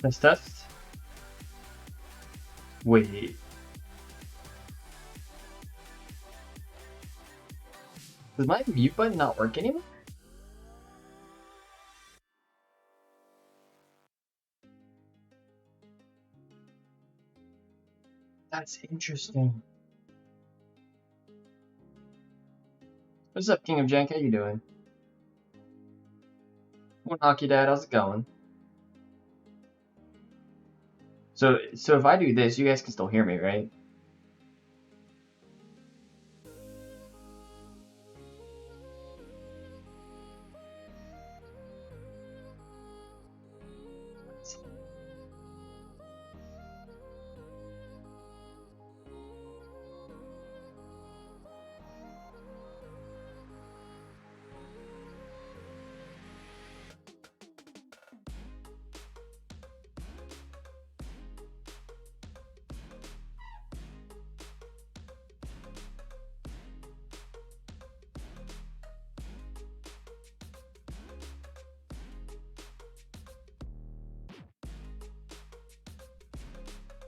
Test. Wait. Does my mute button not work anymore? That's interesting. What's up, King of Jank? How you doing? One Hockey Dad, how's it going? So if I do this, you guys can still hear me, right?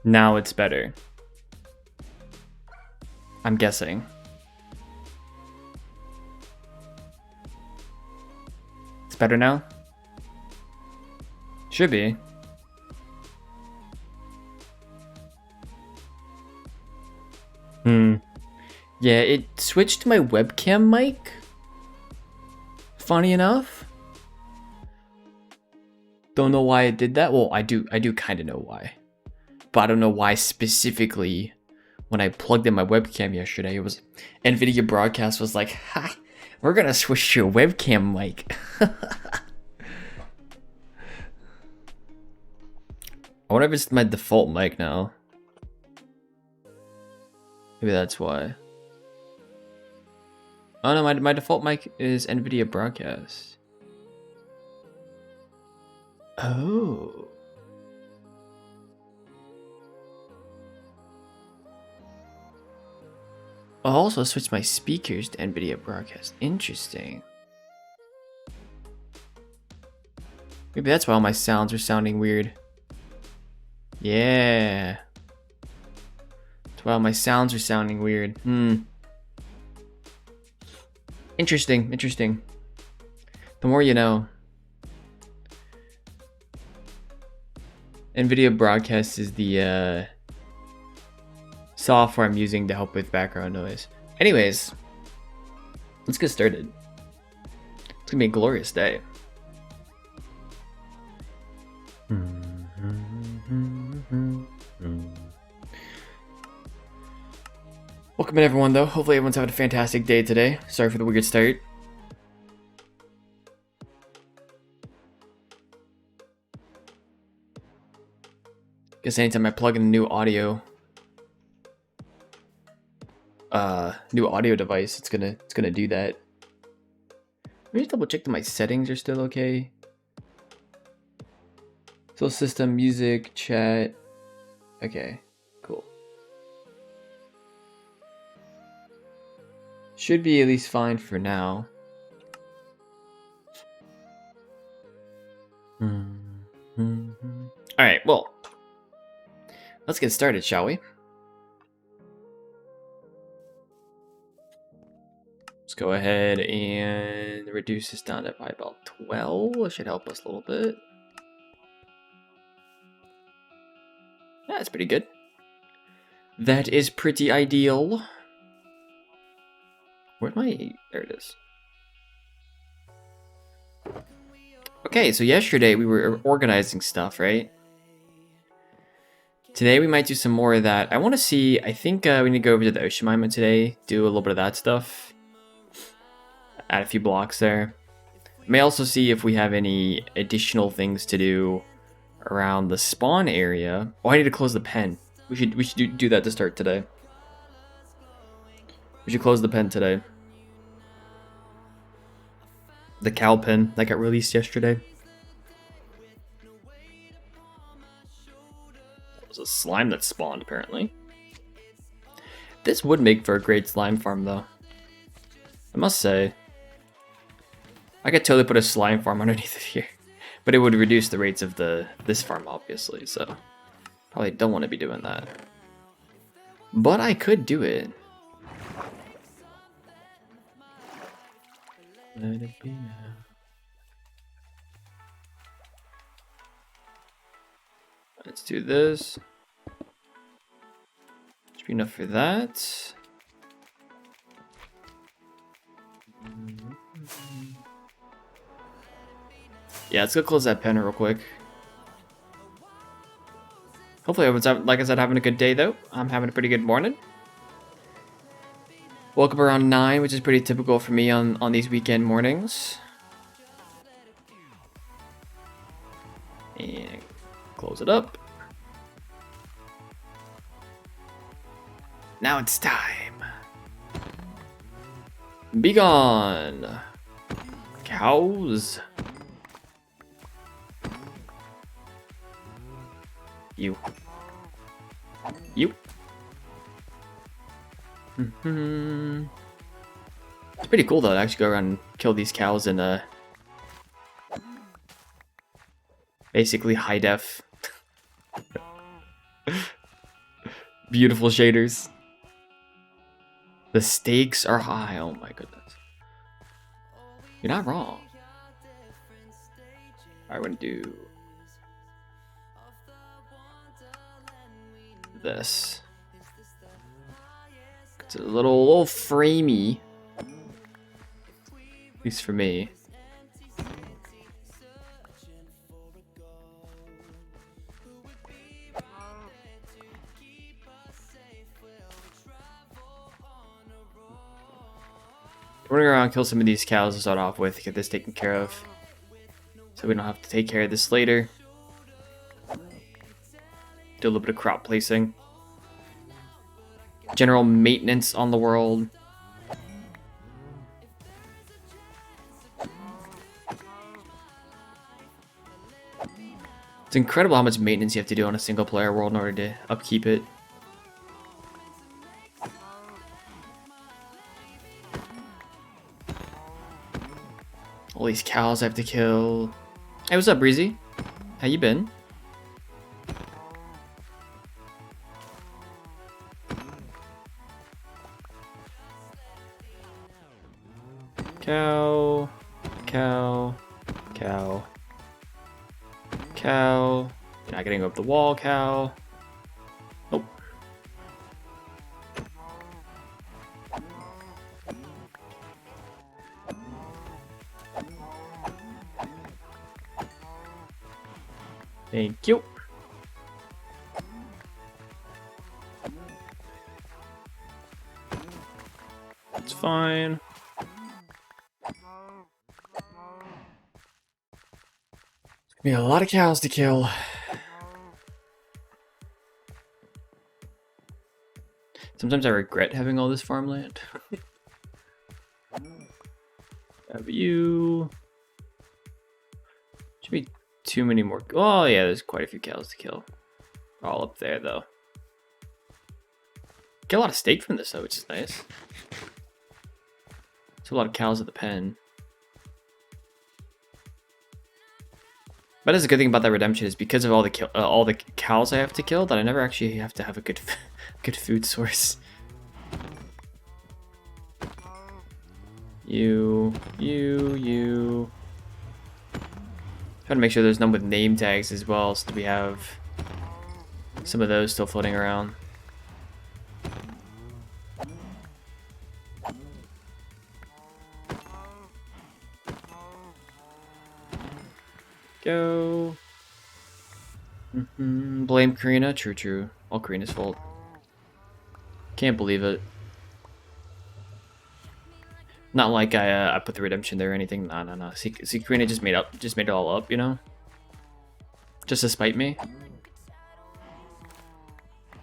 Now it's better. I'm guessing. It's better now? Should be. Yeah, it switched to my webcam mic. Funny enough. Don't know why it did that. Well, I do kind of know why. But I don't know why specifically when I plugged in my webcam yesterday, it was NVIDIA Broadcast was like, ha, we're going to switch to a webcam mic. I wonder if it's my default mic now. Maybe that's why. Oh no, my default mic is NVIDIA Broadcast. Oh. I'll also switch my speakers to NVIDIA Broadcast. Interesting. Maybe that's why all my sounds are sounding weird. Yeah. That's why all my sounds are sounding weird. Interesting, interesting. The more you know. NVIDIA Broadcast is the software I'm using to help with background noise. Anyways, let's get started. It's gonna be a glorious day. Welcome in everyone though. Hopefully everyone's having a fantastic day today. Sorry for the weird start. Guess anytime I plug in a new audio device, it's gonna do that. Let me just double check that my settings are still okay. So system, music, chat. Okay, cool. Should be at least fine for now. Alright, well. Let's get started, shall we? Let's go ahead and reduce this down to probably about 12. It should help us a little bit. Yeah, that's pretty good. That is pretty ideal. Where's my... There it is. Okay, so yesterday we were organizing stuff, right? Today we might do some more of that. I want to see... I think we need to go over to the Oshimima today. Do a little bit of that stuff. Add a few blocks there. May also see if we have any additional things to do around the spawn area. Oh, I need to close the pen. We should do that to start today. We should close the pen today. The cow pen that got released yesterday. That was a slime that spawned, apparently. This would make for a great slime farm, though. I must say. I could totally put a slime farm underneath of here. But it would reduce the rates of this farm, obviously, so probably don't want to be doing that. But I could do it. Let it be now. Let's do this. Should be enough for that. Yeah, let's go close that pen real quick. Hopefully everyone's, like I said, having a good day, though. I'm having a pretty good morning. Woke up around 9, which is pretty typical for me on these weekend mornings. And close it up. Now it's time. Be gone. Cows. You. It's pretty cool though to actually go around and kill these cows in basically high def. Beautiful shaders. The stakes are high. Oh my goodness. You're not wrong. I want to do this. It's a little framey. At least for me. We're gonna go around and kill some of these cows to start off with, get this taken care of. So we don't have to take care of this later. Do a little bit of crop placing. General maintenance on the world. It's incredible how much maintenance you have to do on a single player world in order to upkeep it. All these cows I have to kill. Hey, what's up, Breezy? How you been? Cow, cow, cow, cow. You're not getting up the wall, cow. Nope. Thank you. It's fine. We got a lot of cows to kill. Sometimes I regret having all this farmland. Have you? Should be too many more. Oh yeah, there's quite a few cows to kill. All up there though. Get a lot of steak from this though, which is nice. There's a lot of cows at the pen. But that's a good thing about that redemption is because of all the cows I have to kill, that I never actually have to have a good good food source. You. Trying to make sure there's none with name tags as well, so we have some of those still floating around. Go. Blame Karina. True. All Karina's fault. Can't believe it. Not like I put the redemption there or anything. No. See, Karina just made it all up, you know? Just to spite me.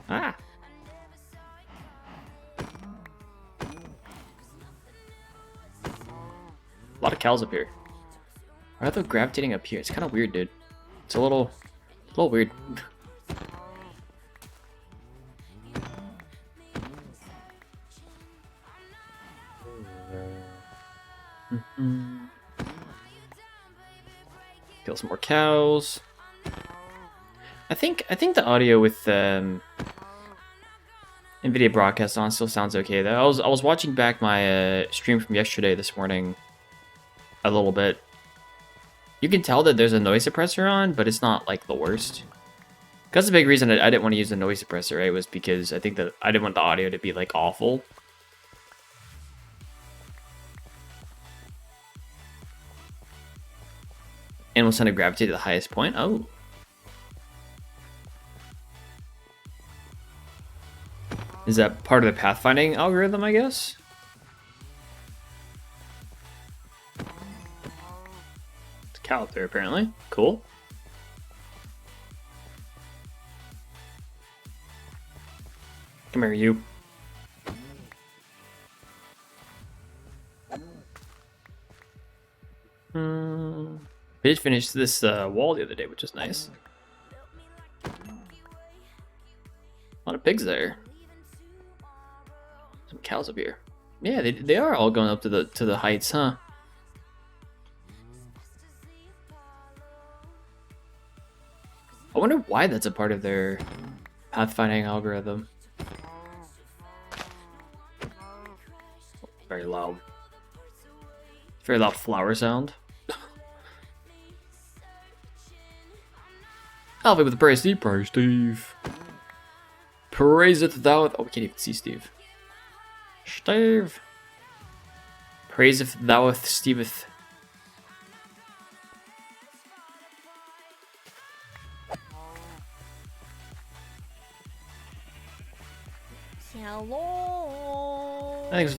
Ah. A lot of cows up here. Why are they gravitating up here? It's kind of weird, dude. It's a little weird. Kill Kill some more cows. I think the audio with NVIDIA broadcast on still sounds okay though. I was watching back my stream from yesterday this morning a little bit. You can tell that there's a noise suppressor on, but it's not like the worst. That's the big reason I didn't want to use the noise suppressor, right? Was because I think that I didn't want the audio to be like awful. Animal center gravity to the highest point. Oh. Is that part of the pathfinding algorithm, I guess? It's a cow up there, apparently. Cool. Come here, you. We did finish this wall the other day, which is nice. A lot of pigs there. Some cows up here. Yeah, they are all going up to the heights, huh? I wonder why that's a part of their pathfinding algorithm. Very loud. Very loud flower sound. Alvin with the praise Steve. Praise Steve. Praiseth thou. Oh, we can't even see Steve. Steve. Praiseth thoueth Steveth. Thanks.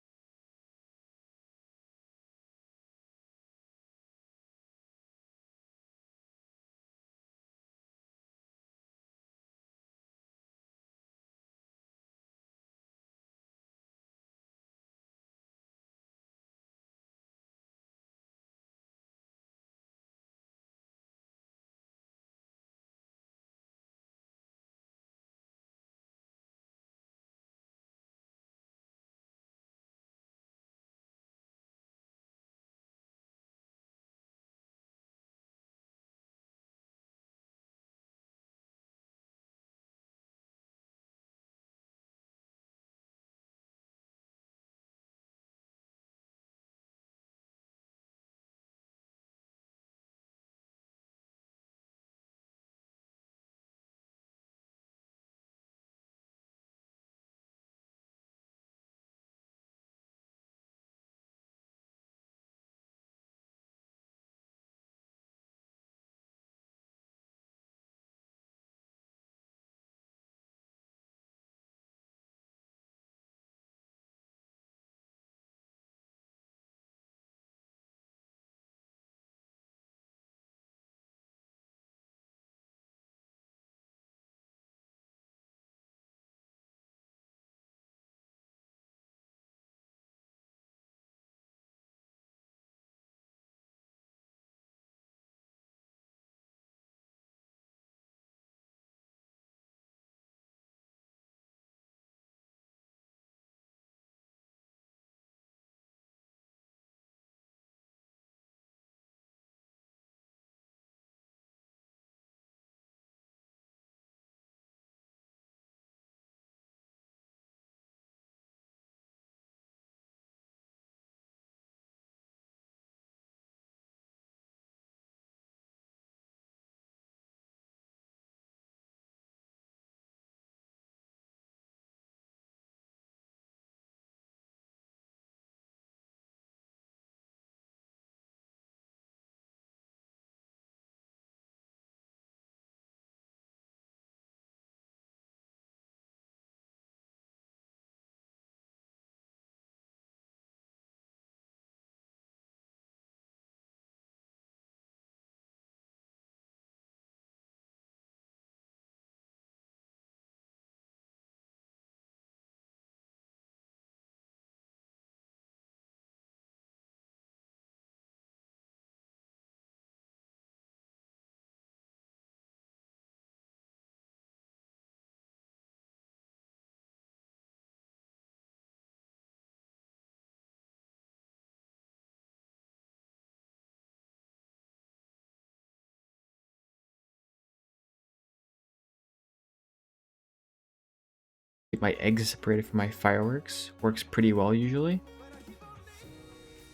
Keep my eggs separated from my fireworks. Works pretty well usually.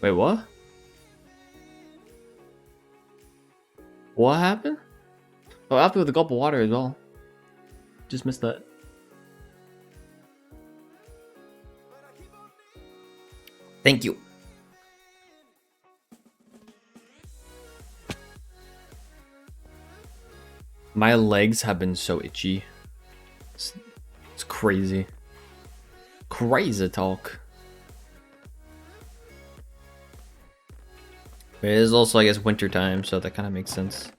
Wait, what? What happened? Oh, I have to with a gulp of water as well. Just missed that. Thank you. My legs have been so itchy. It's crazy. Crazy talk. It is also, I guess, winter time, so that kind of makes sense.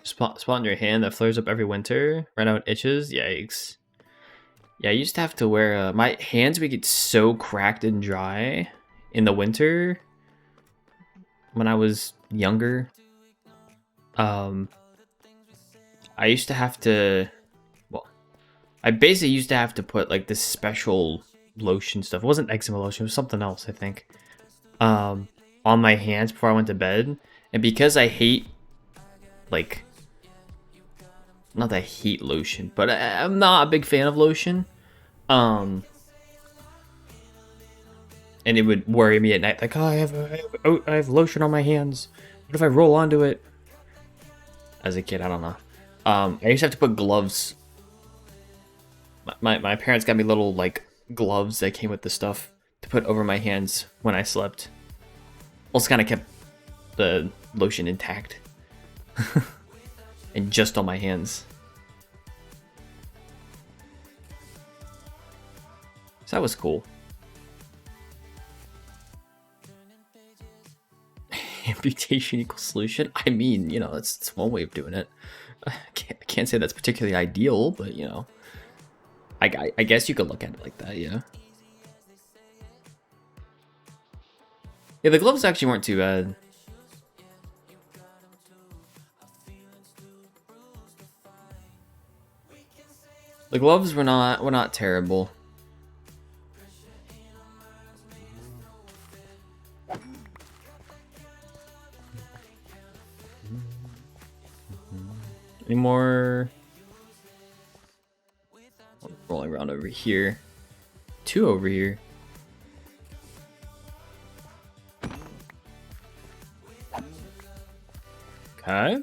Spot on your hand that flares up every winter. Right now it itches. Yikes. Yeah, I used to have to wear my hands would get so cracked and dry in the winter when I was younger. I used to have to, well, I basically used to have to put like this special lotion stuff. It wasn't eczema lotion, it was something else, I think. On my hands before I went to bed. And because I hate like, not that I hate lotion, but I'm not a big fan of lotion. And it would worry me at night, like, oh, I have lotion on my hands. What if I roll onto it? As a kid, I don't know. I used to have to put gloves. My parents got me little like gloves that came with the stuff to put over my hands when I slept. Also, kind of kept the lotion intact, and just on my hands. So that was cool. Amputation equals solution. I mean, you know, it's one way of doing it. I can't say that's particularly ideal, but you know, I guess you could look at it like that, yeah. Yeah, the gloves actually weren't too bad. The gloves were not terrible. Any more? Rolling around over here. 2 over here. Okay.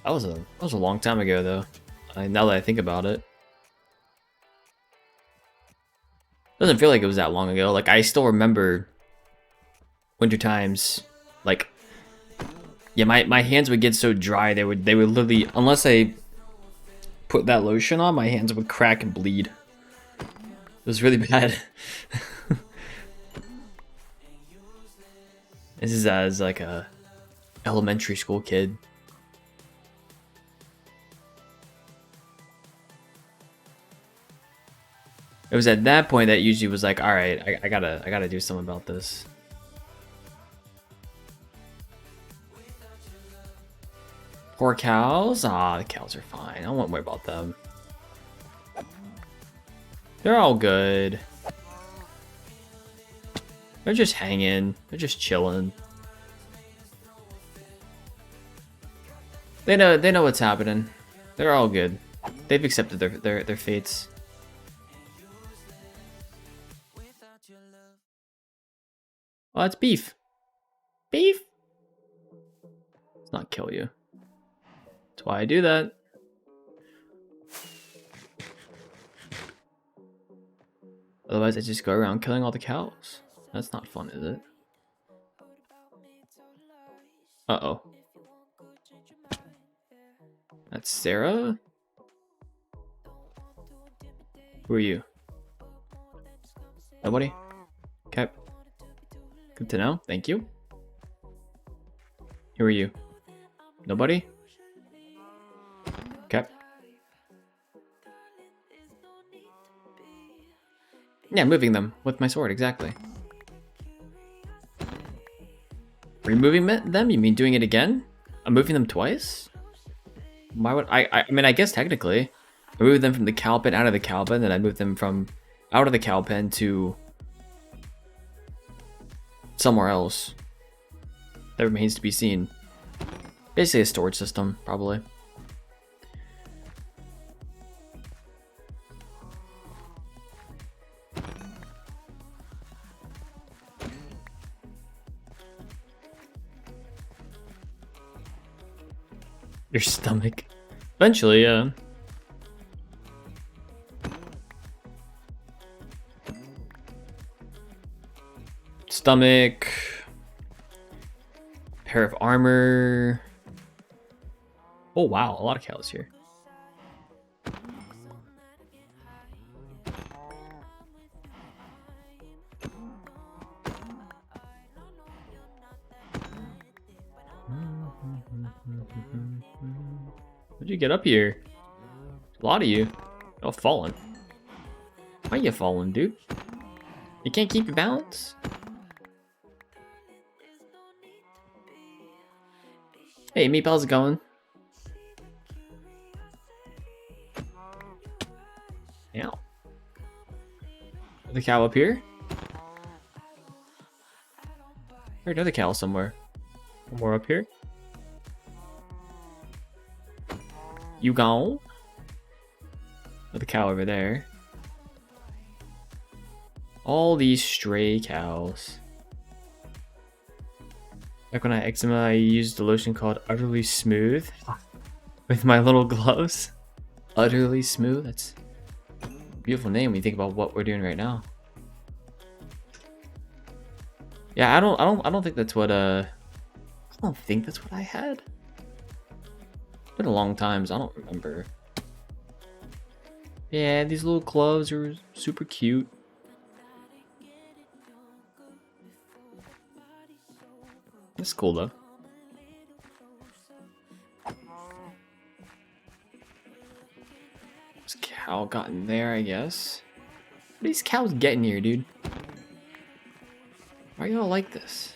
That was a long time ago though. Now that I think about it. Doesn't feel like it was that long ago. Like I still remember winter times. Like yeah, my hands would get so dry they would literally, unless I put that lotion on, my hands would crack and bleed. It was really bad. This is as like a elementary school kid. It was at that point that usually was like, all right, I gotta do something about this. Poor cows? Ah, the cows are fine. I won't worry about them. They're all good. They're just hanging. They're just chilling. They know what's happening. They're all good. They've accepted their fates. Oh, it's beef. Beef? Let's not kill you. That's why I do that. Otherwise, I just go around killing all the cows. That's not fun, is it? Uh-oh. That's Sarah? Who are you? Nobody? Okay. Good to know. Thank you. Who are you? Nobody? Okay. Yeah, moving them with my sword, exactly. Removing them? You mean doing it again? I'm moving them twice? Why would I mean, I guess technically. I moved them from the cow pen out of the cow pen, then I moved them from out of the cow pen to somewhere else. That remains to be seen. Basically a storage system, probably. Your stomach. Eventually, yeah. Stomach. Pair of armor. Oh wow, a lot of cows here. How'd you get up here? A lot of you. Oh, falling. Why are you falling, dude? You can't keep your balance? Hey, Meep, how's it going? Yeah. The cow up here? There's another cow somewhere. One more up here. You gone? Another cow over there. All these stray cows. Back when I had eczema, I used a lotion called Utterly Smooth with my little gloves. Utterly Smooth. That's a beautiful name when you think about what we're doing right now. Yeah, I don't think that's what I don't think that's what I had. It's been a long time, so I don't remember. Yeah, these little gloves are super cute. It's cool though. This cow got in there, I guess. What are these cows getting here, dude? Why are y'all like this?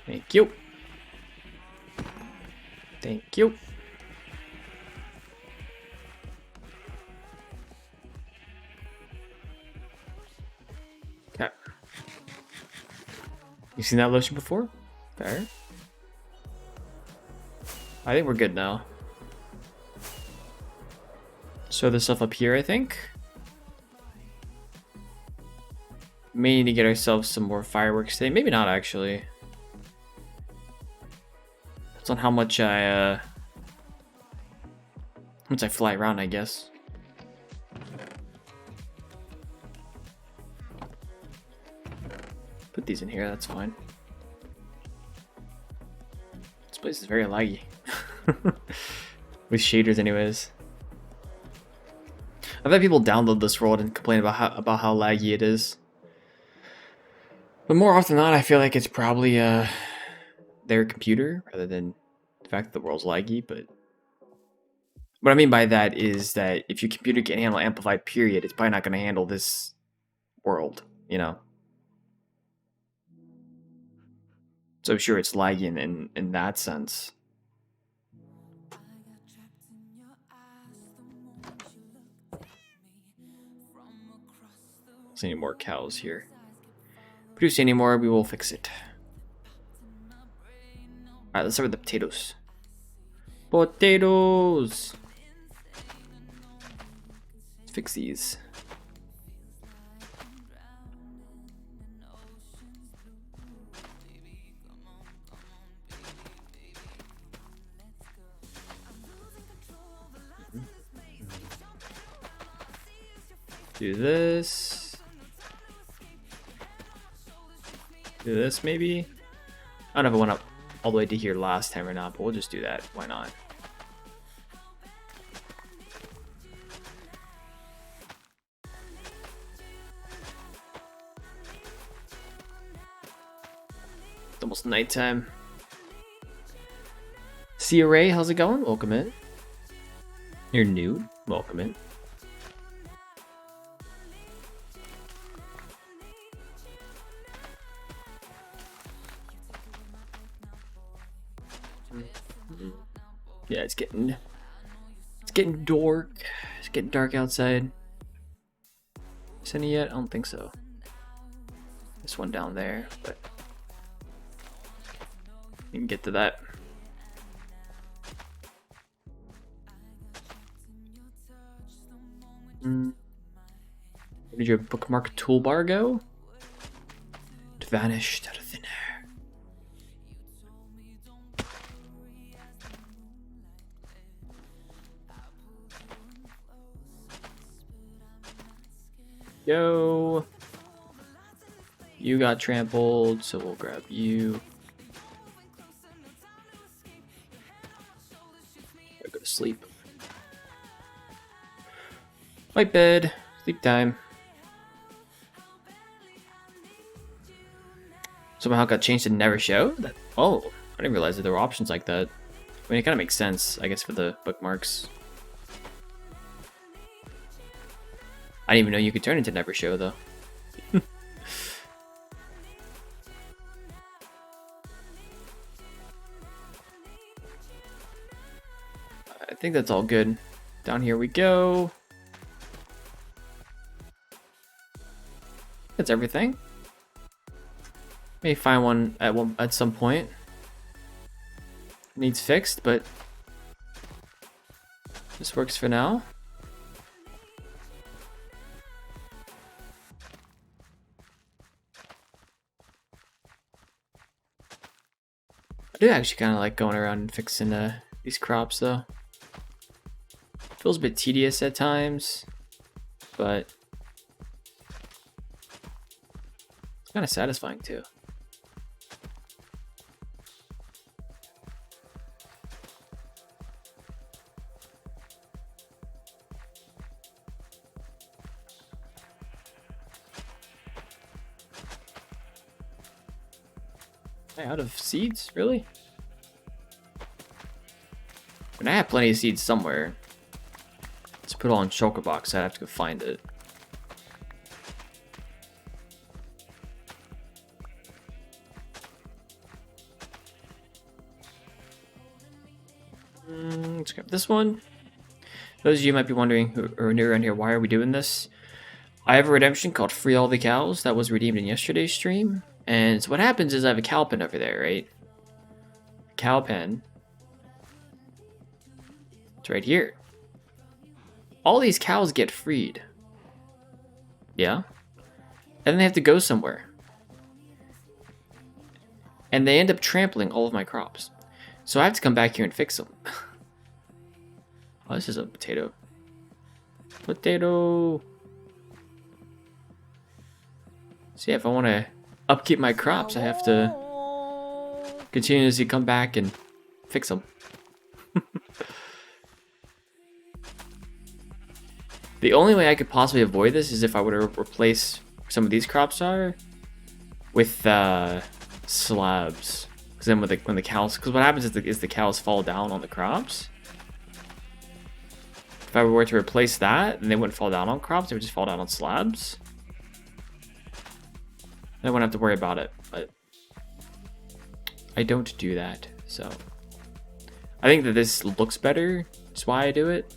Thank you. Thank you. Okay. You seen that lotion before? Fair. I think we're good now. So there's stuff up here, I think. May need to get ourselves some more fireworks today. Maybe not, actually. Depends on how much I fly around, I guess. Put these in here, that's fine. This place is very laggy. With shaders anyways. I've had people download this world and complain about how laggy it is. But more often than not, I feel like it's probably their computer rather than the fact that the world's laggy. But what I mean by that is that if your computer can handle amplified period, it's probably not going to handle this world, you know? So sure, it's laggy in that sense. There's any more cows here. Produce any more, we will fix it. Alright, let's start with the potatoes. Potatoes! Let's fix these. Do this. Do this maybe? I don't know if I went up all the way to here last time or not, but we'll just do that. Why not? It's almost nighttime. Cia Ray, how's it going? Welcome in. You're new. Welcome in. Yeah, it's getting dark. It's getting dark outside. Is any yet? I don't think so. This one down there, but you can get to that. Where did your bookmark toolbar go? It vanished out of thin air. Yo! You got trampled, so we'll grab you. I go to sleep. White bed, sleep time. Somehow got changed to never show? Oh, I didn't realize that there were options like that. I mean, it kind of makes sense, I guess, for the bookmarks. I didn't even know you could turn into never show, though. I think that's all good. Down here we go. That's everything. May find one at some point. Needs fixed, but this works for now. I do actually kind of like going around and fixing these crops, though. Feels a bit tedious at times, but it's kind of satisfying too. Am I out of seeds, really? And I have plenty of seeds somewhere. Let's put it all in shulker box. I'd have to go find it. Let's grab this one. Those of you might be wondering who are new around here, why are we doing this? I have a redemption called Free All the Cows that was redeemed in yesterday's stream. And so what happens is I have a cow pen over there, right? Cow pen. It's right here. All these cows get freed. Yeah? And then they have to go somewhere. And they end up trampling all of my crops. So I have to come back here and fix them. Oh, this is a potato. Potato. So yeah, if I want to upkeep my crops, I have to continuously come back and fix them. The only way I could possibly avoid this is if I were to replace some of these crops with slabs. Because then when the cows, because what happens is the cows fall down on the crops. If I were to replace that, then they wouldn't fall down on crops; they would just fall down on slabs. I wouldn't have to worry about it, but I don't do that. So I think that this looks better. That's why I do it.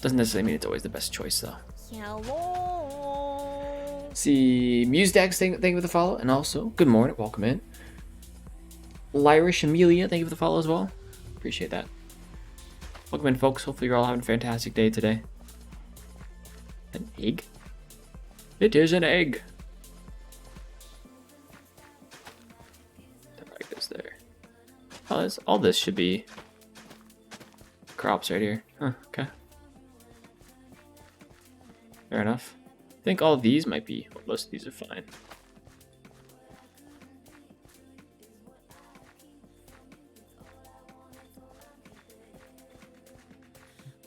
Doesn't necessarily mean it's always the best choice, though. Hello. See, Musedax, thank you for the follow, and also good morning, welcome in. Lyrish Amelia, thank you for the follow as well. Appreciate that. Welcome in, folks. Hopefully you're all having a fantastic day today. An egg? It is an egg. That probably goes there. Oh, all this should be crops right here. Huh, okay. Fair enough. I think all of these might be, well, most of these are fine.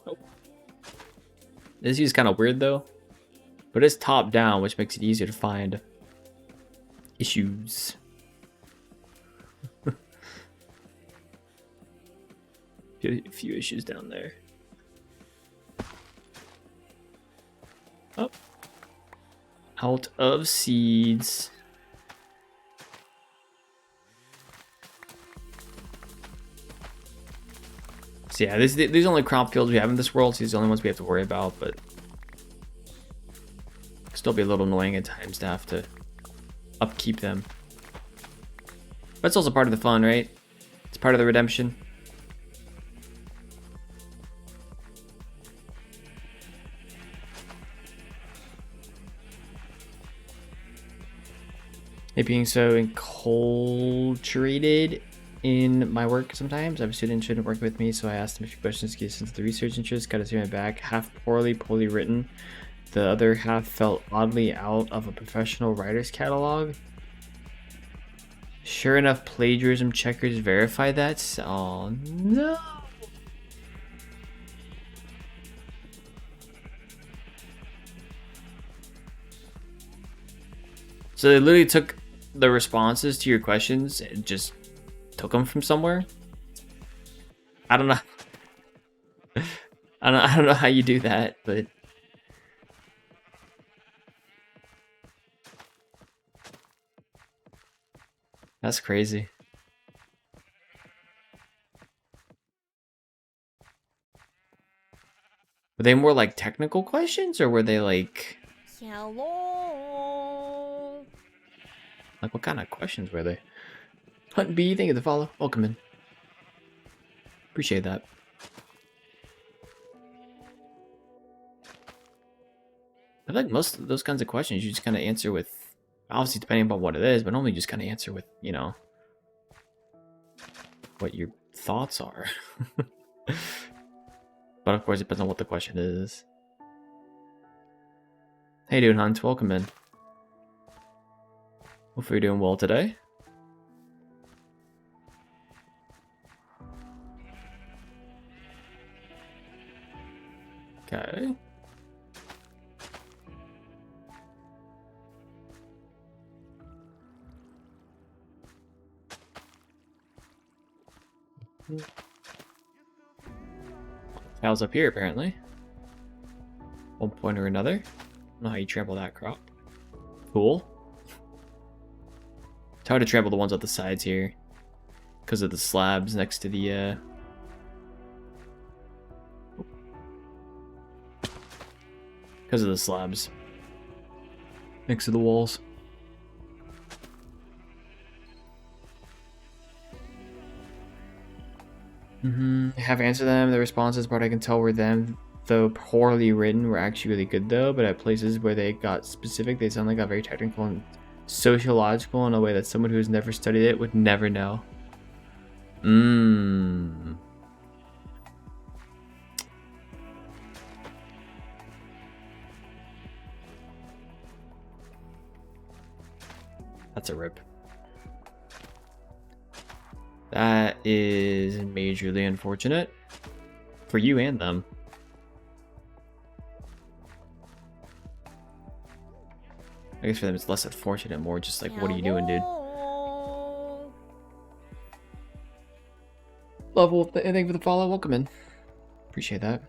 Oh. This is kind of weird though, but it's top down, which makes it easier to find issues. A few issues down there. Oh. Out of seeds. So yeah, these are the only crop fields we have in this world. So these are the only ones we have to worry about, but still be a little annoying at times to have to upkeep them. But it's also part of the fun, right? It's part of the redemption. It being so enculturated in my work sometimes. I have a student shouldn't work with me, so I asked him a few questions to get since the research interest. Got to see my back. Half poorly written. The other half felt oddly out of a professional writer's catalog. Sure enough, plagiarism checkers verify that. Oh no. So they literally took the responses to your questions and just took them from somewhere. I don't know. I don't know how you do that, but that's crazy. Were they more like technical questions, or were they like... Hello. Like, what kind of questions were they? Hunt B, thank you for the follow. Welcome in. Appreciate that. I feel like most of those kinds of questions you just kind of answer with, obviously depending upon what it is, but normally you just kind of answer with, you know, what your thoughts are. But of course, it depends on what the question is. Hey, dude, Hunt, welcome in. Hopefully you're doing well today. Okay. Tiles up here, apparently. One point or another. I don't know how you trample that crop. Cool. It's hard to trample the ones on the sides here because of the slabs next to the because of the slabs next to the walls. I have answered them. The responses, but I can tell were them, though poorly written, were actually really good though. But at places where they got specific, they sound like got very technical and sociological in a way that someone who's never studied it would never know. That's a rip. That is majorly unfortunate for you and them. I guess for them it's less unfortunate, more just like, what are you doing, dude? Level, thank you for the follow. Welcome in. Appreciate that.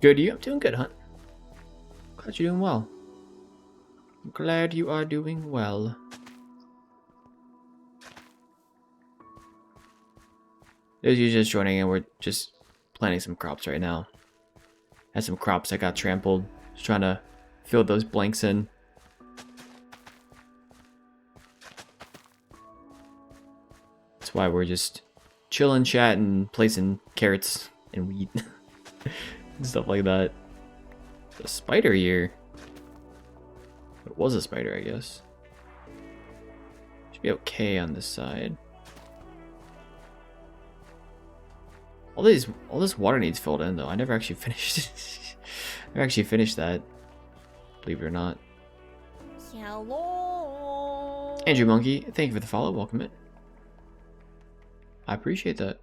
Good, you? I'm doing good, Hunt. Glad you're doing well. I'm glad you are doing well. Those you just joining in, we're just planting some crops right now. Had some crops that got trampled. Just trying to fill those blanks in. That's why we're just chilling, chatting, placing carrots and wheat and stuff like that. The spider here. It was a spider, I guess. Should be okay on this side. All this water needs filled in though. I never actually finished. Never actually finished that. Believe it or not. Hello. Andrew Monkey, thank you for the follow. Welcome in. I appreciate that.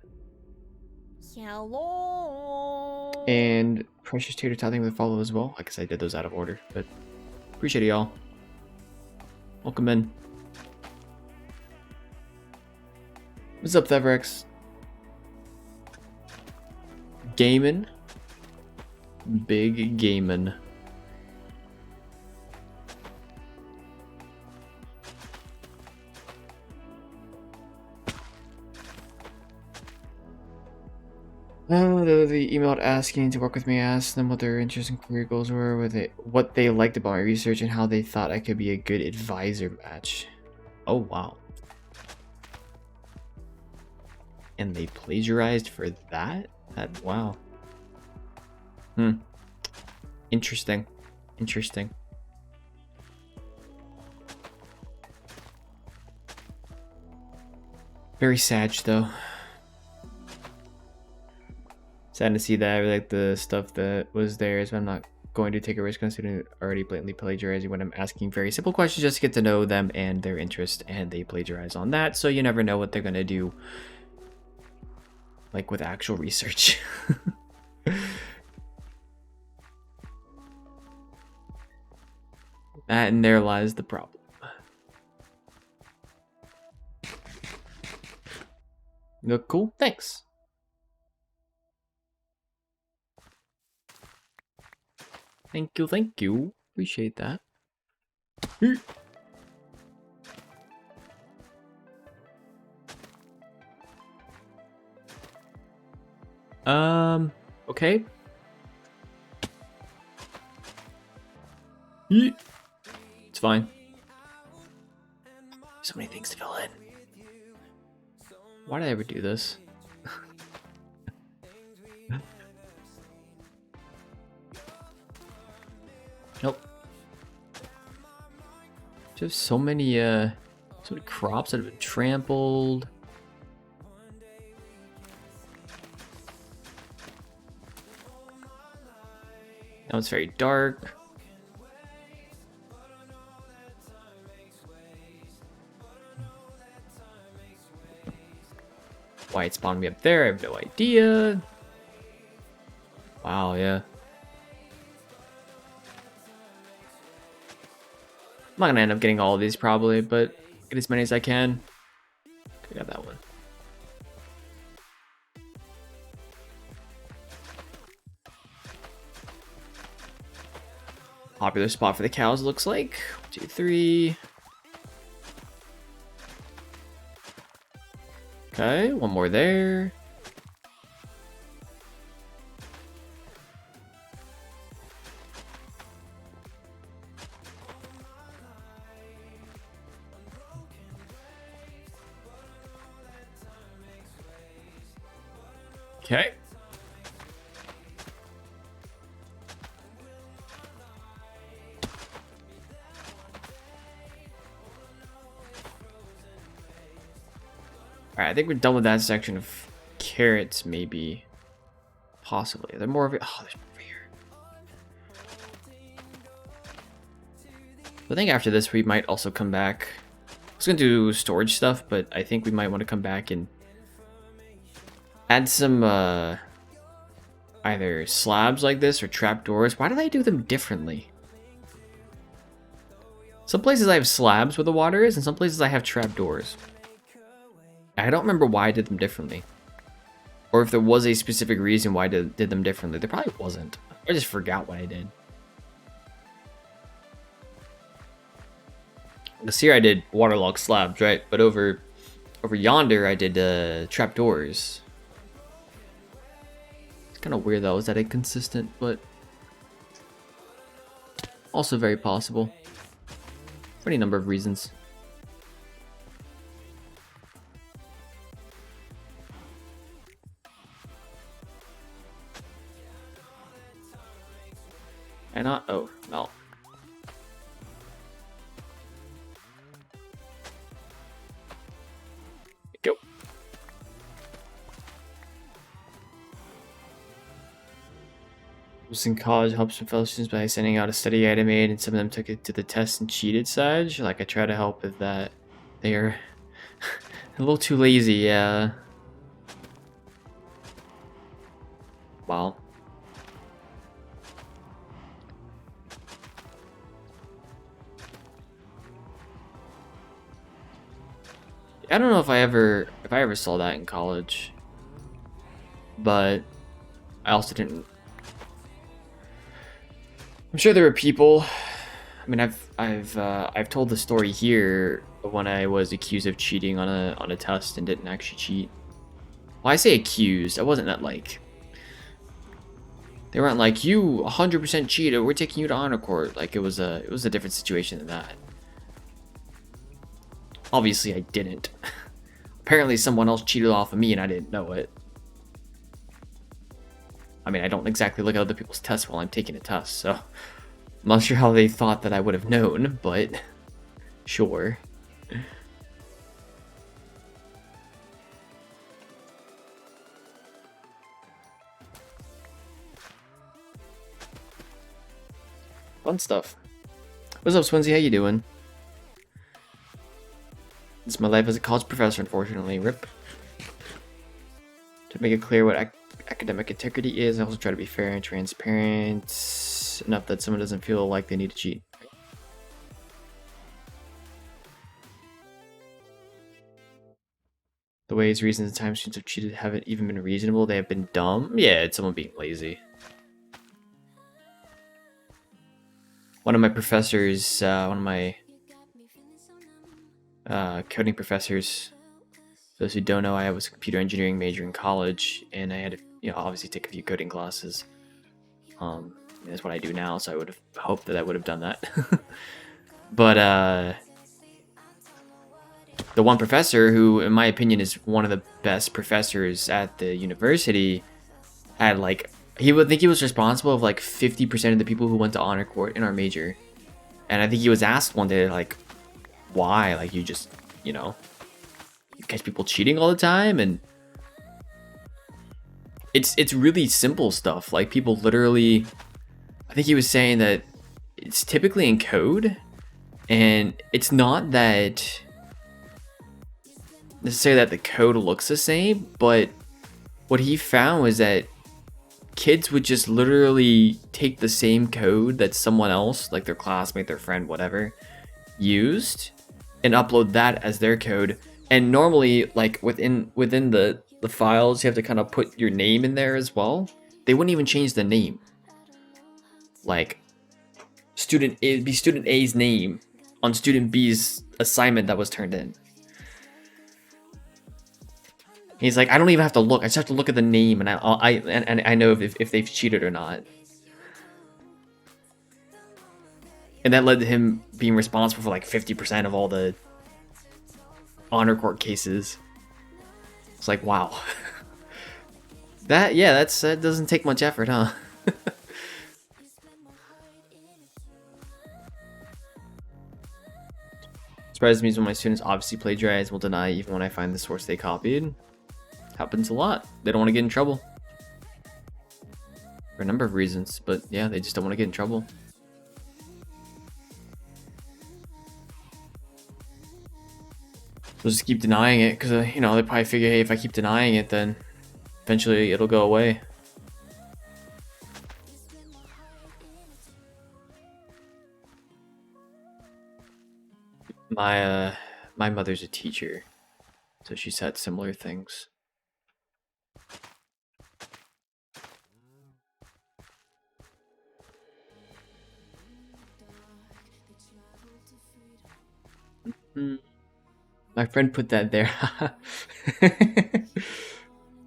Hello. And Precious Tater Tot, thank you for the follow as well. I guess I did those out of order, but appreciate it, y'all. Welcome in. What's up, Thevrex? Gamin. Big Gamin. They emailed asking to work with me. I asked them what their interests and career goals were, what they liked about my research, and how they thought I could be a good advisor match. Oh, wow. And they plagiarized for that? Wow. Interesting. Interesting. Very sad, though. Sad to see that. I really like the stuff that was there, so I'm not going to take a risk considering already blatantly plagiarizing when I'm asking very simple questions just to get to know them and their interest, and they plagiarize on that, so you never know what they're gonna do, like with actual research. That and there lies the problem. You look cool? Thanks. Thank you, thank you. Appreciate that. Okay. It's fine. So many things to fill in. Why did I ever do this? Nope. Just so many crops that have been trampled. Now it's very dark. Why it spawned me up there, I have no idea. Wow, yeah. I'm not gonna end up getting all of these probably, but get as many as I can. I got that one. Popular spot for the cows, looks like. 1, 2, 3. Okay, one more there. Okay. Alright, I think we're done with that section of carrots, maybe. Possibly. Are there more of it? Oh, there's more over here. I think after this we might also come back. I was gonna do storage stuff, but I think we might want to come back and add some either slabs like this or trapdoors. Why do they do them differently? Some places I have slabs where the water is, and some places I have trapdoors. I don't remember why I did them differently. Or if there was a specific reason why I did them differently. There probably wasn't. I just forgot what I did. Because here I did waterlogged slabs, right? But over yonder I did trapdoors. It's kind of weird though. Is that inconsistent? But also very possible. For any number of reasons. And not, oh, no. Go. I was in college, helped some fellow students by sending out a study guide I made, and some of them took it to the test and cheated side. Like, I try to help with that. They are a little too lazy, yeah. Wow. I don't know if I ever saw that in college, but I also didn't. I'm sure there were people. I mean, I've told the story here when I was accused of cheating on a test and didn't actually cheat. Well, I say accused. I wasn't that like They weren't like, you 100% cheated, we're taking you to honor court. Like, it was a different situation than that. Obviously, I didn't. Apparently, someone else cheated off of me and I didn't know it. I mean, I don't exactly look at other people's tests while I'm taking a test, so... I'm not sure how they thought that I would have known, but... Sure. Fun stuff. What's up, Swinsy? How you doing? This is my life as a college professor, unfortunately. RIP. To make it clear what academic integrity is, I also try to be fair and transparent enough that someone doesn't feel like they need to cheat. The ways, reasons, and times students have cheated haven't even been reasonable. They have been dumb. Yeah, it's someone being lazy. One of my professors, one of my coding professors, for those who don't know, I was a computer engineering major in college, and I had to, obviously take a few coding classes. That's what I do now, so I would have hoped that I would have done that. But the one professor who, in my opinion, is one of the best professors at the university, had like, he would think he was responsible of like 50% of the people who went to honor court in our major. And I think he was asked one day, like, why? Like, you just, you catch people cheating all the time, and it's really simple stuff. Like, people literally, I think he was saying that it's typically in code, and it's not that necessarily that the code looks the same, but what he found was that kids would just literally take the same code that someone else, like their classmate, their friend, whatever, used, and upload that as their code. And normally, like within the files, you have to kind of put your name in there as well. They wouldn't even change the name. Like, student A would be student A's name on student B's assignment that was turned in. He's like, I don't even have to look. I just have to look at the name, and I know if they've cheated or not. And that led to him being responsible for like 50% of all the honor court cases. It's like, wow. That doesn't take much effort, huh? Surprises me when my students obviously plagiarize, will deny even when I find the source they copied. Happens a lot. They don't want to get in trouble. For a number of reasons, but yeah, they just don't want to get in trouble. They'll just keep denying it, because, they probably figure, hey, if I keep denying it, then eventually it'll go away. My mother's a teacher, so she's had similar things. My friend put that there.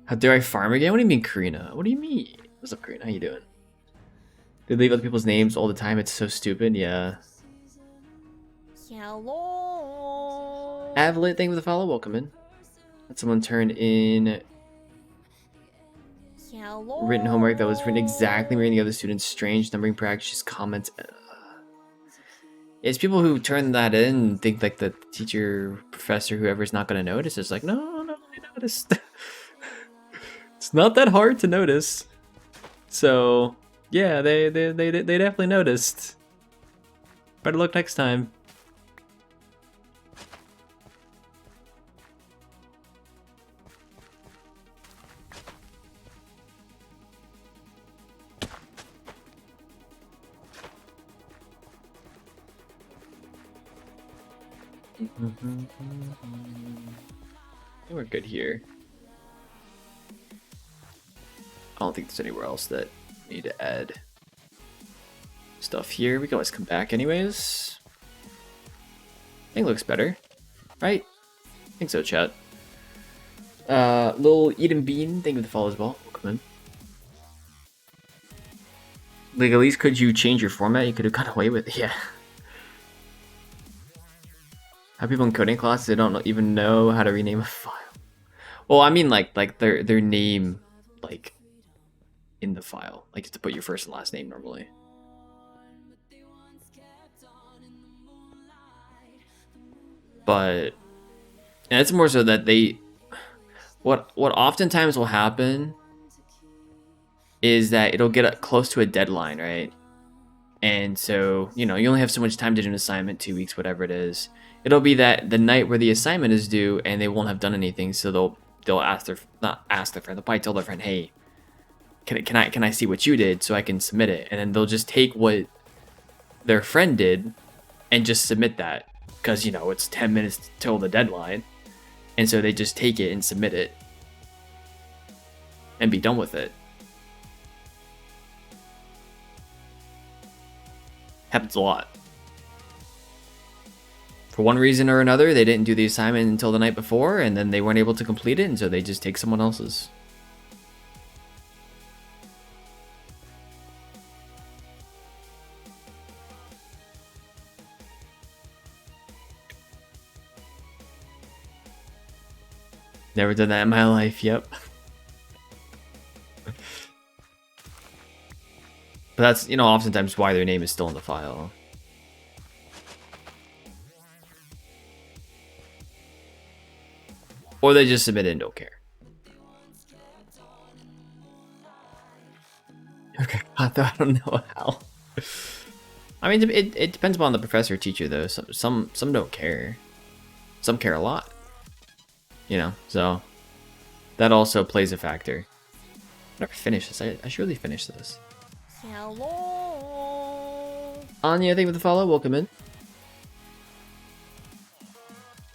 How dare I farm again? What do you mean, Karina? What do you mean? What's up, Karina? How you doing? They leave other people's names all the time. It's so stupid. Yeah. Hello. Avalet, thank you for the follow. Welcome in. Let someone turn in Hello. written homework that was written exactly mirroring the other students. Strange numbering practice comments. It's people who turn that in and think like the teacher, professor, whoever's not going to notice. It's like, no, I noticed. It's not that hard to notice. So yeah, they definitely noticed. Better look next time. I think we're good here. I don't think there's anywhere else that we need to add stuff here. We can always come back anyways. I think it looks better, right? I think so, chat. Little Eden Bean, thank you for the follow as well. Welcome in. Like, at least could you change your format? You could have got away with it. Yeah. How people in coding classes, they don't even know how to rename a file. Well, I mean, like their name, like, in the file. Like, you have to put your first and last name normally. But, and it's more so that they, what oftentimes will happen is that it'll get close to a deadline, right? And so, you know, you only have so much time to do an assignment, 2 weeks, whatever it is. It'll be that the night where the assignment is due and they won't have done anything, so they'll ask their, not ask their friend, they'll probably tell their friend, hey, can I see what you did so I can submit it? And then they'll just take what their friend did and just submit that, because, you know, it's 10 minutes till the deadline. And so they just take it and submit it and be done with it. Happens a lot. For one reason or another, they didn't do the assignment until the night before, and then they weren't able to complete it, and so they just take someone else's. Never done that in my life, yep. But that's, you know, oftentimes why their name is still in the file. Or they just submit it and don't care. Okay, I don't know how. I mean, it depends upon the professor or teacher, though. Some don't care. Some care a lot. You know, so that also plays a factor. I never finished this. I should really finish this. Hello. Anya, thank you for the follow. Welcome in.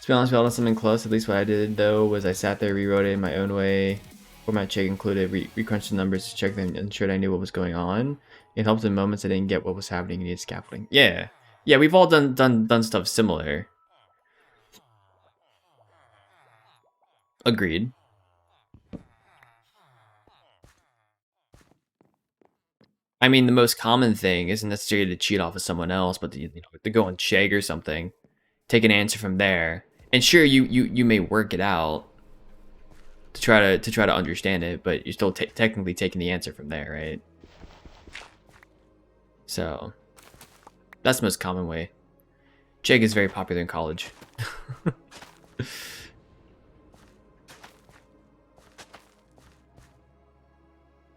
To be honest, we all done something close. At least what I did, though, was I sat there, rewrote it in my own way. Format check included recrunched the numbers to check them and ensured I knew what was going on. It helped in moments I didn't get what was happening and needed scaffolding. Yeah, we've all done stuff similar. Agreed. I mean, the most common thing isn't necessarily to cheat off of someone else, but to go on Chegg or something, take an answer from there, and sure, you may work it out to try to understand it, but you're still technically taking the answer from there, right? So that's the most common way. Chegg is very popular in college.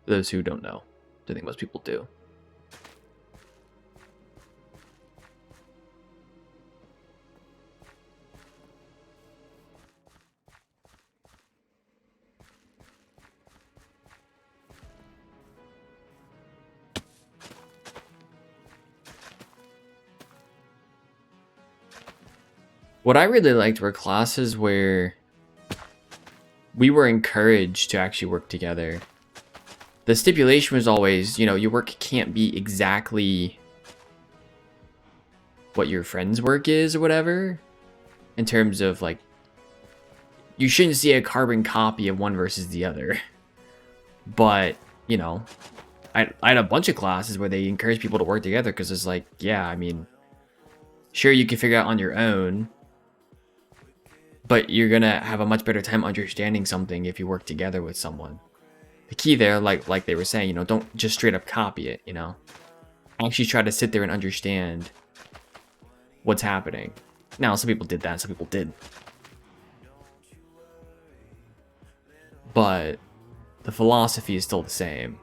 For those who don't know, I think most people do. What I really liked were classes where we were encouraged to actually work together. The stipulation was always, you know, your work can't be exactly what your friend's work is or whatever. In terms of, like, you shouldn't see a carbon copy of one versus the other. But, you know, I had a bunch of classes where they encourage people to work together because it's like, yeah, I mean, sure, you can figure out on your own, but you're gonna have a much better time understanding something if you work together with someone. The key there, like they were saying, you know, don't just straight up copy it, you know. Actually try to sit there and understand what's happening. Now, some people did that, some people didn't. But the philosophy is still the same.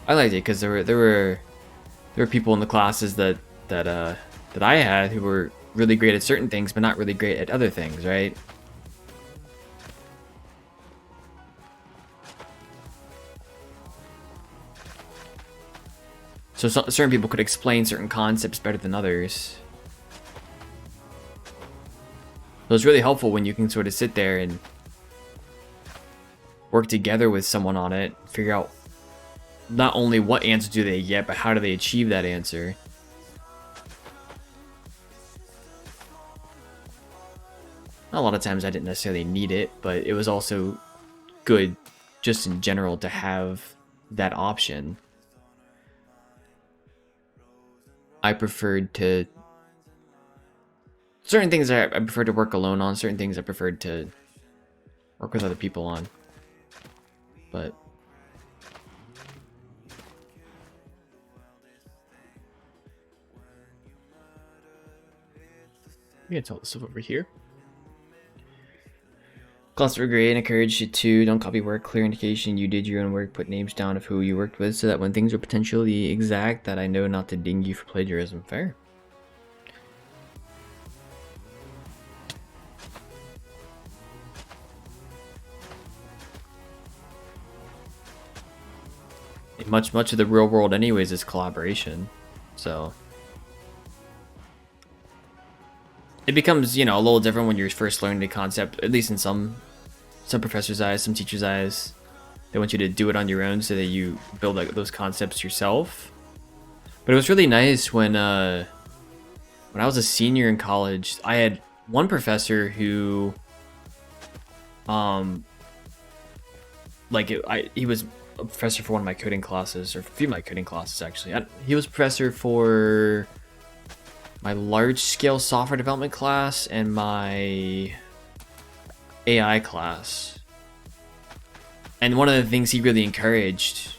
I liked it because there were people in the classes that I had who were really great at certain things, but not really great at other things, right? So certain people could explain certain concepts better than others. So it's really helpful when you can sort of sit there and work together with someone on it, figure out not only what answer do they get, but how do they achieve that answer. A lot of times I didn't necessarily need it, but it was also good just in general to have that option. I preferred to... Certain things I preferred to work alone on, certain things I preferred to work with other people on. But... I'm gonna tell this stuff over here. Class were great and encouraged you to don't copy work, clear indication you did your own work, put names down of who you worked with so that when things are potentially exact that I know not to ding you for plagiarism. Fair. Much of the real world anyways is collaboration, so it becomes, you know, a little different when you're first learning the concept, at least in some professors' eyes, some teachers' eyes. They want you to do it on your own so that you build like those concepts yourself. But it was really nice when I was a senior in college, I had one professor who he was a professor for one of my coding classes, or a few of my coding classes actually. He was a professor for my large-scale software development class and my AI class. And one of the things he really encouraged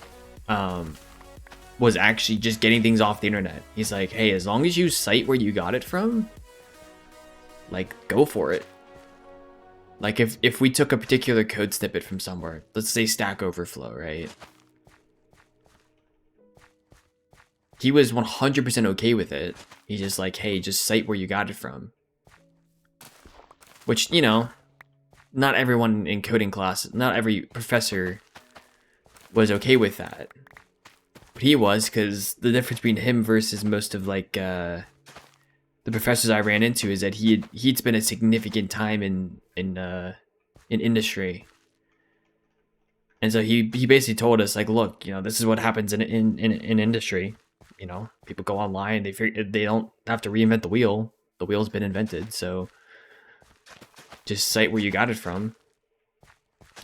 was actually just getting things off the internet. He's like, hey, as long as you cite where you got it from, like, go for it. Like, if we took a particular code snippet from somewhere, let's say Stack Overflow, right? He was 100% okay with it. He's just like, hey, just cite where you got it from. Which, you know, not everyone in coding class, not every professor was okay with that. But he was, because the difference between him versus most of, like, the professors I ran into is that he'd spent a significant time in industry. And so he basically told us, like, look, you know, this is what happens in industry. You know, people go online, they don't have to reinvent the wheel. The wheel's been invented, so just cite where you got it from.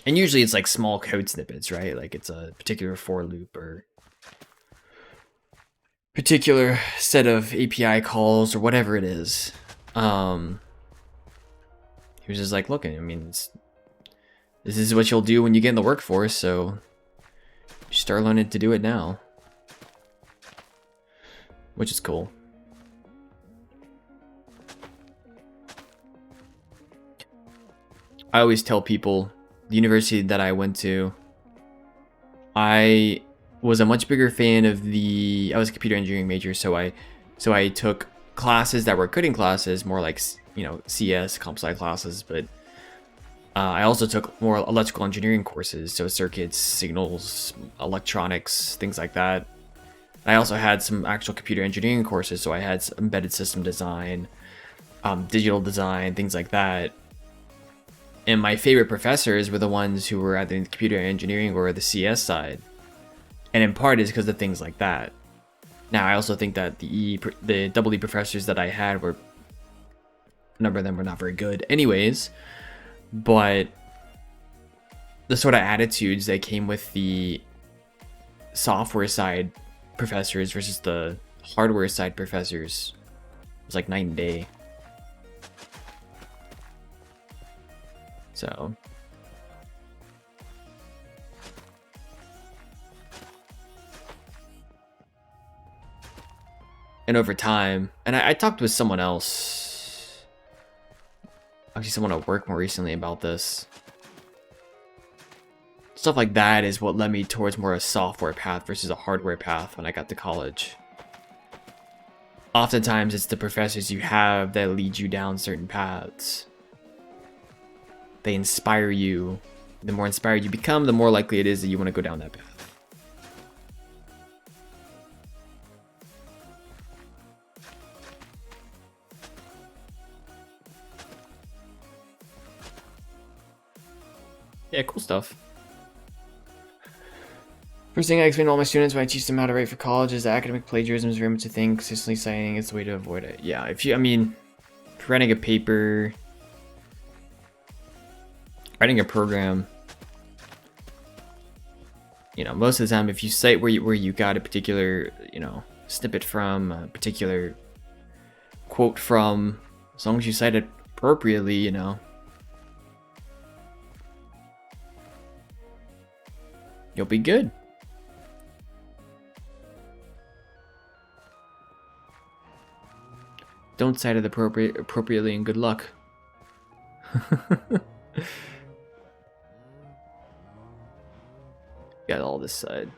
And usually it's like small code snippets, right? Like it's a particular for loop or particular set of API calls or whatever it is. He was just like, look, I mean, this is what you'll do when you get in the workforce, so you start learning to do it now. Which is cool. I always tell people, the university that I went to, I was a much bigger fan of I was a computer engineering major, so I took classes that were coding classes, more like, you know, CS, comp sci classes, but I also took more electrical engineering courses, so circuits, signals, electronics, things like that. I also had some actual computer engineering courses, so I had some embedded system design, digital design, things like that. And my favorite professors were the ones who were either in computer engineering or the CS side. And in part is because of things like that. Now, I also think that the double E professors that I had were, a number of them were not very good anyways, but the sort of attitudes that came with the software side professors versus the hardware side professors was like night and day. So and over time, and I talked with someone else, actually someone at work more recently about this. Stuff like that is what led me towards more a software path versus a hardware path when I got to college. Oftentimes it's the professors you have that lead you down certain paths. They inspire you. The more inspired you become, the more likely it is that you want to go down that path. Yeah, cool stuff. First thing I explain to all my students when I teach them how to write for college is that academic plagiarism is very much a thing. Consistently citing is the way to avoid it. Yeah, if you're writing a paper, writing a program, you know, most of the time, if you cite where you got a particular, you know, snippet from, a particular quote from, as long as you cite it appropriately, you know, you'll be good. Don't cite it appropriately and good luck. Got all this side.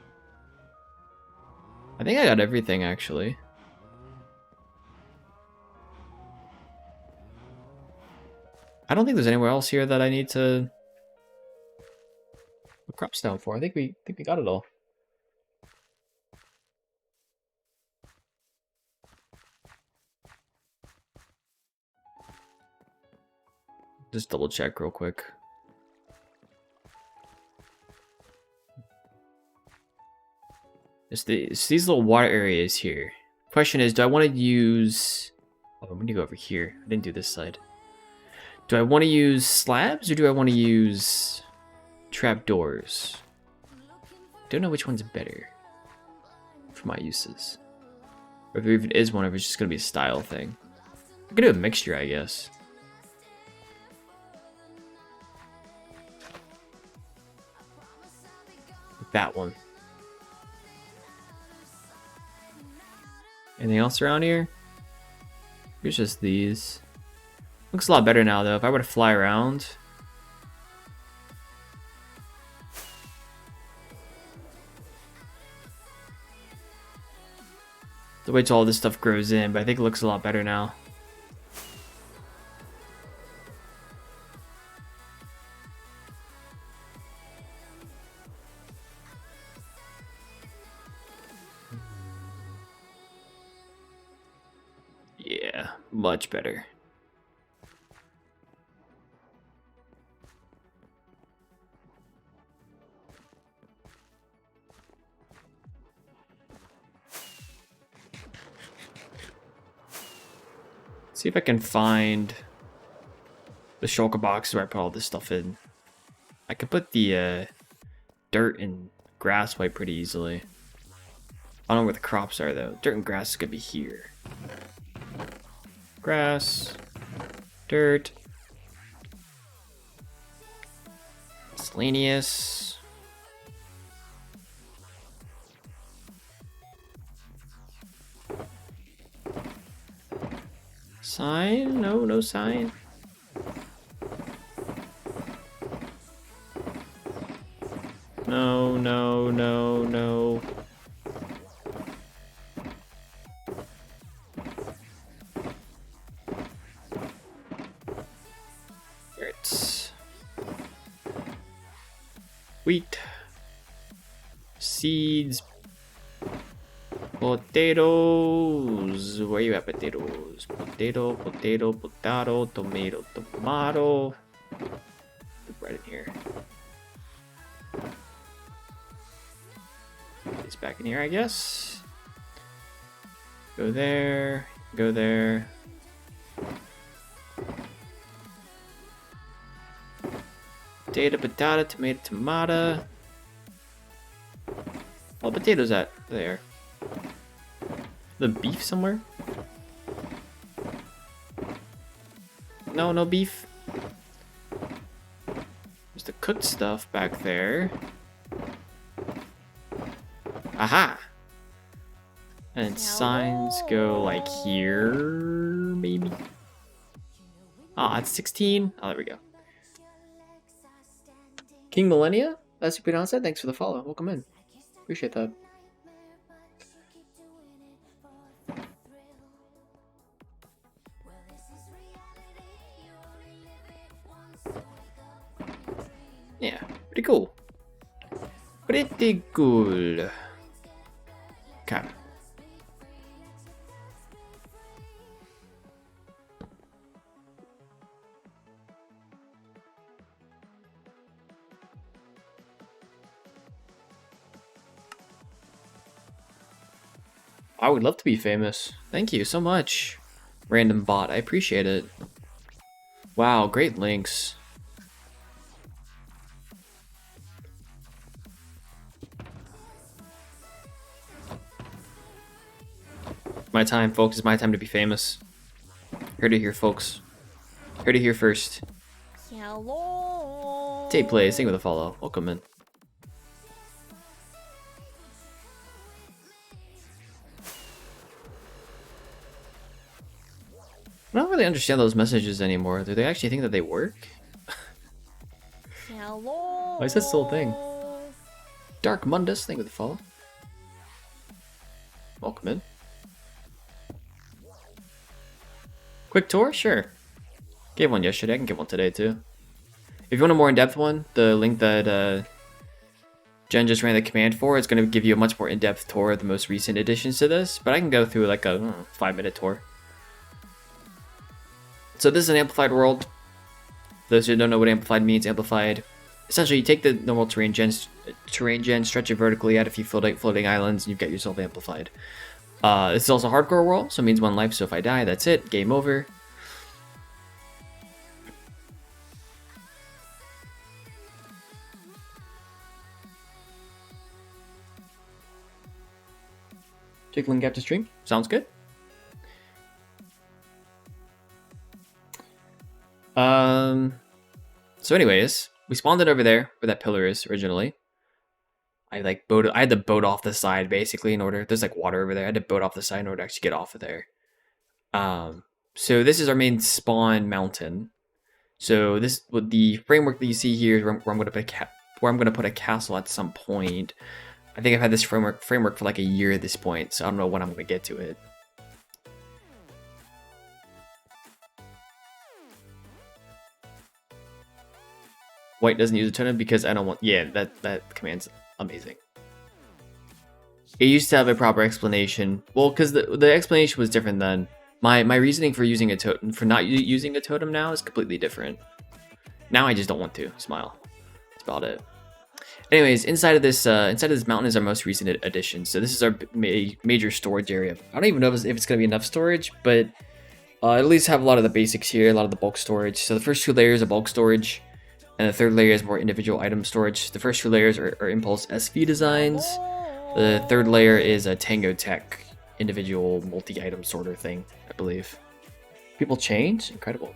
I think I got everything actually. I don't think there's anywhere else here that I need to put crops down for. I think we got it all. Just double check real quick. It's these little water areas here. Question is, do I want to use... Oh, I'm going to go over here. I didn't do this side. Do I want to use slabs or do I want to use trapdoors? Don't know which one's better for my uses. Or if there even is one, if it's just going to be a style thing. I could do a mixture, I guess. That one. Anything else around here? Here's just these. Looks a lot better now though. If I were to fly around. The way all this stuff grows in, but I think it looks a lot better now. Yeah, much better. See if I can find the shulker box where I put all this stuff in. I could put the dirt and grass away pretty easily. I don't know where the crops are though. Dirt and grass is gonna be here. Grass, dirt, miscellaneous. Sign? No, no sign. No, no, no, no. Carrots. Wheat. Seeds. Potatoes. Where you at, potatoes? Potato, potato, potato, tomato, tomato. Put right in here. It's back in here, I guess. Go there. Go there. Potato, potato, tomato, tomato. All the potatoes at there. The beef somewhere? No, no beef. There's the cooked stuff back there. Aha! And signs go like here, maybe? Ah, it's 16. Oh, there we go. King Millennia? That's your pronounce that? Thanks for the follow. Welcome in. Appreciate that. Yeah, pretty cool. Pretty cool. Okay. I would love to be famous. Thank you so much, random bot. I appreciate it. Wow, great links. My time, folks. It's my time to be famous. Heard it here, folks. Heard it here first. Hello. Tape plays. Thank you for the follow. Welcome in. I don't really understand those messages anymore. Do they actually think that they work? Hello. Why is that still a thing? Dark Mundus, thank you for the follow. Welcome in. Quick tour? Sure. Gave one yesterday, I can give one today too. If you want a more in-depth one, the link that Jen just ran the command for is going to give you a much more in-depth tour of the most recent additions to this, but I can go through like a 5-minute tour. So this is an amplified world. Those who don't know what amplified means, amplified. Essentially, you take the normal terrain gen, stretch it vertically, add a few floating islands, and you get yourself amplified. This is also a hardcore world, so it means 1 life, so if I die, that's it. Game over. Take link after stream. Sounds good. So anyways, we spawned it over there where that pillar is originally. I had to boat off the side basically in order. There's like water over there. I had to boat off the side in order to actually get off of there. So this is our main spawn mountain. So this with the framework that you see here is where I'm going to put a castle at some point. I think I've had this framework for like a year at this point, so I don't know when I'm going to get to it. White doesn't use a totem because I don't want... Yeah, that command's amazing. It used to have a proper explanation. Well, because the explanation was different then. My reasoning for using a totem, for not using a totem now is completely different. Now I just don't want to. Smile. That's about it. Anyways, inside of this mountain is our most recent addition. So this is our major storage area. I don't even know if it's going to be enough storage, but at least have a lot of the basics here, a lot of the bulk storage. So the first 2 layers are bulk storage. And the third layer is more individual item storage. The first 2 layers are Impulse SV designs. The third layer is a Tango Tech individual multi-item sorter thing, I believe. People change? Incredible.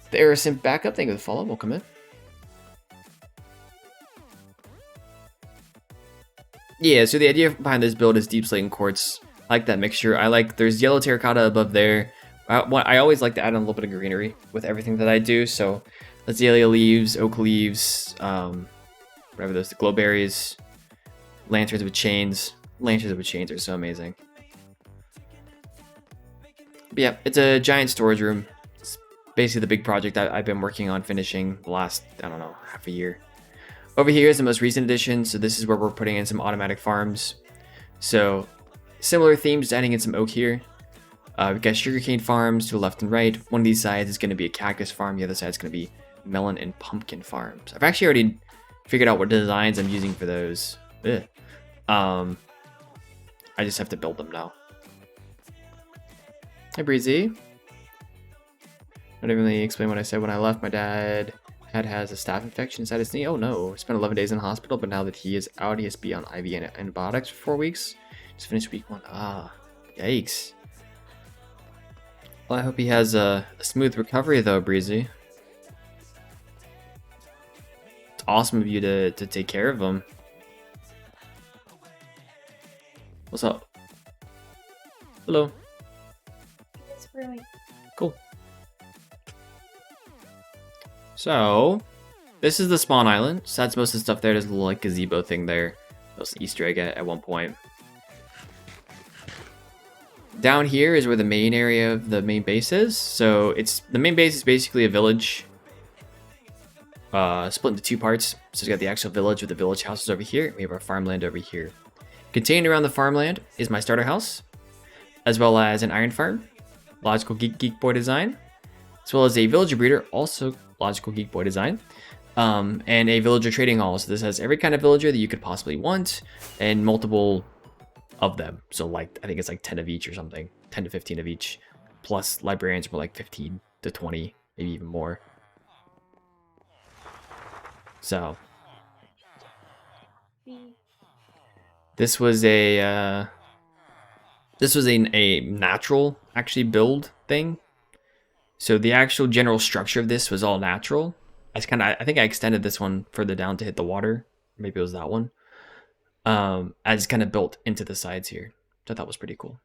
The Aerosynth backup, thank you for the follow. Welcome in. Yeah, so the idea behind this build is Deep Slate and Quartz. I like that mixture. There's yellow terracotta above there. I always like to add in a little bit of greenery with everything that I do, so azalea leaves, oak leaves, whatever those, the glowberries, lanterns with chains. Lanterns with chains are so amazing. But yeah, it's a giant storage room. It's basically the big project I've been working on finishing the last, I don't know, half a year. Over here is the most recent addition, so this is where we're putting in some automatic farms. So similar themes, adding in some oak here. We've got sugarcane farms to the left and right. One of these sides is going to be a cactus farm. The other side is going to be melon and pumpkin farms. I've actually already figured out what designs I'm using for those. Ugh. I just have to build them now. Hi, Breezy. I didn't really explain what I said when I left. My dad has a staph infection inside his knee. Oh no, spent 11 days in the hospital, but now that he is out, he has to be on IV antibiotics for 4 weeks. Just finished week 1. Ah, yikes. Well, I hope he has a smooth recovery though, Breezy. It's awesome of you to take care of him. What's up? Hello. It's brewing. Cool. So, this is the spawn island. So that's most of the stuff there. There's a little like gazebo thing there. That was an Easter egg at one point. Down here is where the main area of the main base is. So the main base is basically a village. Split into 2 parts. So it's got the actual village with the village houses over here. We have our farmland over here. Contained around the farmland is my starter house, as well as an iron farm, logical geek boy design, as well as a villager breeder, also logical geek boy design, and a villager trading hall. So this has every kind of villager that you could possibly want, and multiple of them. So like I think it's like 10 of each or something, 10 to 15 of each, plus librarians were like 15 to 20, maybe even more. So this was a This was a natural actually build thing. So the actual general structure of this was all natural. I think I extended this one further down to hit the water. Maybe it was that one. I just kind of built into the sides here. So I thought was pretty cool.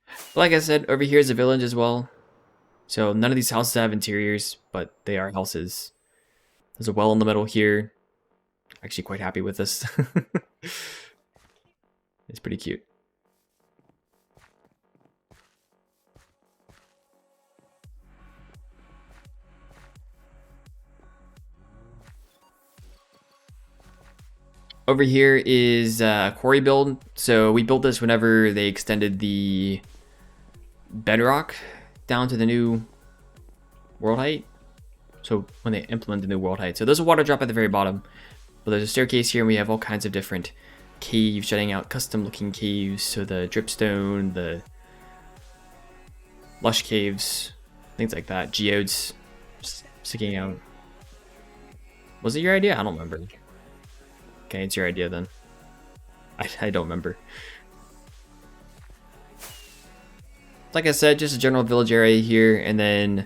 But like I said, over here is a village as well. So none of these houses have interiors, but they are houses. There's a well in the middle here. Actually quite happy with this. It's pretty cute. Over here is quarry build. So we built this whenever they extended the bedrock down to the new world height. So when they implement the new world height. So there's a water drop at the very bottom. But there's a staircase here and we have all kinds of different caves shutting out custom looking caves. So the dripstone, the lush caves, things like that. Geodes sticking out. Was it your idea? I don't remember. Okay, it's your idea then. I don't remember. Like I said, just a general village area here, and then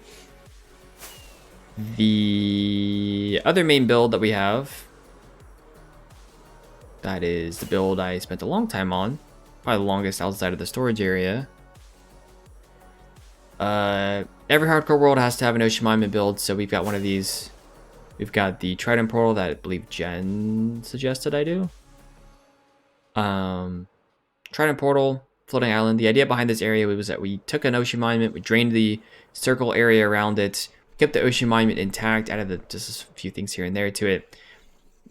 the other main build that we have, that is the build I spent a long time on, probably the longest outside of the storage area. Every hardcore world has to have an Ocean Monument build, so we've got one of these. We've got the Trident Portal that I believe Jen suggested I do. Trident Portal, Floating Island. The idea behind this area was that we took an Ocean Monument, we drained the circle area around it, kept the Ocean Monument intact, added just a few things here and there to it.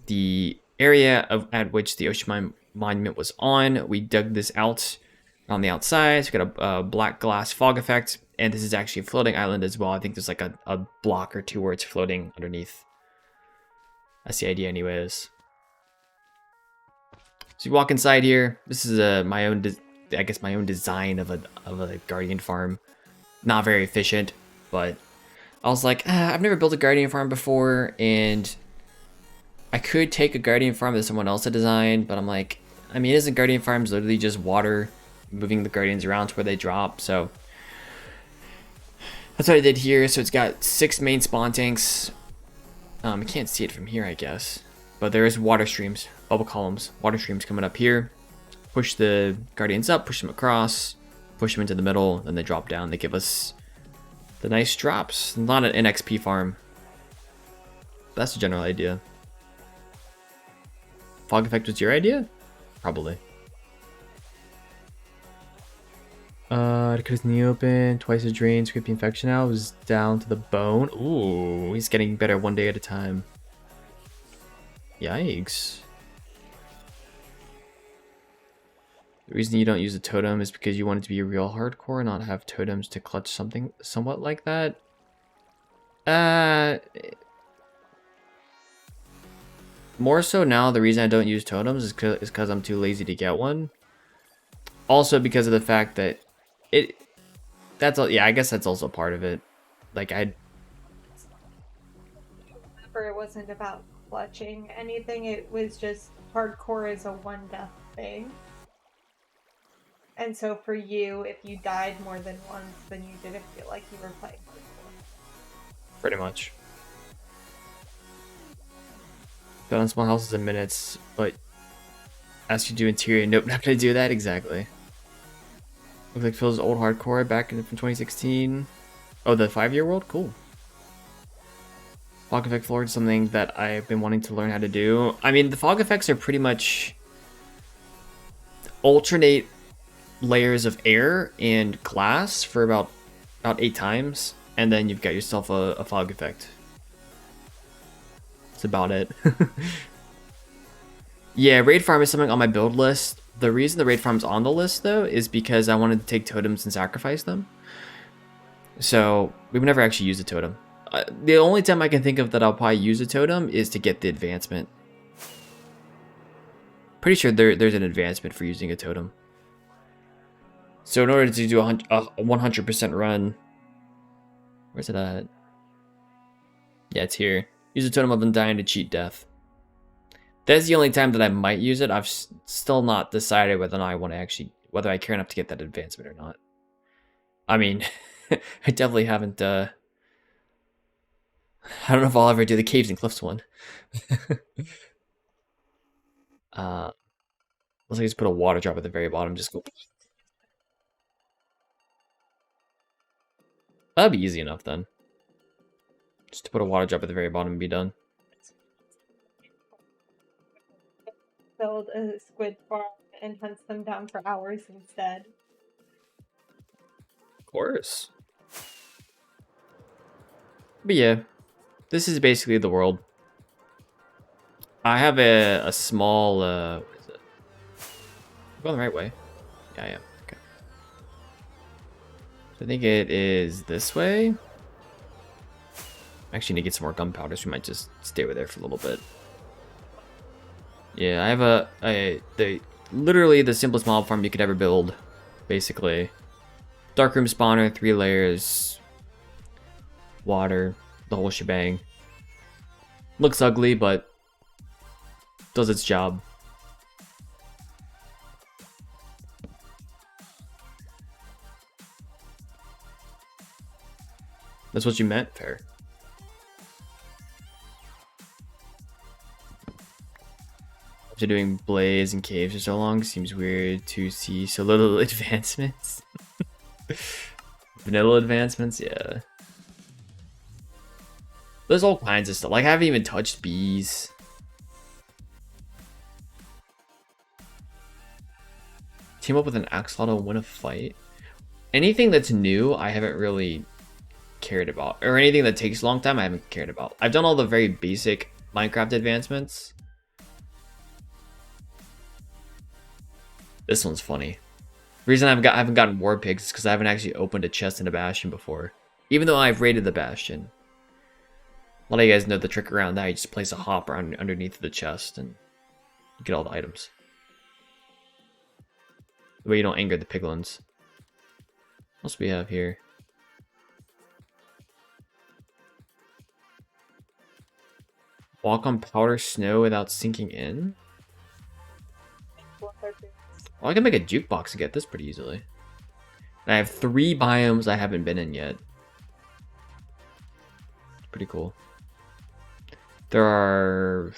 The area at which the Ocean Monument was on, we dug this out on the outside. So we got a black glass fog effect, and this is actually a floating island as well. I think there's like a block or two where it's floating underneath. That's the idea anyways. So you walk inside here. This is my own design of a guardian farm. Not very efficient, but I was like, I've never built a guardian farm before, and I could take a guardian farm that someone else had designed, but I'm like, I mean, isn't guardian farms literally just water, moving the guardians around to where they drop? So that's what I did here. So it's got 6 main spawn tanks. I can't see it from here, I guess, but there is water streams, bubble columns, water streams coming up here. Push the guardians up, push them across, push them into the middle, then they drop down. They give us the nice drops. Not an NXP farm. That's the general idea. Fog effect was your idea? Probably. Because in the open, twice a drain, scrape the infection out, was down to the bone. Ooh, he's getting better one day at a time. Yikes. The reason you don't use a totem is because you want it to be a real hardcore and not have totems to clutch something somewhat like that. More so now, the reason I don't use totems is because I'm too lazy to get one. Also because of the fact that yeah, I guess that's also part of it. Like Remember, it wasn't about clutching anything. It was just hardcore is a one death thing. And so for you, if you died more than once, then you didn't feel like you were playing hardcore. Pretty much. Build on small houses in minutes, but ask you to do interior. Nope, not gonna do that exactly. Looks like Phil's old hardcore back from 2016. Oh, the 5-year world? Cool. Fog effect floor is something that I've been wanting to learn how to do. I mean, the fog effects are pretty much alternate layers of air and glass for about 8 times, and then you've got yourself a fog effect. That's about it. Yeah, raid farm is something on my build list. The reason the raid farm's on the list, though, is because I wanted to take totems and sacrifice them. So we've never actually used a totem. The only time I can think of that I'll probably use a totem is to get the advancement. Pretty sure there's an advancement for using a totem. So in order to do a 100% run, where's it at? Yeah, it's here. Use a totem of Undying to cheat death. That's the only time that I might use it. I've still not decided whether or not I want to actually whether I care enough to get that advancement or not. I mean, I definitely haven't. I don't know if I'll ever do the Caves and Cliffs one. Let's just put a water drop at the very bottom. Just go. That'd be easy enough then. Just to put a water drop at the very bottom and be done. Build a squid farm and hunt them down for hours instead. Of course. But yeah, this is basically the world. I have a small, what is it? I'm going the right way. Yeah, I am. Okay. So I think it is this way. Actually need to get some more gunpowder, so we might just stay over there for a little bit. Yeah, I have literally the simplest mob farm you could ever build, basically. Darkroom spawner, 3 layers, water, the whole shebang. Looks ugly, but does its job. That's what you meant? Fair. After doing Blaze and Caves for so long, seems weird to see so little advancements. Vanilla advancements, yeah. There's all kinds of stuff. Like, I haven't even touched bees. Team up with an axolotl and win a fight. Anything that's new, I haven't really cared about. Or anything that takes a long time, I haven't cared about. I've done all the very basic Minecraft advancements. This one's funny. The reason I haven't gotten war pigs is because I haven't actually opened a chest in a bastion before. Even though I've raided the bastion. A lot of you guys know the trick around that. You just place a hopper underneath the chest and you get all the items. The way you don't anger the piglins. What else do we have here? Walk on powder snow without sinking in? Well, I can make a jukebox and get this pretty easily. And I have 3 biomes I haven't been in yet. Pretty cool. There are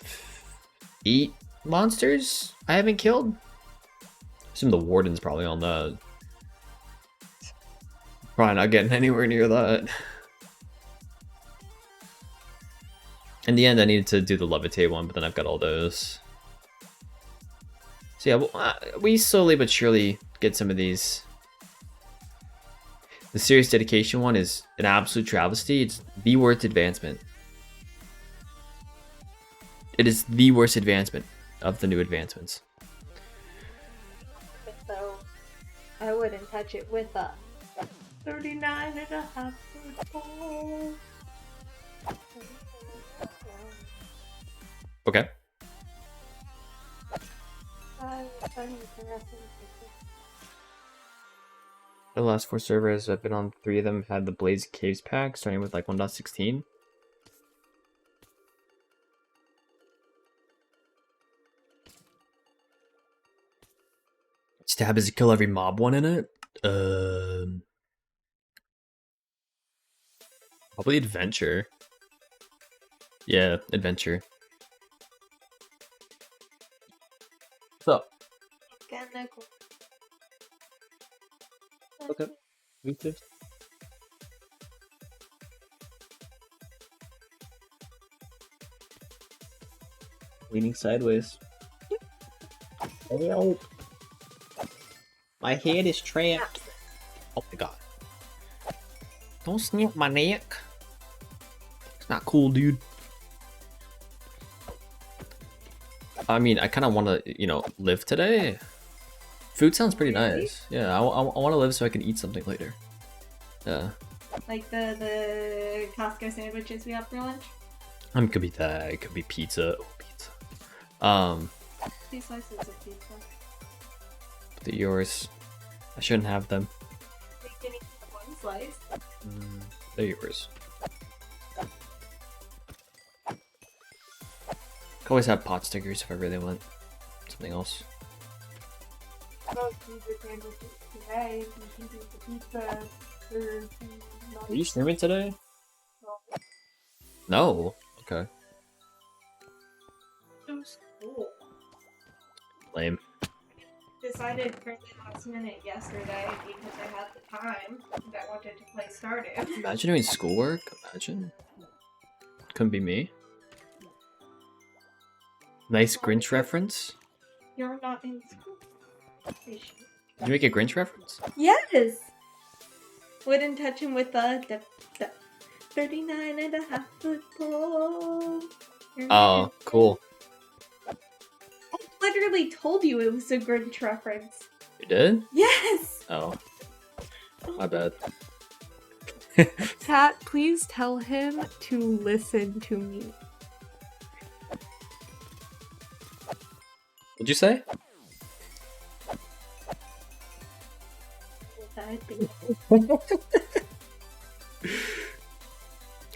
8 monsters I haven't killed. I assume the warden's probably on that. Probably not getting anywhere near that. In the end, I needed to do the levitate one, but then I've got all those. So yeah, we slowly but surely get some of these. The serious dedication one is an absolute travesty. It's the worst advancement. It is the worst advancement of the new advancements. So I wouldn't touch it with a 39.5 foot. Okay. The last 4 servers I've been on, 3 of them had the Blaze Caves pack, starting with like 1.16. Stab is a kill every mob one in it. Probably adventure. Yeah, adventure. So. Okay. Me too. Leaning sideways. Help! My head is trapped. Oh my god. Don't snap my neck. It's not cool, dude. I mean, I kind of want to, you know, live today. Food sounds pretty nice. Yeah, I want to live so I can eat something later. Yeah. Like the Costco sandwiches we have for lunch? It could be that. It could be pizza. Oh, pizza. 2 slices of pizza. They're yours. I shouldn't have them. You can eat 1 slice. They're yours. Could always have pot stickers if I really want something else. Most pizza sandwiches today. You can do the pizza or Are you streaming today? No. Okay. It was cool. Lame. Decided fairly last minute yesterday because I had the time and I wanted to play Stardew. Imagine doing schoolwork. Imagine. Couldn't be me. Nice Grinch reference. You're not in school. Did you make a Grinch reference? Yes! Wouldn't touch him with the 39 and a half foot pole. Oh, cool. I literally told you it was a Grinch reference. You did? Yes! Oh. My bad. Tat, please tell him to listen to me. What'd you say? I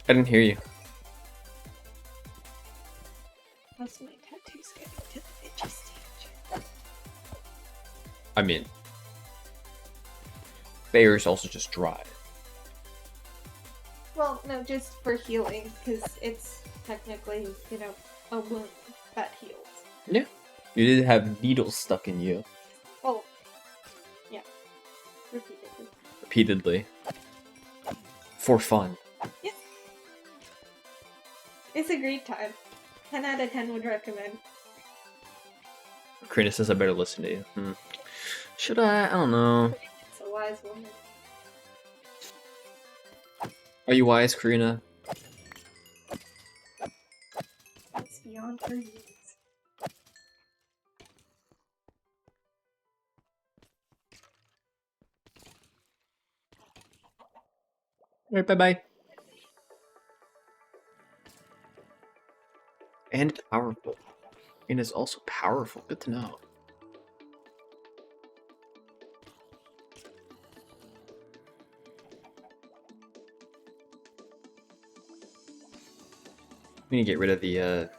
didn't hear you. How's my tattoos getting to the itchy stage? I mean, Bayer's also just dry. Well, no, just for healing, because it's technically, you know, a wound that heals. Yeah. You did have needles stuck in you. Oh, yeah. Repeatedly. Repeatedly. For fun. Yes. It's a great time. 10 out of 10 would recommend. Karina says I better listen to you. Should I? I don't know. It's a wise woman. Are you wise, Karina? It's beyond her years. Alright, bye-bye. And powerful. And is also powerful. Good to know. We need to get rid of the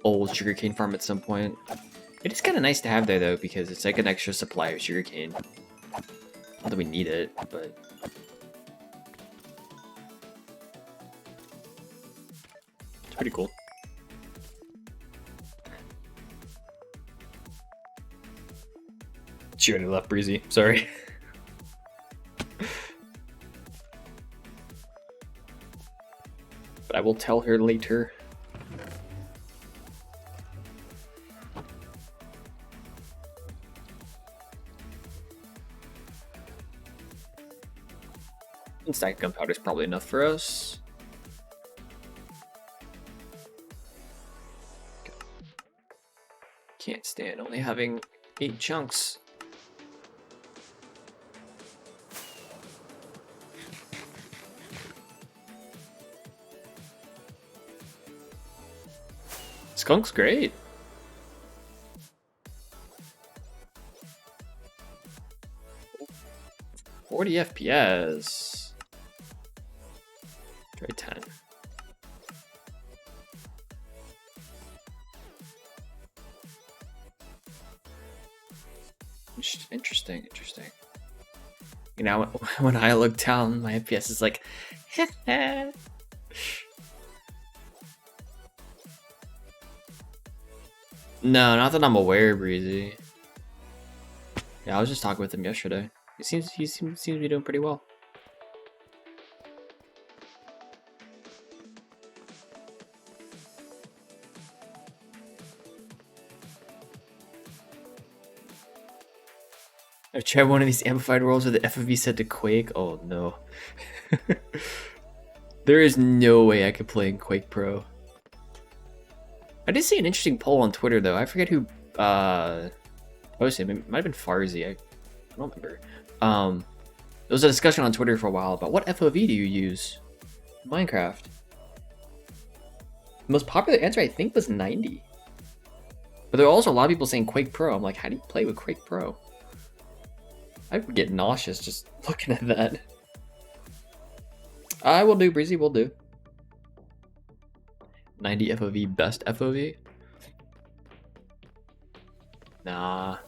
old sugarcane farm at some point. It is kind of nice to have there though, because it's like an extra supply of sugarcane. Not that we need it, but it's pretty cool. She already left, Breezy. Sorry. But I will tell her later. Stack gunpowder is probably enough for us. Can't stand only having 8 chunks. Skunk's great. $40 FPS. Try 10. Interesting. You know, when I look down, my FPS is like, No, not that I'm aware, Breezy. Yeah, I was just talking with him yesterday. He seems to be doing pretty well. I've tried one of these amplified worlds where the FOV set to Quake. Oh no. There is no way I could play in Quake Pro. I did see an interesting poll on Twitter though. I forget who posted it. It might have been Farzi. I don't remember. There was a discussion on Twitter for a while about what FOV do you use in Minecraft? The most popular answer I think was 90. But there were also a lot of people saying Quake Pro. I'm like, how do you play with Quake Pro? I would get nauseous just looking at that. I will do, Breezy, will do. 90 FOV, best FOV? Nah.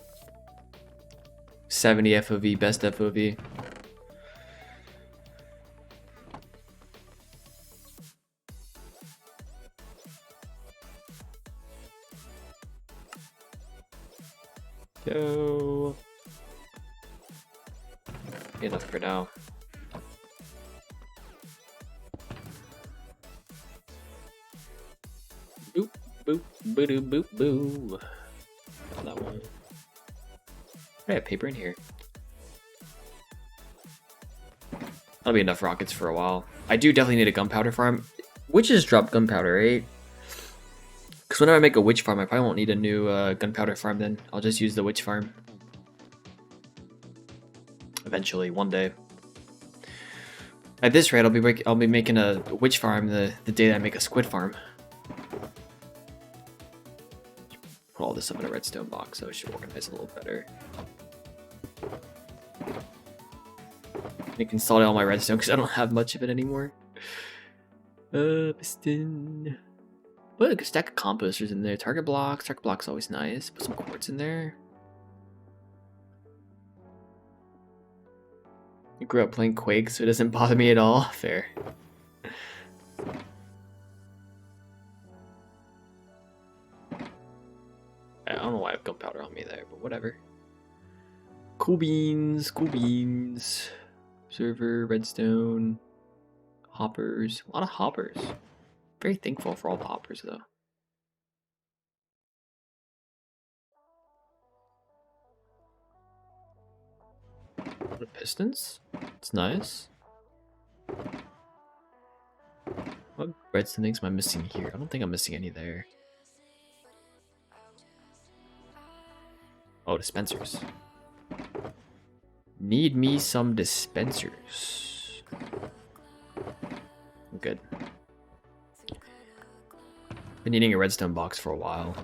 70 FOV, best FOV. Go. Enough for now. Boop, boop, boo doo boop boo. Oh, that one. I have paper in here. That'll be enough rockets for a while. I do definitely need a gunpowder farm. Witches drop gunpowder, right? Because whenever I make a witch farm, I probably won't need a new gunpowder farm then. I'll just use the witch farm. Eventually, one day. At this rate, I'll be making a witch farm the day that I make a squid farm. Put all this up in a redstone box, so it should organize a little better. I can consolidate all my redstone because I don't have much of it anymore. Piston. Look, a stack of composters in there. Target blocks. Target blocks always nice. Put some quartz in there. I grew up playing Quake, so it doesn't bother me at all. Fair. I don't know why I have gunpowder on me there, but whatever. Cool beans, cool beans. Observer, redstone, hoppers. A lot of hoppers. Very thankful for all the hoppers, though. The pistons? It's nice. What redstone things am I missing here? I don't think I'm missing any there. Oh, dispensers. Need me some dispensers. I'm good. Been needing a redstone box for a while.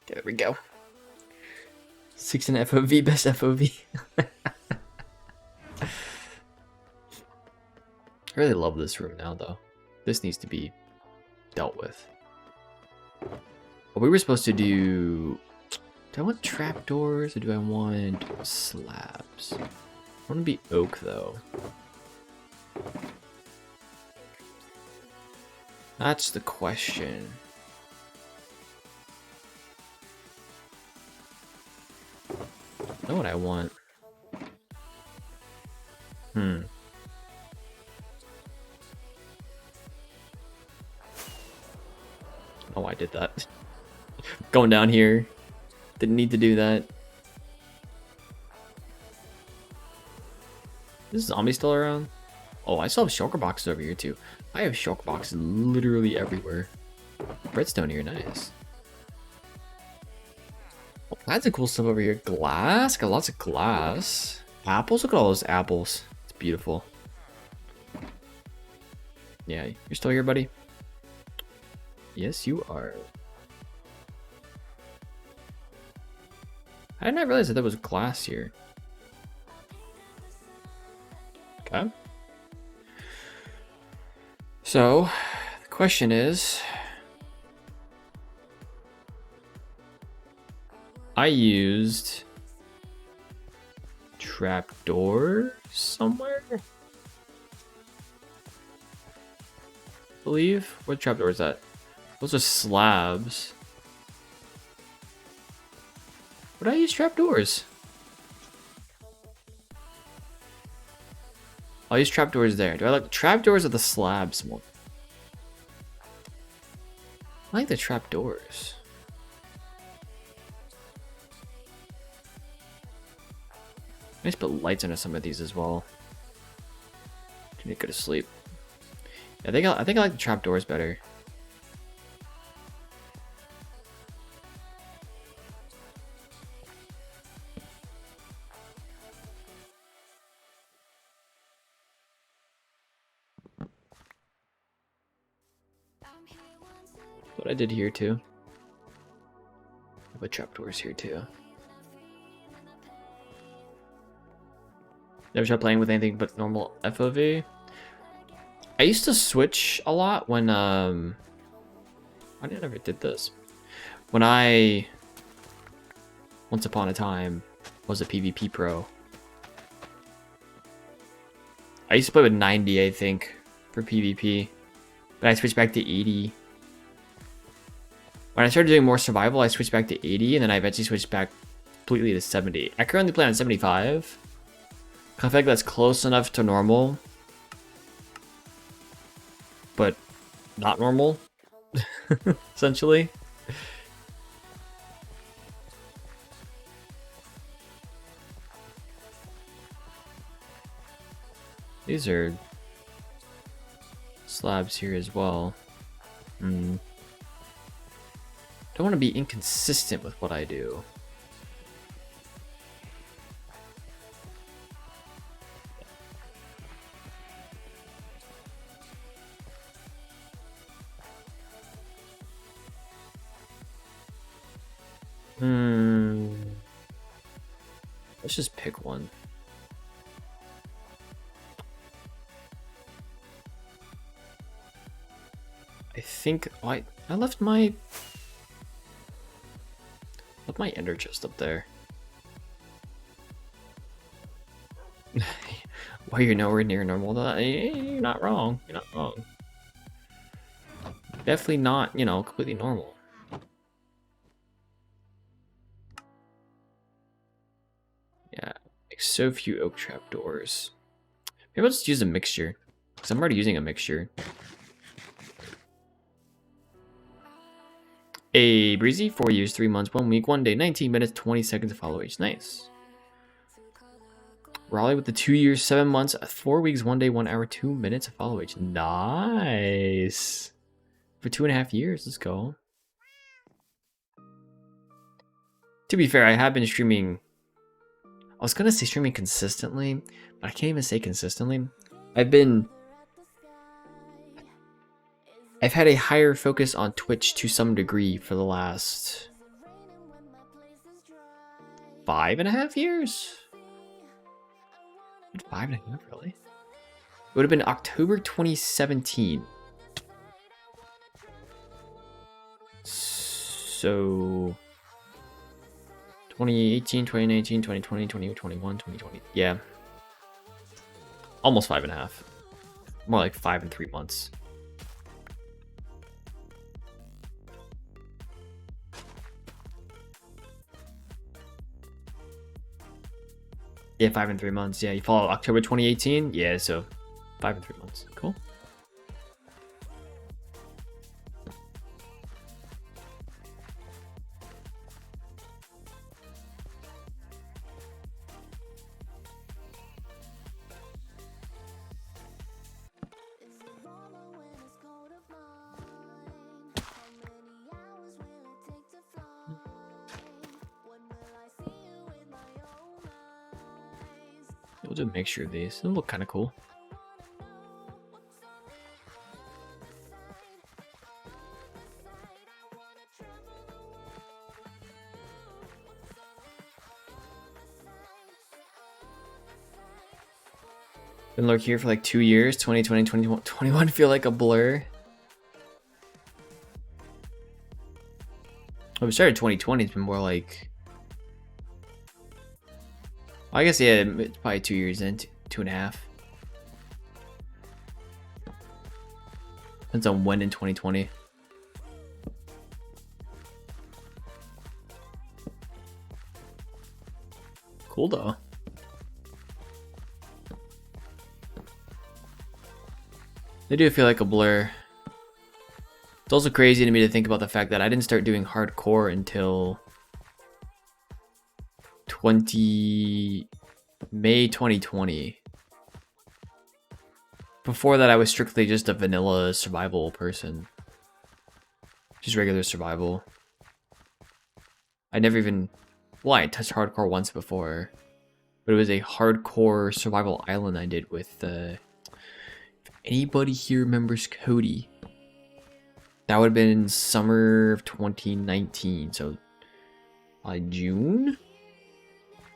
There we go. 16 FOV, best FOV. I really love this room now, though. This needs to be dealt with. Well, we were supposed to do... Do I want trapdoors or do I want slabs? I want to be oak, though. That's the question. I know what I want. Oh, I did that. Going down here. Didn't need to do that. Is zombie still around? Oh, I still have shulker boxes over here too. I have shulker boxes literally everywhere. Redstone here, nice. All kinds of cool stuff over here. Glass, got lots of glass. Apples, look at all those apples. It's beautiful. Yeah, you're still here, buddy? Yes, you are. I did not realize that there was glass here. Okay. So, the question is... I used... trapdoor somewhere? I believe. What trapdoor is that? Those are slabs. Would I use trapdoors? I'll use trapdoors there. Do I like trapdoors or the slabs more? I like the trapdoors. I just put lights under some of these as well. To make go to sleep. Yeah, I think I like the trapdoors better. What I did here too. I put trapdoors here too. Never tried playing with anything but normal FOV. I used to switch a lot when I never did this. When I once upon a time was a PvP pro. I used to play with 90, I think, for PvP. But I switched back to 80. When I started doing more survival, I switched back to 80, and then I eventually switched back completely to 70. I currently play on 75. I feel like that's close enough to normal. But not normal, essentially. These are slabs here as well. Don't want to be inconsistent with what I do. Let's just pick one. I think I left my ender chest up there. Why you're nowhere near normal? You're not wrong. You're not wrong. Definitely not, you know, completely normal. Yeah, like so few oak trap doors. Maybe I'll just use a mixture, because I'm already using a mixture. A Breezy, 4 years, 3 months, 1 week, 1 day, 19 minutes, 20 seconds to follow age. Nice. Raleigh with the 2 years, 7 months, 4 weeks, 1 day, 1 hour, 2 minutes to follow age. Nice. For 2.5 years, let's go. To be fair, I have been streaming. I was gonna say streaming consistently, but I can't even say consistently. I've had a higher focus on Twitch to some degree for the last 5.5 years. 5.5, really? It would have been October 2017. So 2018, 2019, 2020, 2021, 2020. Yeah. Almost 5.5. More like 5 and 3 months. Yeah, 5 and 3 months. Yeah, you follow October 2018? Yeah, so 5 and 3 months. Cool. We'll do a mixture of these. They look kind of cool. Been lurking here for like 2 years. 2020, 2021 feel like a blur. When we started 2020, it's been more like... I guess, yeah, it's probably 2 years in, 2.5. Depends on when in 2020. Cool though. They do feel like a blur. It's also crazy to me to think about the fact that I didn't start doing hardcore until May 2020. Before that, I was strictly just a vanilla survival person. Just regular survival. I never even... Well, I touched hardcore once before. But it was a hardcore survival island I did with... if anybody here remembers Cody. That would have been in summer of 2019. So, June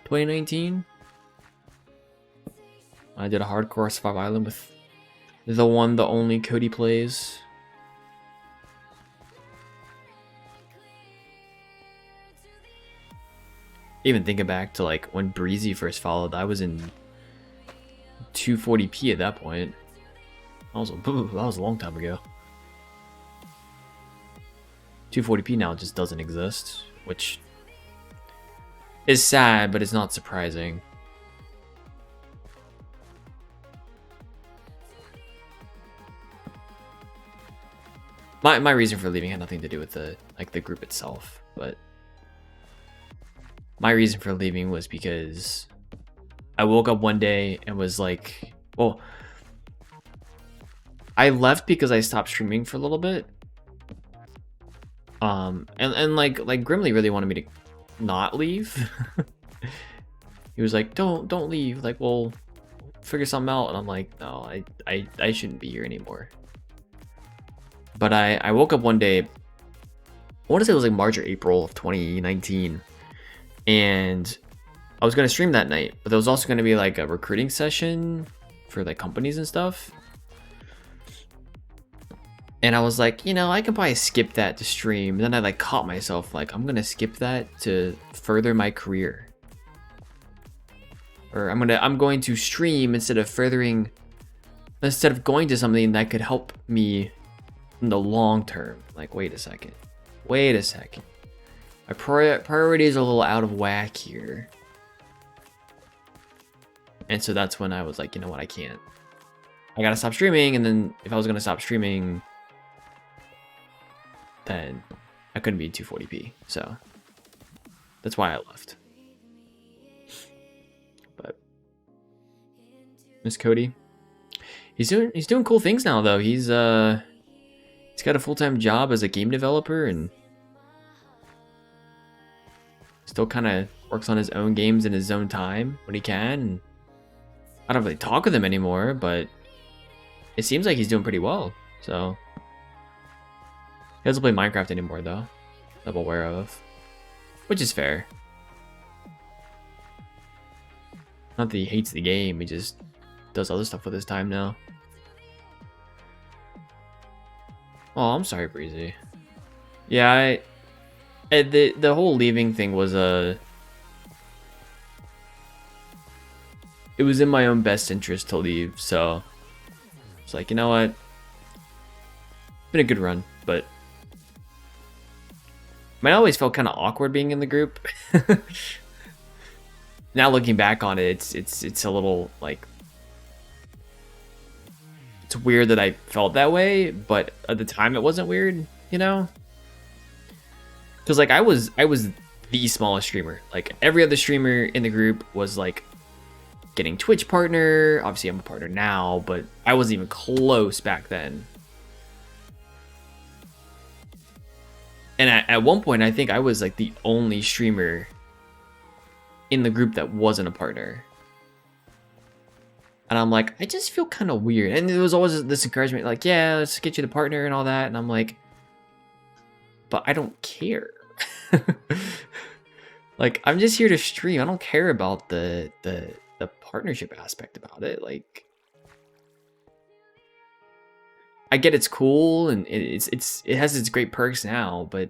2019. I did a hardcore survival island with The one, the only Cody plays. Even thinking back to like when Breezy first followed, I was in 240p at that point. That was a long time ago. 240p now just doesn't exist, which is sad, but it's not surprising. My reason for leaving had nothing to do with the group itself, but my reason for leaving was because I woke up one day and was like, well, I left because I stopped streaming for a little bit. And like Grimly really wanted me to not leave. He was like, don't leave. Like, well, figure something out. And I'm like, no, I shouldn't be here anymore. But I woke up one day, I want to say it was like March or April of 2019, and I was going to stream that night, but there was also going to be like a recruiting session for like companies and stuff. And I was like, you know, I can probably skip that to stream. And then I like caught myself like, I'm going to skip that to further my career. Or I'm going to stream instead of going to something that could help me in the long term. Like, wait a second. My priorities are a little out of whack here. And so that's when I was like, you know what, I can't. I gotta stop streaming, and then if I was gonna stop streaming, then I couldn't be in 240p. So that's why I left. But Miss Cody, he's doing cool things now though. He's got a full-time job as a game developer and still kind of works on his own games in his own time when he can. And I don't really talk with him anymore, but it seems like he's doing pretty well. So he doesn't play Minecraft anymore though, that I'm aware of, which is fair. Not that he hates the game, he just does other stuff with his time now. Oh, I'm sorry, Breezy. Yeah, the whole leaving thing was it was in my own best interest to leave, so it's like, you know what? Been a good run, but I mean, I always felt kind of awkward being in the group. Now looking back on it, it's a little like, it's weird that I felt that way, but at the time it wasn't weird, you know? Because like I was the smallest streamer. Like every other streamer in the group was like getting Twitch partner. Obviously I'm a partner now, but I wasn't even close back then. And at one point I think I was like the only streamer in the group that wasn't a partner. And I'm like, I just feel kind of weird. And there was always this encouragement, like, yeah, let's get you the partner and all that. And I'm like, but I don't care. Like, I'm just here to stream. I don't care about the partnership aspect about it. Like, I get it's cool and it has its great perks now, but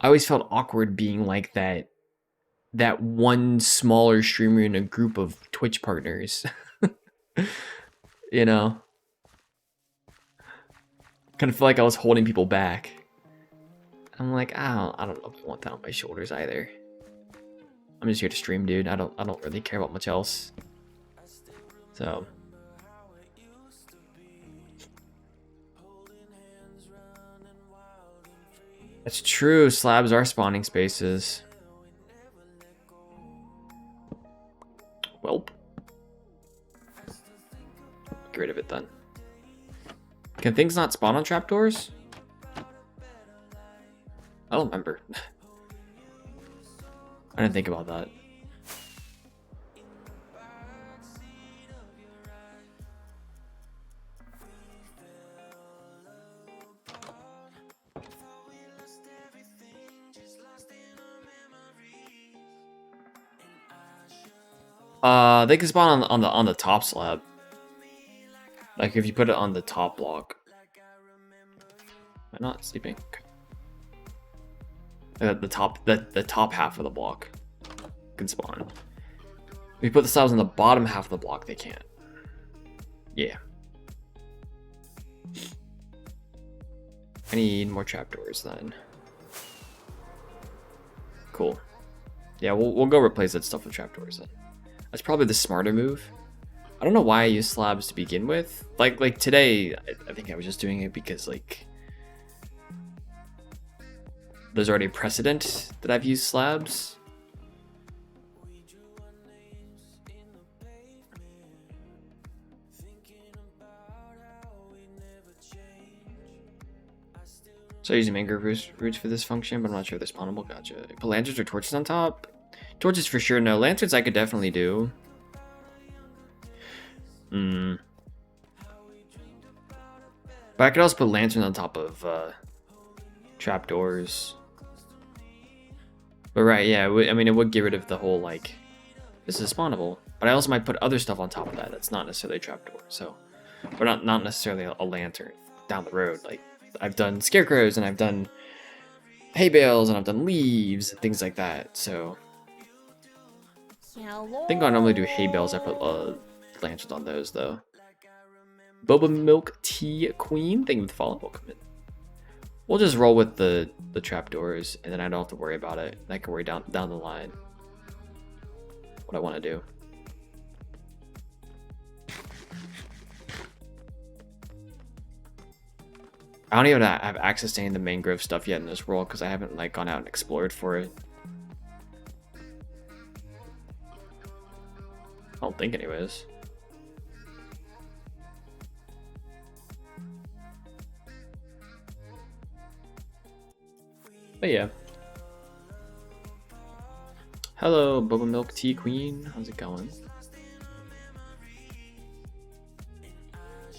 I always felt awkward being like that one smaller streamer in a group of Twitch partners. You know, kind of feel like I was holding people back. I'm like, I don't know if I want that on my shoulders either. I'm just here to stream, dude. I don't really care about much else. So that's true. Slabs are spawning spaces. Welp. Get rid of it then. Can things not spawn on trapdoors? I don't remember. I didn't think about that. They can spawn on the top slab. Like if you put it on the top block. Am I not sleeping? Okay. The top half of the block can spawn. If you put the slabs on the bottom half of the block, they can't. Yeah. I need more trapdoors then. Cool. Yeah, we'll go replace that stuff with trapdoors then. That's probably the smarter move. I don't know why I use slabs to begin with. Like today, I think I was just doing it because like there's already a precedent that I've used slabs. So using mangrove roots for this function, but I'm not sure if they're spawnable. Gotcha. Put lanterns or torches on top? Torches for sure, no. Lanterns I could definitely do. But I could also put lanterns on top of trapdoors. But right, yeah, I mean, it would get rid of the whole, like, this is spawnable. But I also might put other stuff on top of that that's not necessarily a trapdoor. So, or not necessarily a lantern down the road. Like, I've done scarecrows and I've done hay bales and I've done leaves and things like that. So I think I normally do hay bales. I put lanterns on those though. Boba Milk Tea Queen, thank you for the follow. Welcome in. We'll just roll with the trapdoors and then I don't have to worry about it. I can worry down the line what I want to do. I don't even have access to any of the mangrove stuff yet in this world because I haven't like gone out and explored for it. I don't think anyways. But yeah. Hello, Boba Milk Tea Queen. How's it going?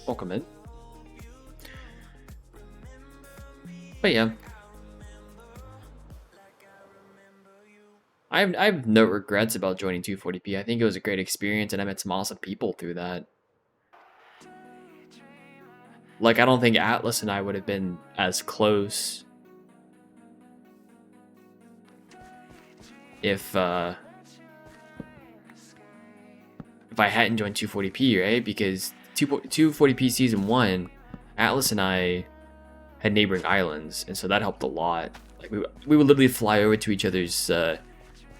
Welcome in. But yeah, I have no regrets about joining 240p. I think it was a great experience, and I met some awesome people through that. Like, I don't think Atlas and I would have been as close if I hadn't joined 240p, right? Because 240p season 1, Atlas and I had neighboring islands, and so that helped a lot. Like we would literally fly over to each other's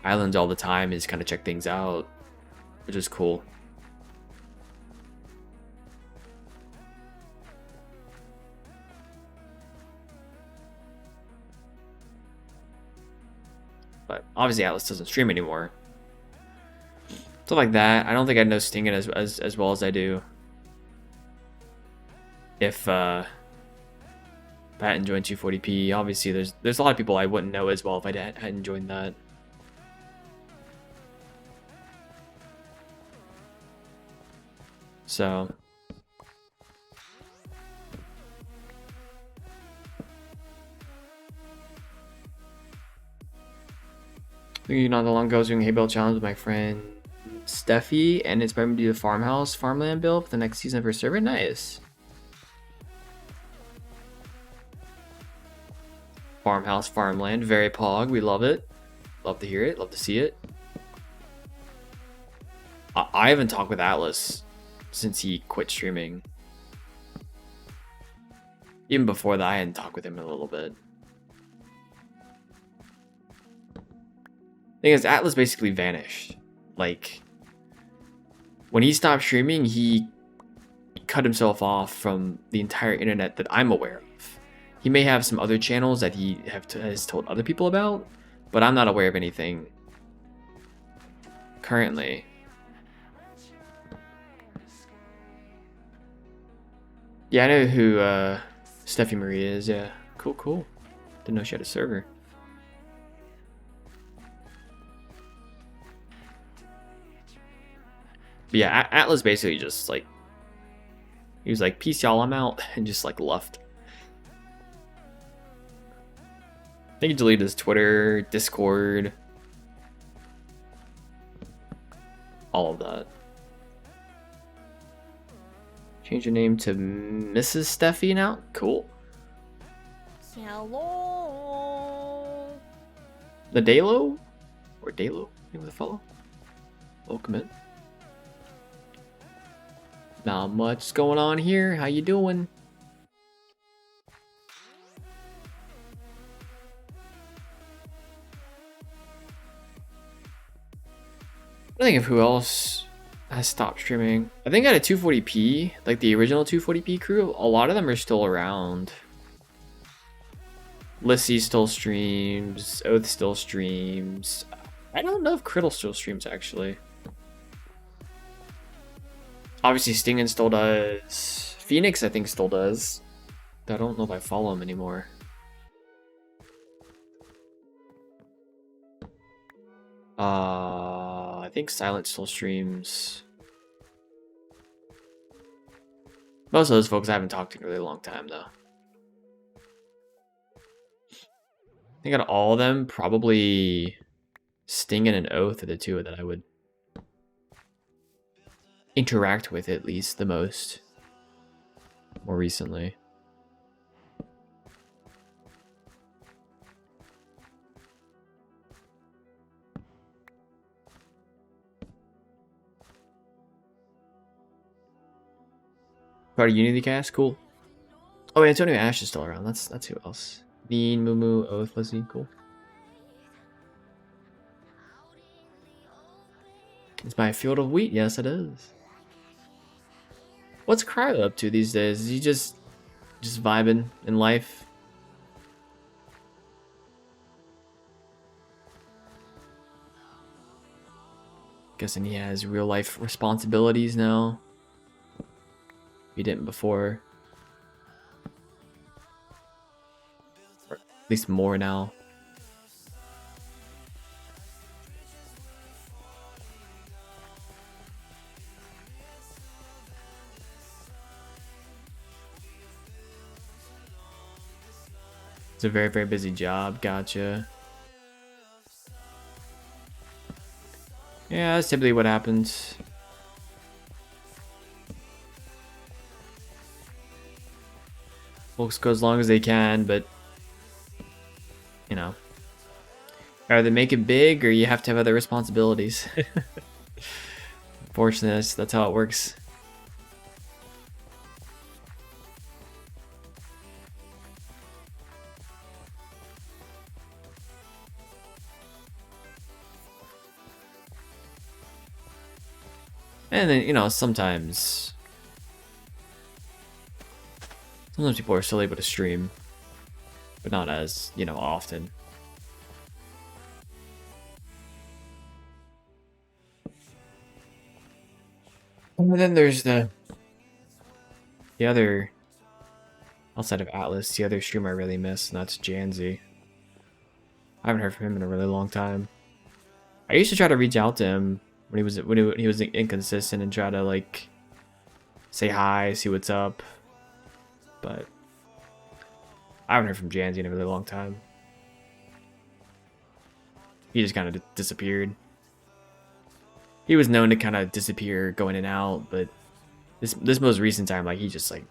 islands all the time and just kind of check things out, which is cool. But obviously Atlas doesn't stream anymore. Stuff like that. I don't think I'd know Stingin as well as I do if I hadn't joined 240p. Obviously, there's a lot of people I wouldn't know as well if I hadn't joined that. So not that long ago, I was doing a hay bale challenge with my friend Steffi, and it's probably to do the farmland build for the next season of her server. Nice. Farmhouse, farmland, very pog. We love it. Love to hear it. Love to see it. I haven't talked with Atlas since he quit streaming. Even before that, I hadn't talked with him in a little bit. Thing is, Atlas basically vanished. Like, when he stopped streaming, he cut himself off from the entire internet that I'm aware of. He may have some other channels that he has told other people about, but I'm not aware of anything currently. Yeah, I know who Steffi Marie is. Yeah, cool. Didn't know she had a server. But yeah, Atlas basically just like, he was like, peace y'all, I'm out, and just like left. I think he deleted his Twitter, Discord, all of that. Change your name to Mrs. Steffi now? Cool. Hello. The Dalo? Or Dalo? Name of the fellow? Welcome in. Not much going on here. How you doing? I think of who else has stopped streaming. I think at a 240p, like the original 240p crew, a lot of them are still around. Lissy still streams. Oath still streams. I don't know if Criddle still streams, actually. Obviously, Stingen still does. Phoenix, I think, still does. I don't know if I follow him anymore. I think Silent still streams. Most of those folks I haven't talked to in a really long time, though. I think out of all of them, probably Stingen and Oath are the two that I would interact with at least the most more recently. Part of Unity Cast, cool. Oh, Antonio Ash is still around. That's who else. Bean, Mumu, Oath, Lizzie, cool. It's my field of wheat. Yes, it is. What's Cryo up to these days? Is he just vibing in life? Guessing he has real life responsibilities now. He didn't before. Or at least more now. It's a very, very busy job. Gotcha. Yeah, that's typically what happens. Folks go as long as they can, but you know, either make it big or you have to have other responsibilities. Unfortunately, that's how it works. And then, you know, sometimes people are still able to stream, but not as, you know, often. And then there's the other, outside of Atlas, the other streamer I really miss, and that's Janzi. I haven't heard from him in a really long time. I used to try to reach out to him when he was inconsistent and try to like say hi, see what's up. But I haven't heard from Janzi in a really long time. He just kind of disappeared. He was known to kind of disappear, go in and out, but this most recent time, like he just like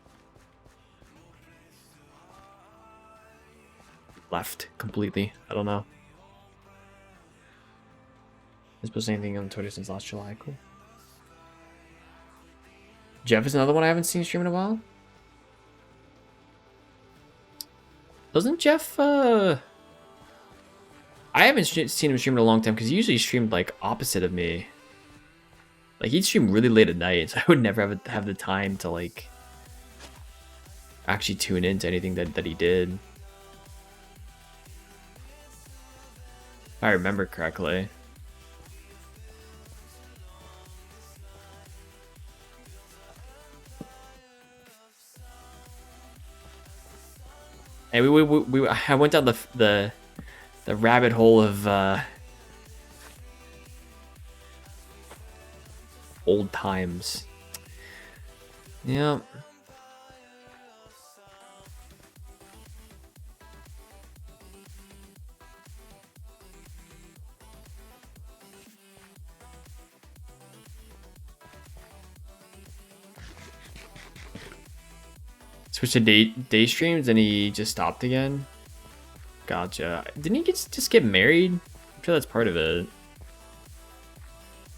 left completely. I don't know. Hasn't posted anything on Twitter since last July. Cool. Jeff is another one I haven't seen stream in a while. Doesn't Jeff, I haven't seen him stream in a long time because he usually streamed like opposite of me. Like he'd stream really late at night, so I would never have the time to like actually tune into anything that he did. If I remember correctly. And I went down the rabbit hole of old times. Yeah. Switched to day streams and he just stopped again. Gotcha. Didn't he just get married? I'm sure that's part of it.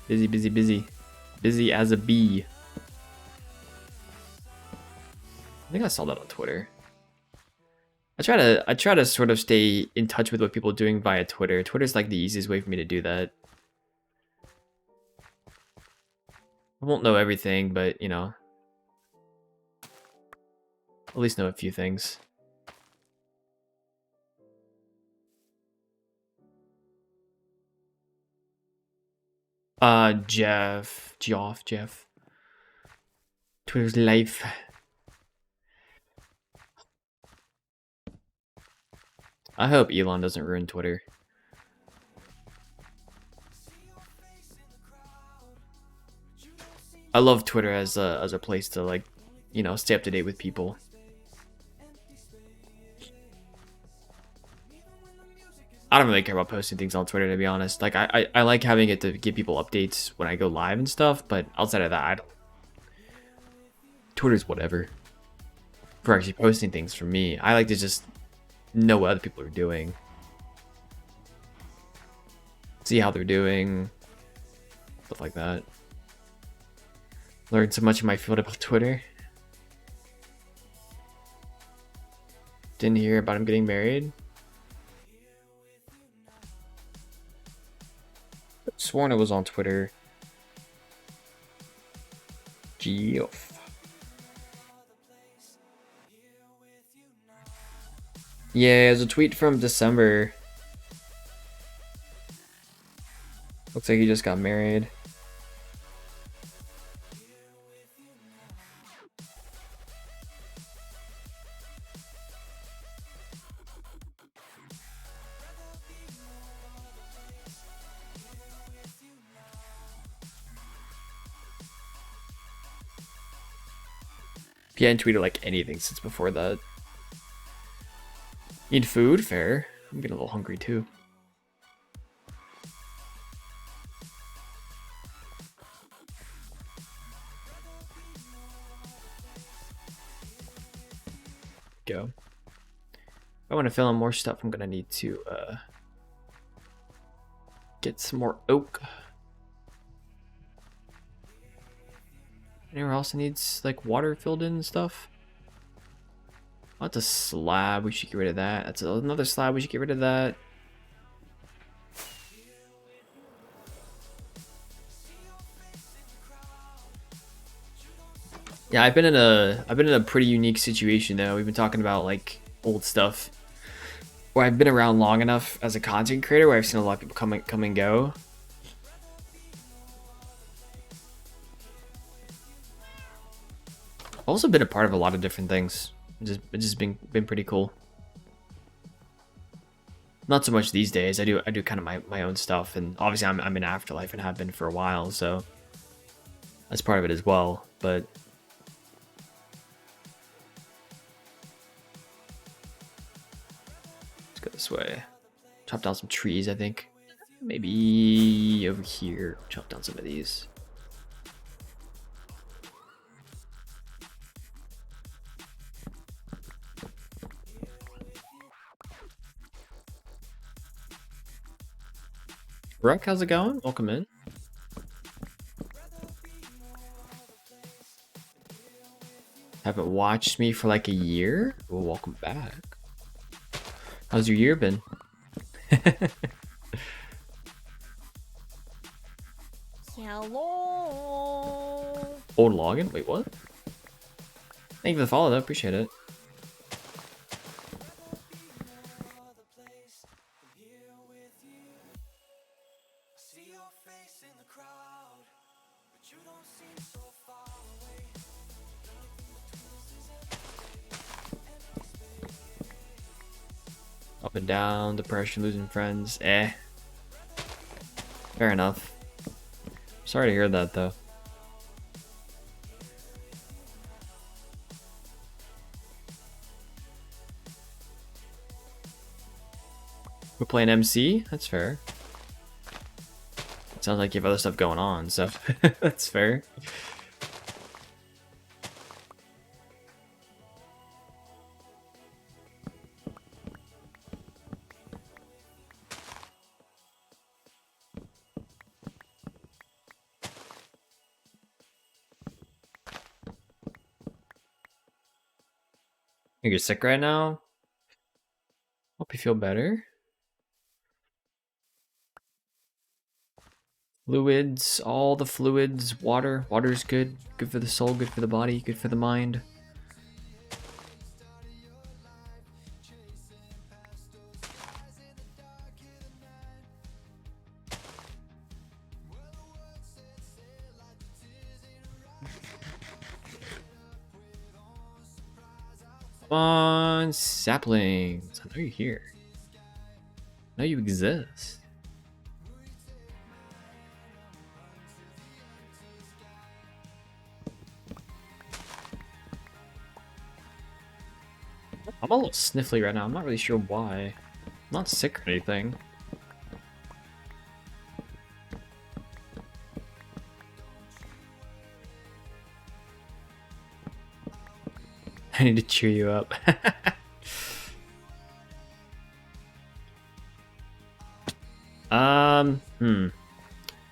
Busy, busy, busy. Busy as a bee. I think I saw that on Twitter. I try to sort of stay in touch with what people are doing via Twitter. Twitter's like the easiest way for me to do that. I won't know everything, but you know, at least know a few things. Jeff. Twitter's life. I hope Elon doesn't ruin Twitter. I love Twitter as a place to, like, you know, stay up to date with people. I don't really care about posting things on Twitter, to be honest. Like, I like having it to give people updates when I go live and stuff, but outside of that, I don't. Twitter's whatever. For actually posting things for me, I like to just know what other people are doing. See how they're doing. Stuff like that. Learned so much in my field about Twitter. Didn't hear about him getting married. Sworn it was on Twitter. Geoff. Yeah, there's a tweet from December. Looks like he just got married. He hadn't tweeted like anything since before that. Need food? Fair. I'm getting a little hungry too. Go. If I want to fill in more stuff, I'm gonna need to get some more oak. Anywhere else that needs like water filled in and stuff? Oh, that's a slab. We should get rid of that. That's another slab. We should get rid of that. Yeah, I've been in a pretty unique situation though. We've been talking about like old stuff. Where I've been around long enough as a content creator where I've seen a lot of people come and go. I've also been a part of a lot of different things. It's just been pretty cool. Not so much these days. I do kind of my own stuff, and obviously I'm in Afterlife and have been for a while, so that's part of it as well. But let's go this way. Chop down some trees, I think. Maybe over here. Chop down some of these. Ruck, how's it going? Welcome in. Haven't watched me for like a year? Well, welcome back. How's your year been? Hello. Old login? Wait, what? Thank you for the follow though, appreciate it. Up and down, depression, losing friends. Fair enough. Sorry to hear that though. We're playing MC? That's fair. Sounds like you have other stuff going on, so that's fair. You're sick right now? Hope you feel better. Fluids, all the fluids, water. Water's good. Good for the soul, good for the body, good for the mind. Come on, saplings. I know you're here. I know you exist. I'm a little sniffly right now. I'm not really sure why. I'm not sick or anything. I need to cheer you up.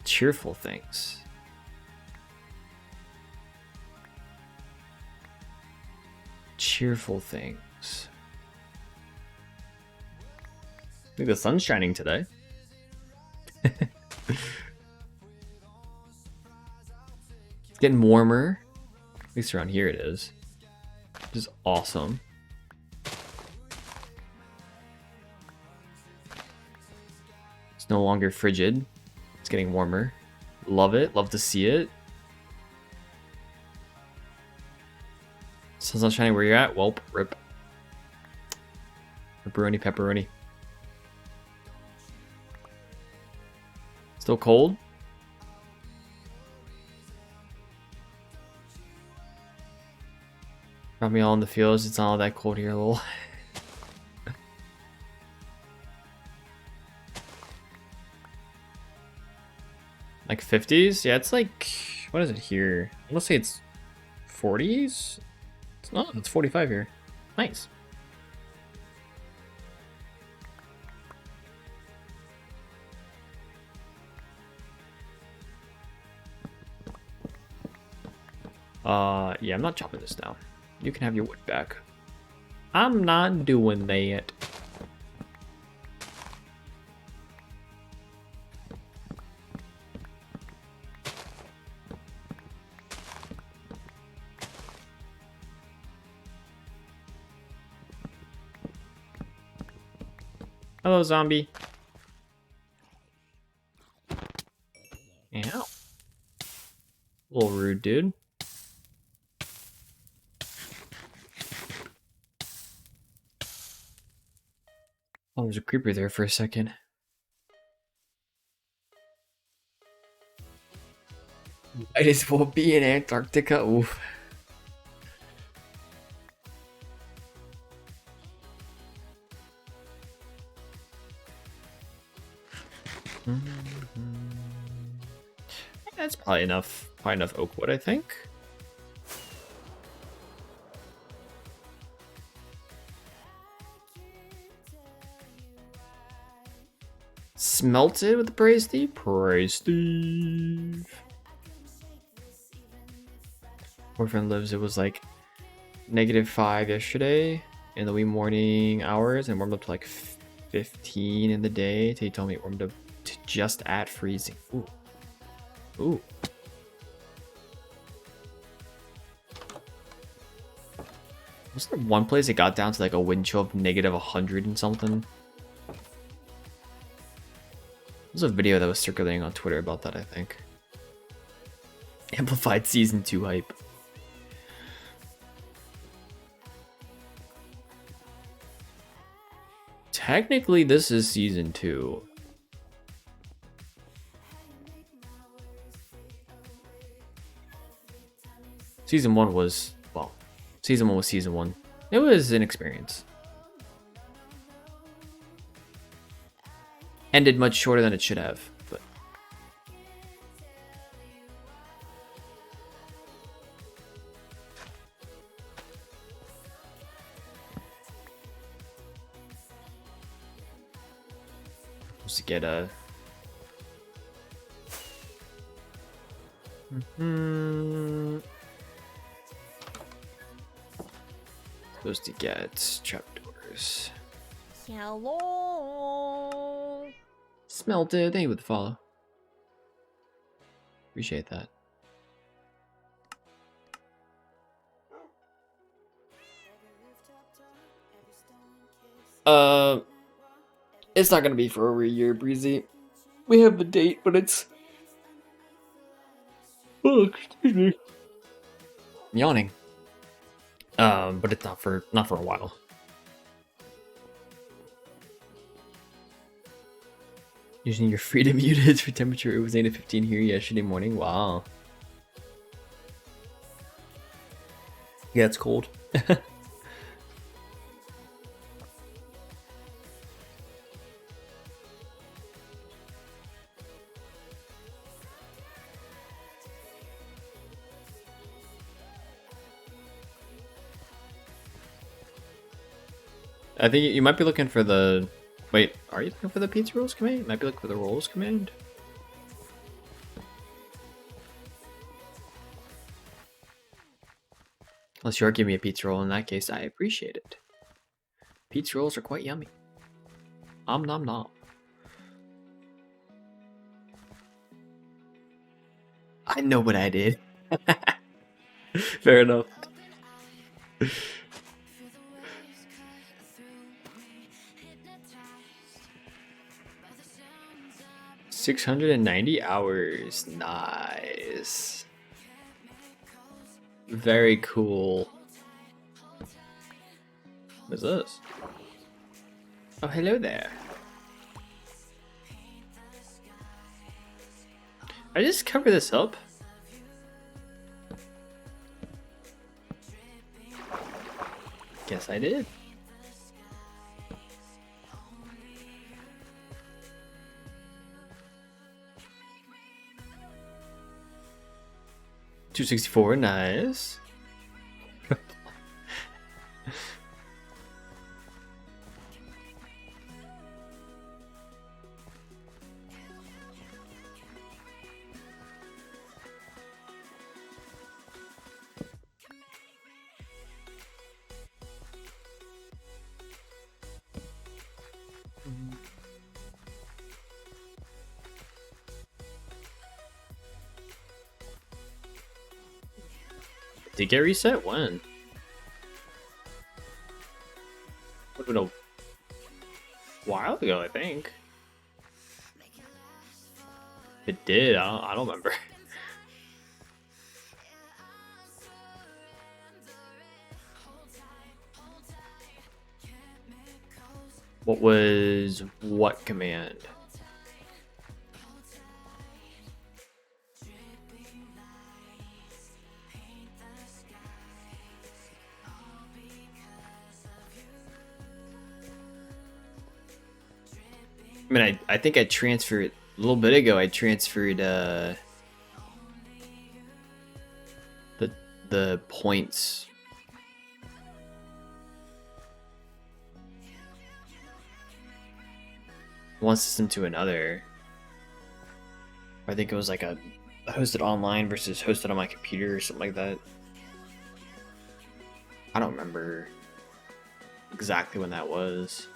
Cheerful things. Cheerful things. I think the sun's shining today. It's getting warmer. At least around here it is. Which is awesome. It's no longer frigid. It's getting warmer. Love it. Love to see it. Sun's not shining where you're at. Welp. Rip. Pepperoni, pepperoni. Still cold? Got me all in the fields. It's not all that cold here, lol. Like 50s? Yeah, it's like, what is it here? Let's say it's 40s? It's not, it's 45 here. Nice. Yeah, I'm not chopping this down. You can have your wood back. I'm not doing that. Hello, zombie. Ow. A little rude, dude. Oh, there's a creeper there for a second. Might as well be in Antarctica. Oof. That's probably enough. Probably enough oak wood, I think. Smelted with the Praise Steve? Praise Steve. Boyfriend lives, it was like -5 yesterday in the wee morning hours and warmed up to like 15 in the day. He told me it warmed up to just at freezing. Ooh. Ooh. Was there one place it got down to like a wind chill of -100 and something? There's a video that was circulating on Twitter about that, I think. Amplified Season 2 hype. Technically, this is Season 2. Season 1 was, well, Season 1 was Season 1. It was an experience. Ended much shorter than it should have, but just to get a Those to get trapdoors. Hello. Smelted. Thank you for the follow. Appreciate that. It's not gonna be for over a year, Breezy. We have the date, but it's. Oh, excuse me. I'm yawning. But it's not for a while. Using your freedom units for temperature. It was 8 to 15 here yesterday morning. Wow. Yeah, it's cold. I think you might be looking for the... Wait, are you looking for the pizza rolls command? You might be looking for the rolls command. Unless you are giving me a pizza roll, in that case, I appreciate it. Pizza rolls are quite yummy. Om nom nom. I know what I did. Fair enough. 690 hours. Nice. Very cool. What's this? Oh, hello there. I just cover this up. Guess I did. $264, nice. Did it get reset? When? Would have been a while ago, I think. It did. I don't remember. What was what command? I mean, I think I transferred a little bit ago. I transferred the points. One system to another. I think it was like a hosted online versus hosted on my computer or something like that. I don't remember exactly when that was.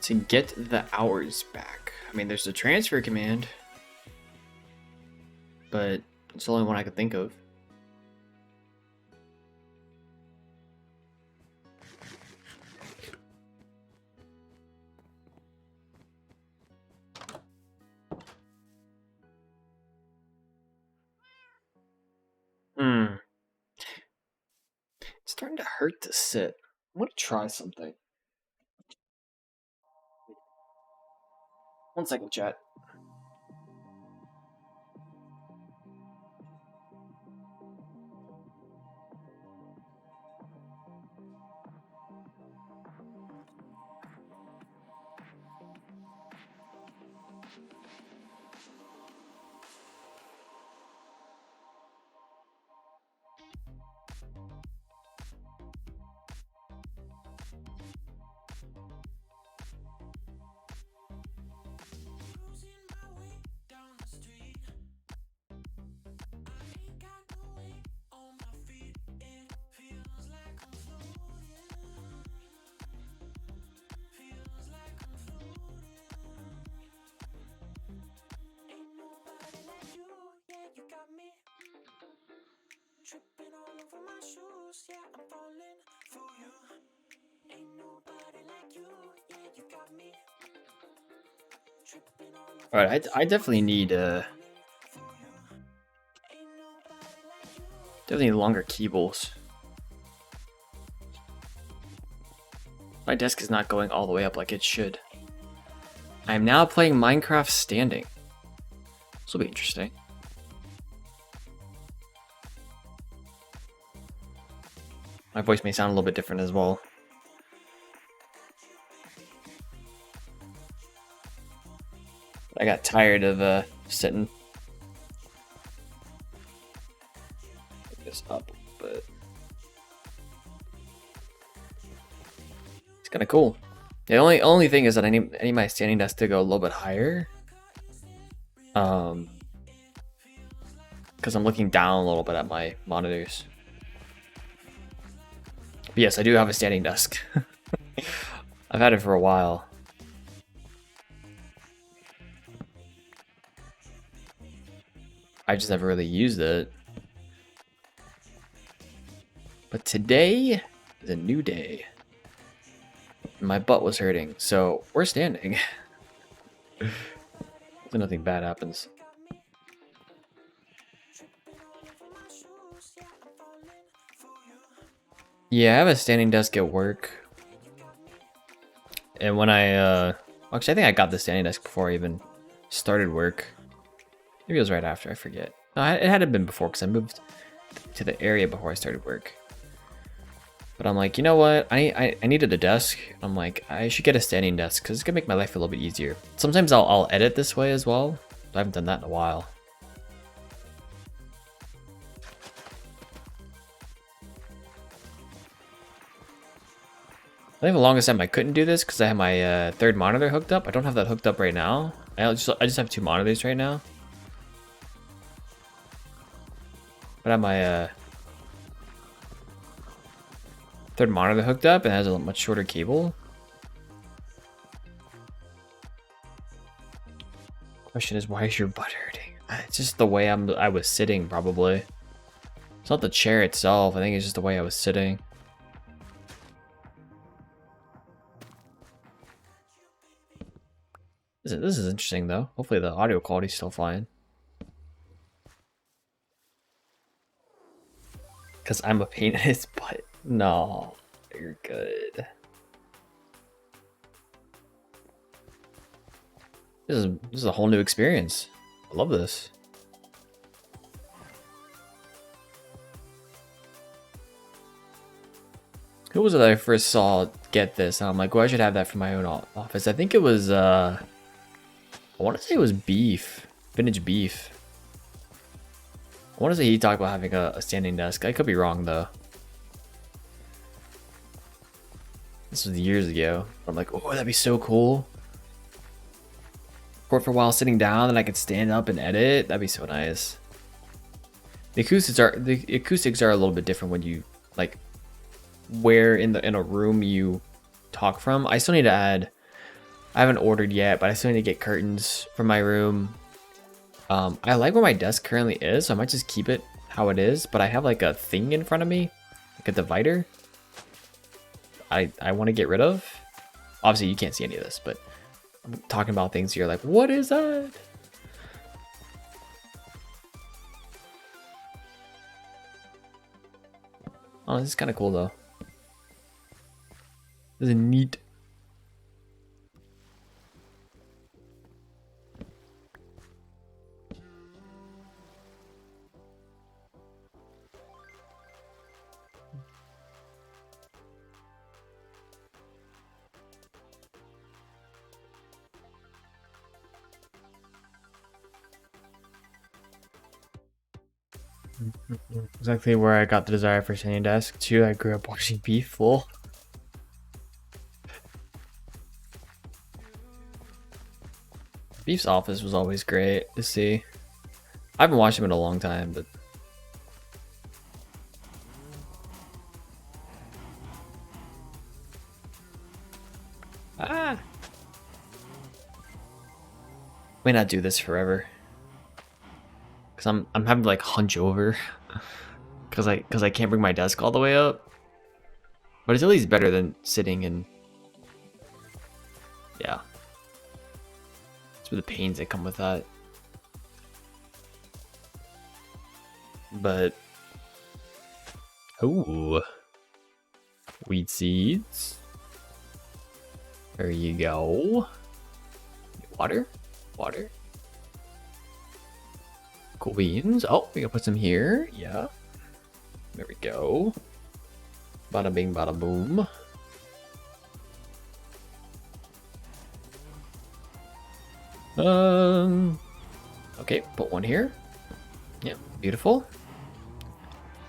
To get the hours back. I mean, there's the transfer command, but it's the only one I could think of. It's starting to hurt to sit. I want to try something. One second, chat. Alright, I definitely need longer cables. My desk is not going all the way up like it should. I am now playing Minecraft standing. This will be interesting. My voice may sound a little bit different as well. I got tired of sitting. Pick this up, but it's kind of cool. The only thing is that I need my standing desk to go a little bit higher. Because I'm looking down a little bit at my monitors. But yes, I do have a standing desk. I've had it for a while. I just never really used it. But today is a new day. My butt was hurting, so we're standing. So nothing bad happens. Yeah, I have a standing desk at work. And when actually I think I got the standing desk before I even started work. Maybe it was right after, I forget. No, it hadn't been before because I moved to the area before I started work. But I'm like, you know what? I needed a desk. I'm like, I should get a standing desk because it's gonna make my life a little bit easier. Sometimes I'll edit this way as well. I haven't done that in a while. I think the longest time I couldn't do this because I have my third monitor hooked up. I don't have that hooked up right now. I just have two monitors right now. But I have my third monitor hooked up and it has a much shorter cable. Question is, why is your butt hurting? It's just the way I was sitting, probably. It's not the chair itself. I think it's just the way I was sitting. This is interesting though. Hopefully the audio quality is still fine. Because I'm a pain in his butt. No, you're good. This is a whole new experience. I love this. Who was it that I first saw get this? And I'm like, well, I should have that for my own office. I think it was, I want to say it was Beef. Vintage Beef. I want to say he talked about having a standing desk. I could be wrong, though. This was years ago. I'm like, oh, that'd be so cool. Record for a while sitting down, and I could stand up and edit. That'd be so nice. The acoustics are a little bit different when you, like, where in a room you talk from. I still need to add, I haven't ordered yet, but I still need to get curtains for my room. I like where my desk currently is, so I might just keep it how it is, but I have like a thing in front of me, like a divider I want to get rid of. Obviously you can't see any of this, but I'm talking about things you're like, what is that? Oh, this is kind of cool though. This is neat. Exactly where I got the desire for standing desk too. I grew up watching Beef full. Beef's office was always great to see. I haven't watched him in a long time, but may not do this forever. Cause I'm having to like hunch over, cause I can't bring my desk all the way up. But it's at least better than sitting and yeah. with the pains that come with that. But oh, wheat seeds. There you go. Water, water. Cool beans. Oh, we gotta put some here. Yeah. There we go. Bada bing, bada boom. Okay, put one here. Yeah, beautiful.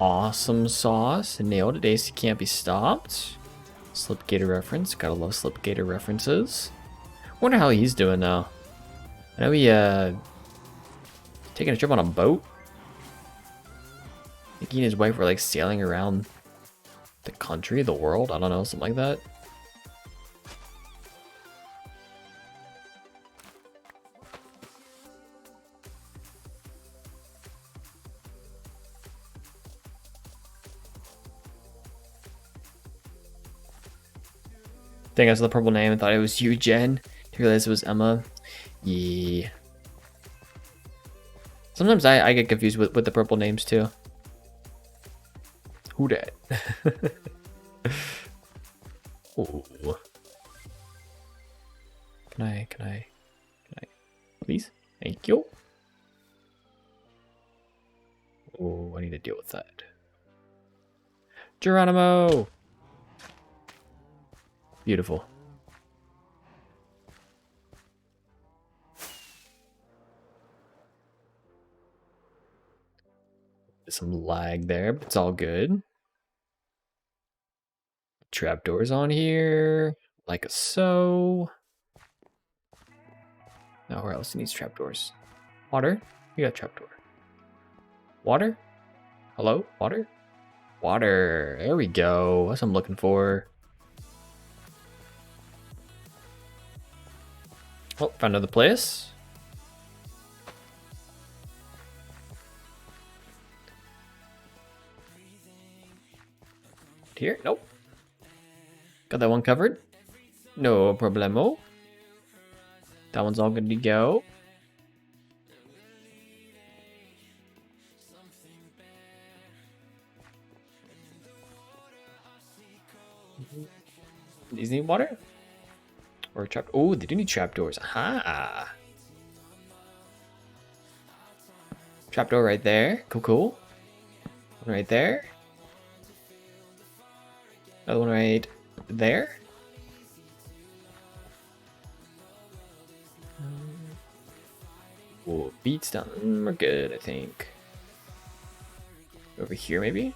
Awesome sauce. Nailed it. AC can't be stopped. Slipgator reference. Gotta love Slipgator references. Wonder how he's doing now. I know he taking a trip on a boat. I think he and his wife were like sailing around the country, the world. I don't know, something like that. I think I saw the purple name and thought it was you, Jen. Didn't realize it was Emma. Yeah. Sometimes I get confused with the purple names too. Who dat? Oh. Can I? Please? Thank you. Oh, I need to deal with that. Geronimo! Beautiful. Some lag there, but it's all good. Trapdoors on here, like so. Now where else needs trapdoors? Water? You got trapdoor. Water? Hello? Water? Water. There we go. That's what I'm looking for. Oh, found another place. Here? Nope. Got that one covered. No problemo. That one's all good to go. These need water? Or trap? Oh, they do need trapdoors. Aha! Trapdoor right there. Cool, cool. One right there. Another one right there. Oh, beats down. We're good, I think. Over here, maybe?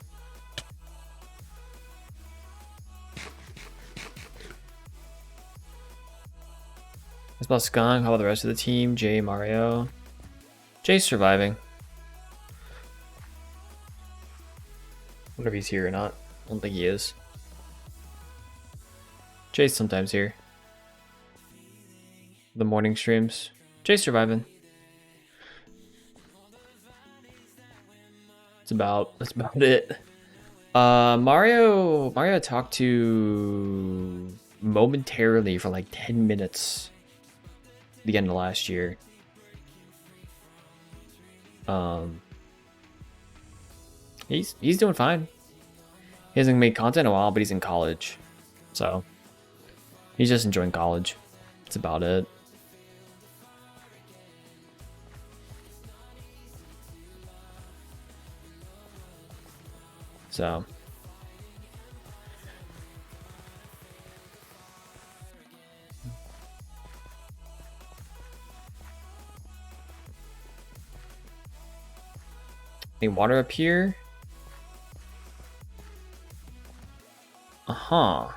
That's about Skunk. How about the rest of the team? Jay, Mario. Jay's surviving. Wonder if he's here or not. I don't think he is. Jay's sometimes here. The morning streams. Jay's surviving. That's about it. Mario talked to momentarily for like 10 minutes the end of last year. He's doing fine. He hasn't made content in a while, but he's in college. So he's just enjoying college. That's about it. So any water up here? All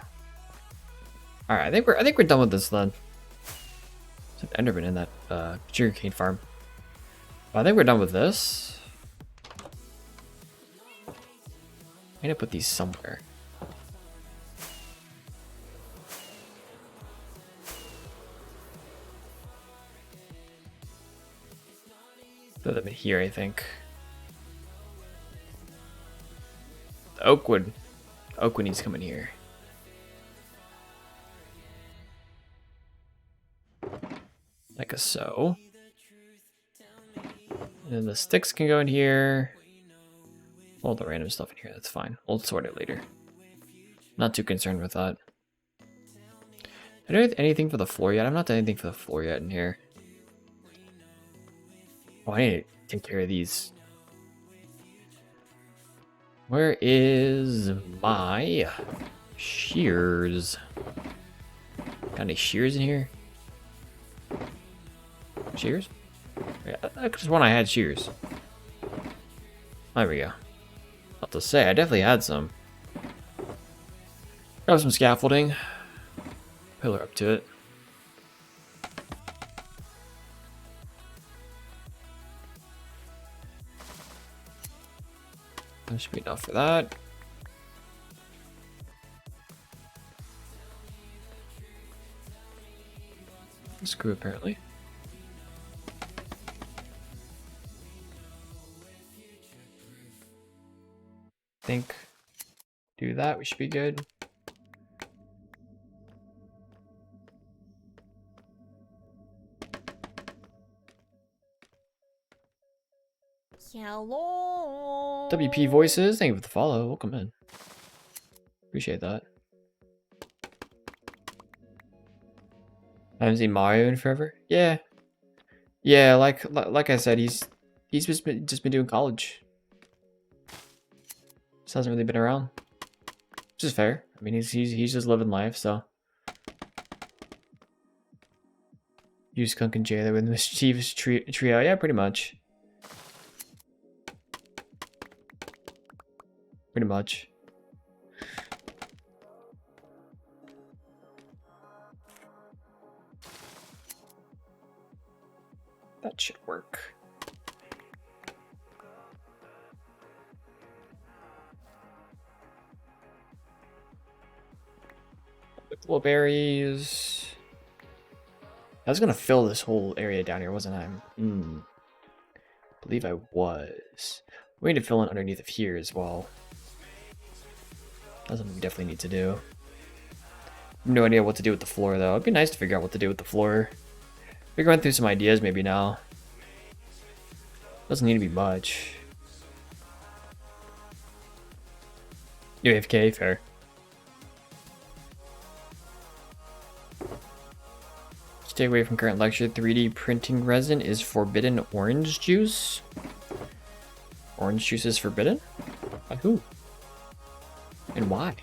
right, I think we're done with this then. There's an Enderman in that sugarcane farm. I think we're done with this. I'm gonna put these somewhere. Throw them in here, I think. The Oakwood needs to come in here. like a so. And then the sticks can go in here. All the random stuff in here, that's fine. We'll sort it later. Not too concerned with that. I don't have anything for the floor yet. I've not done anything for the floor yet in here. Oh, I need to take care of these. Where is my shears? Got any shears in here? Shears? Yeah, I just one I had shears. There we go. About to say, I definitely had some. Grab some scaffolding. Pillar up to it. That should be enough for that. Screw apparently. Think do that, we should be good. Hello. WP Voices, thank you for the follow. Welcome in. Appreciate that. I haven't seen Mario in forever. Yeah, yeah. Like I said, he's just been doing college. Just hasn't really been around. Which is fair. I mean, he's just living life. So, you Skunk and Jailer with mischievous trio. Yeah, pretty much. Pretty much. That should work. Blueberries. I was gonna fill this whole area down here, wasn't I? Believe I was. We need to fill in underneath of here as well. That's something we definitely need to do. No idea what to do with the floor though. It'd be nice to figure out what to do with the floor. We're going through some ideas maybe now. Doesn't need to be much. You AFK, fair. Stay away from current lecture. 3D printing resin is forbidden. Orange juice? Orange juice is forbidden? By who? And why?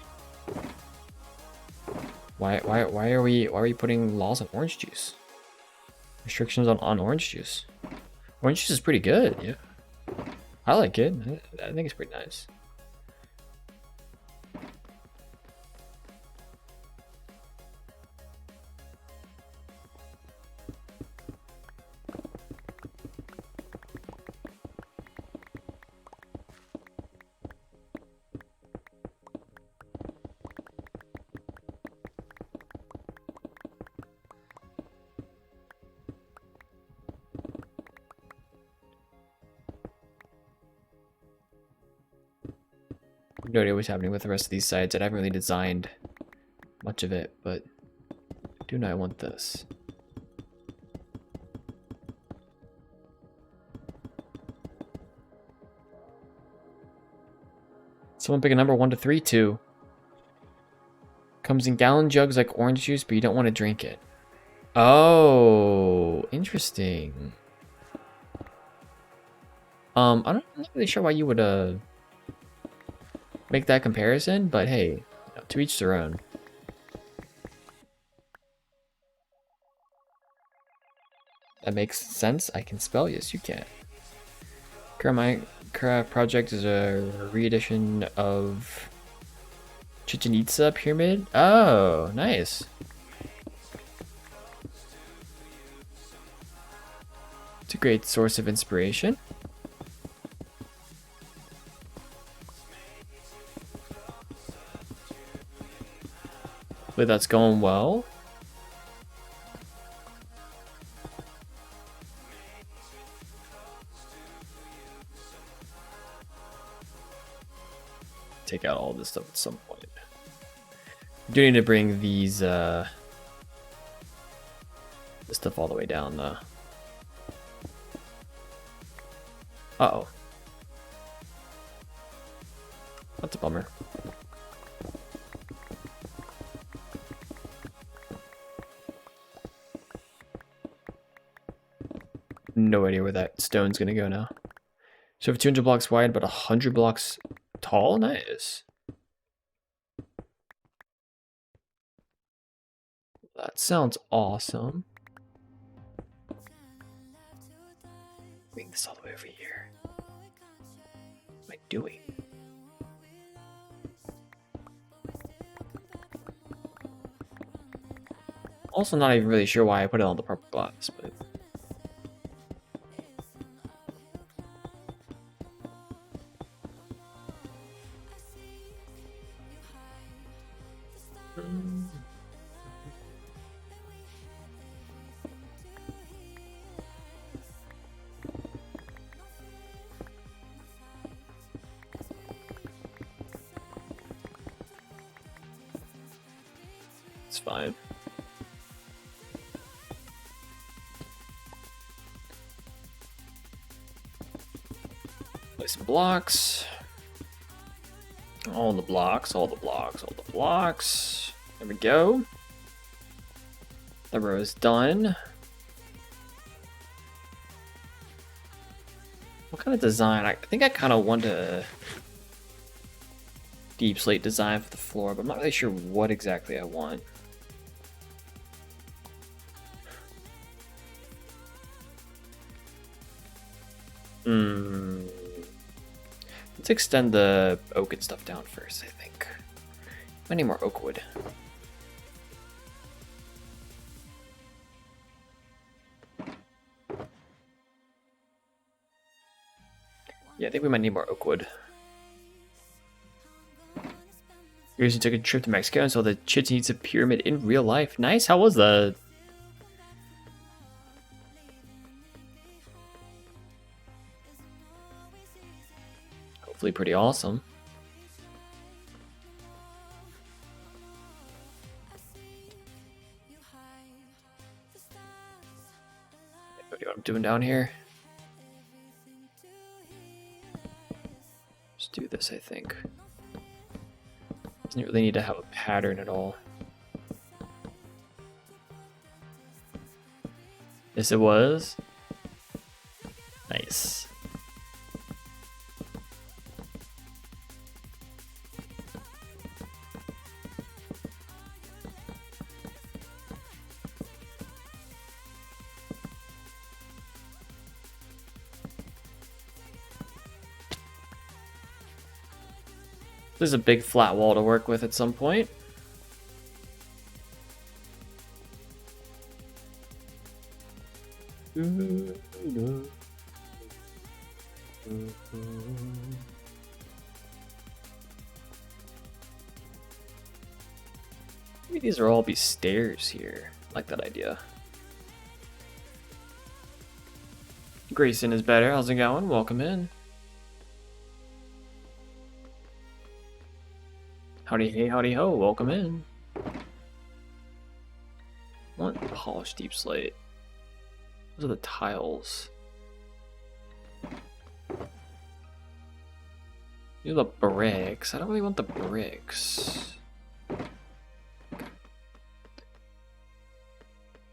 Why are we putting laws on orange juice? Restrictions on orange juice. Orange juice is pretty good, yeah. I like it. I think it's pretty nice. No idea what's happening with the rest of these sides. I haven't really designed much of it, but I do know I want this. Someone pick a number 1 to 3. 2. Comes in gallon jugs like orange juice, but you don't want to drink it. Oh, interesting. I'm not really sure why you would make that comparison, but hey, you know, to each their own. That makes sense. I can spell. Yes, you can. Current Minecraft project is a re-edition of Chichen Itza Pyramid. Oh, nice. It's a great source of inspiration. Hopefully that's going well. Take out all this stuff at some point. I do need to bring these this stuff all the way down though. Uh-oh. That's a bummer. No idea where that stone's gonna go now. So for 200 blocks wide, but 100 blocks tall? Nice. That sounds awesome. Bring this all the way over here. What am I doing? Also not even really sure why I put it on the purple glass, but... It's fine. Place some blocks. All the blocks, all the blocks, all the blocks. There we go. The row is done. What kind of design? I think I kind of want a deep slate design for the floor, but I'm not really sure what exactly I want. Let's extend the oak and stuff down first, I think. I need more oak wood. Yeah, I think we might need more oak wood. Grayson took a trip to Mexico and saw the Chichen Itza pyramid in real life. Nice, how was that? Hopefully pretty awesome. What I'm doing down here? Just do this, I think. Doesn't really need to have a pattern at all. Yes, it was. Nice. There's a big flat wall to work with at some point. Maybe these will all be stairs here. I like that idea. Grayson is better. How's it going? Welcome in. Howdy hey, howdy ho, welcome in. I want polished deep slate. Those are the tiles. These are the bricks. I don't really want the bricks.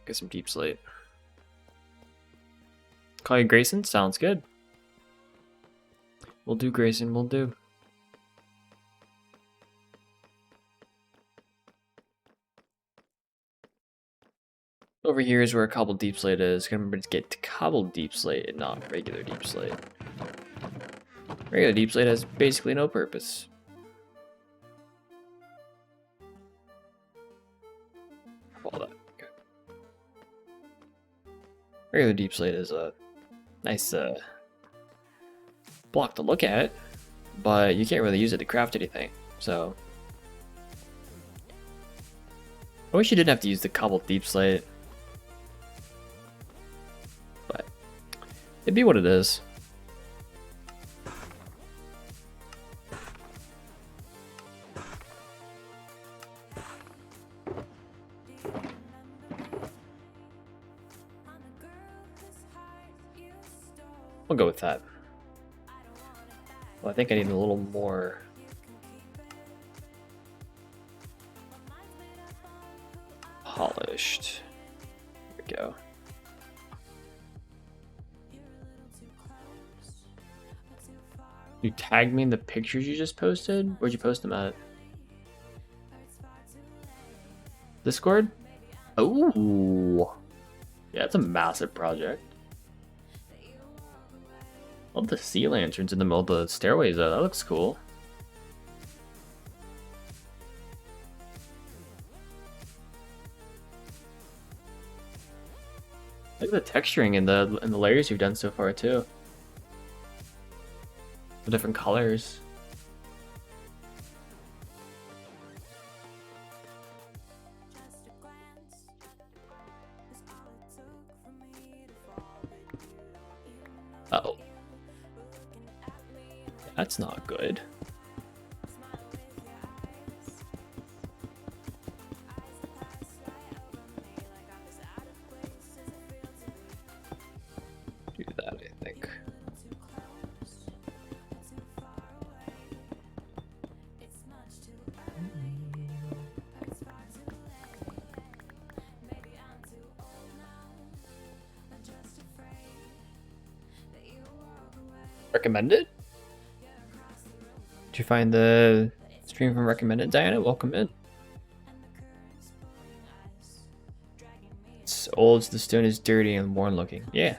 Get some deep slate. Call you Grayson? Sounds good. We'll do, Grayson, we'll do. Over here is where cobbled deep slate is. Remember to get cobbled deep slate and not regular deep slate. Regular deep slate has basically no purpose. All that. Okay. Regular deep slate is a nice block to look at, but you can't really use it to craft anything. So I wish you didn't have to use the cobbled deep slate. It'd be what it is. I'll go with that. Well, I think I need a little more. Polished. There we go. You tagged me in the pictures you just posted? Where'd you post them at? Discord? Oh, yeah, it's a massive project. Love the sea lanterns in the middle of the stairways though. That looks cool. Look at the texturing in the layers you've done so far too. The different colors. Uh-oh. That's not good. Do that, I think. Recommended? Did you find the stream from recommended, Diana? Welcome in. It's old, the stone is dirty and worn looking. Yeah.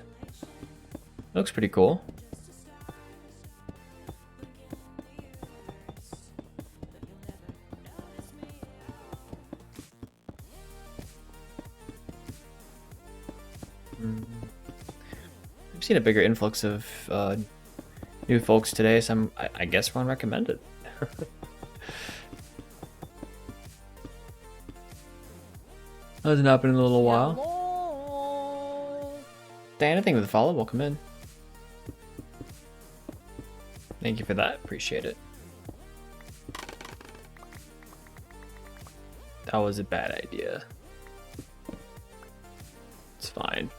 Looks pretty cool. I've seen a bigger influx of new folks today, so I guess we're on recommended. Hasn't happened in a little while. Diana, thank you for the follow. Welcome in. Thank you for that. Appreciate it. That was a bad idea. It's fine.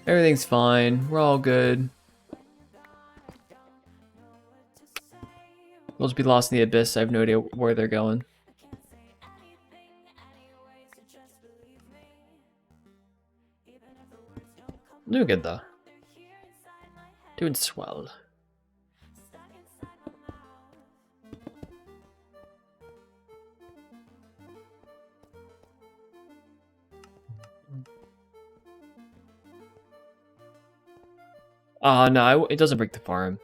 Everything's fine. We're all good. We'll just be lost in the abyss. I have no idea where they're going. Doing good though. Doing swell. No, it doesn't break the farm.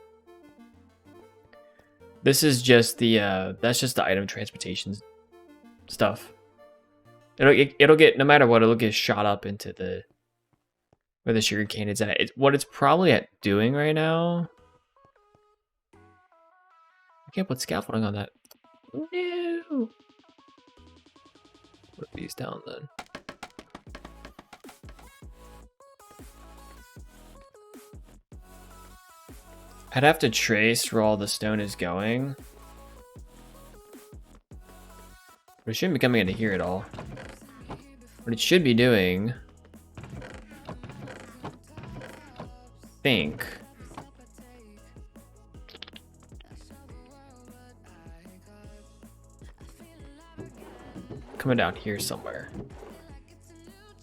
This is just the that's just the item transportation stuff. It'll get, no matter what, it'll get shot up into the where the sugar cane is at. What it's probably at doing right now. I can't put scaffolding on that. No. Put these down then. I'd have to trace where all the stone is going. But it shouldn't be coming into here at all. What it should be doing, I think, coming down here somewhere.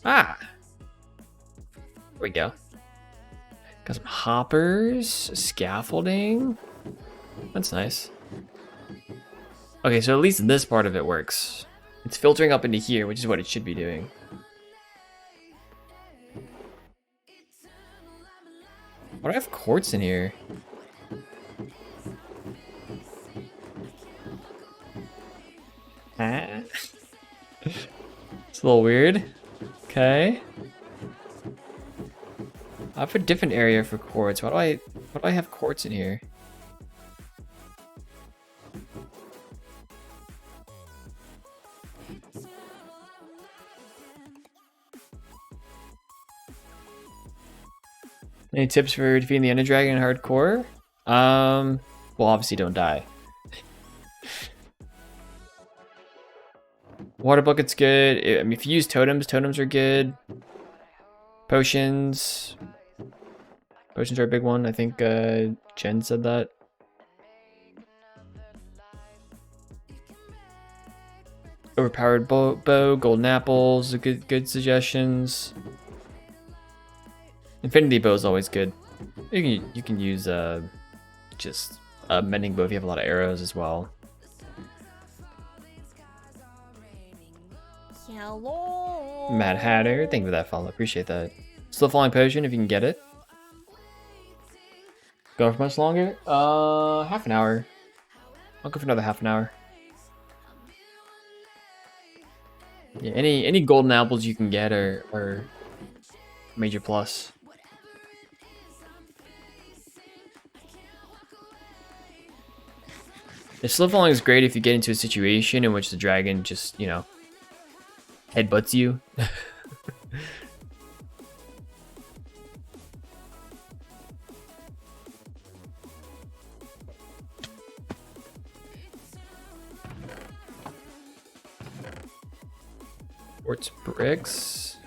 Ah! There we go. Got some hoppers, scaffolding. That's nice. Okay, so at least this part of it works. It's filtering up into here, which is what it should be doing. Why do I have quartz in here? Ah. It's a little weird. Okay. I have a different area for quartz. Why do I have quartz in here? Any tips for defeating the Ender Dragon in hardcore? Well, obviously don't die. Water bucket's good. I mean, if you use totems, totems are good. Potions. Potions are a big one. I think Jen said that. Overpowered bow, golden apples, good suggestions. Infinity bow is always good. You can use just a mending bow if you have a lot of arrows as well. Hello. Mad Hatter, thank you for that follow. Appreciate that. Still falling potion if you can get it. Going for much longer? Half an hour. I'll go for another half an hour. Yeah, any golden apples you can get are major plus. The slow falling is great if you get into a situation in which the dragon just, you know, headbutts you. Quartz bricks.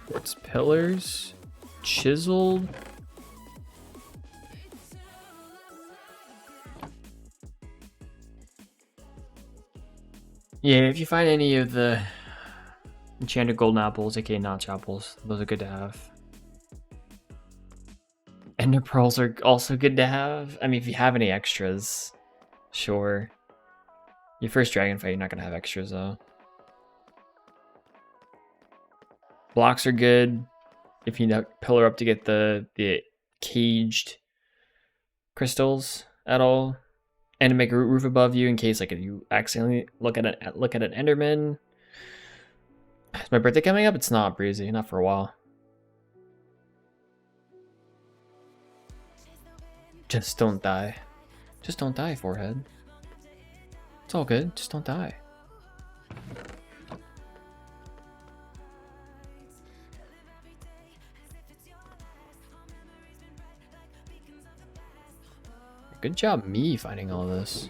Quartz pillars. Chiseled. Yeah, if you find any of the enchanted golden apples, aka notch apples, those are good to have. Ender pearls are also good to have. I mean, if you have any extras, sure. Your first dragon fight, you're not gonna have extras though. Blocks are good if you pillar up to get the caged crystals at all, and to make a roof above you in case like you accidentally look at an Enderman. Is my birthday coming up? It's not, Breezy, not for a while. Just don't die. Just don't die, Forehead. It's all good. Just don't die. Good job me finding all this.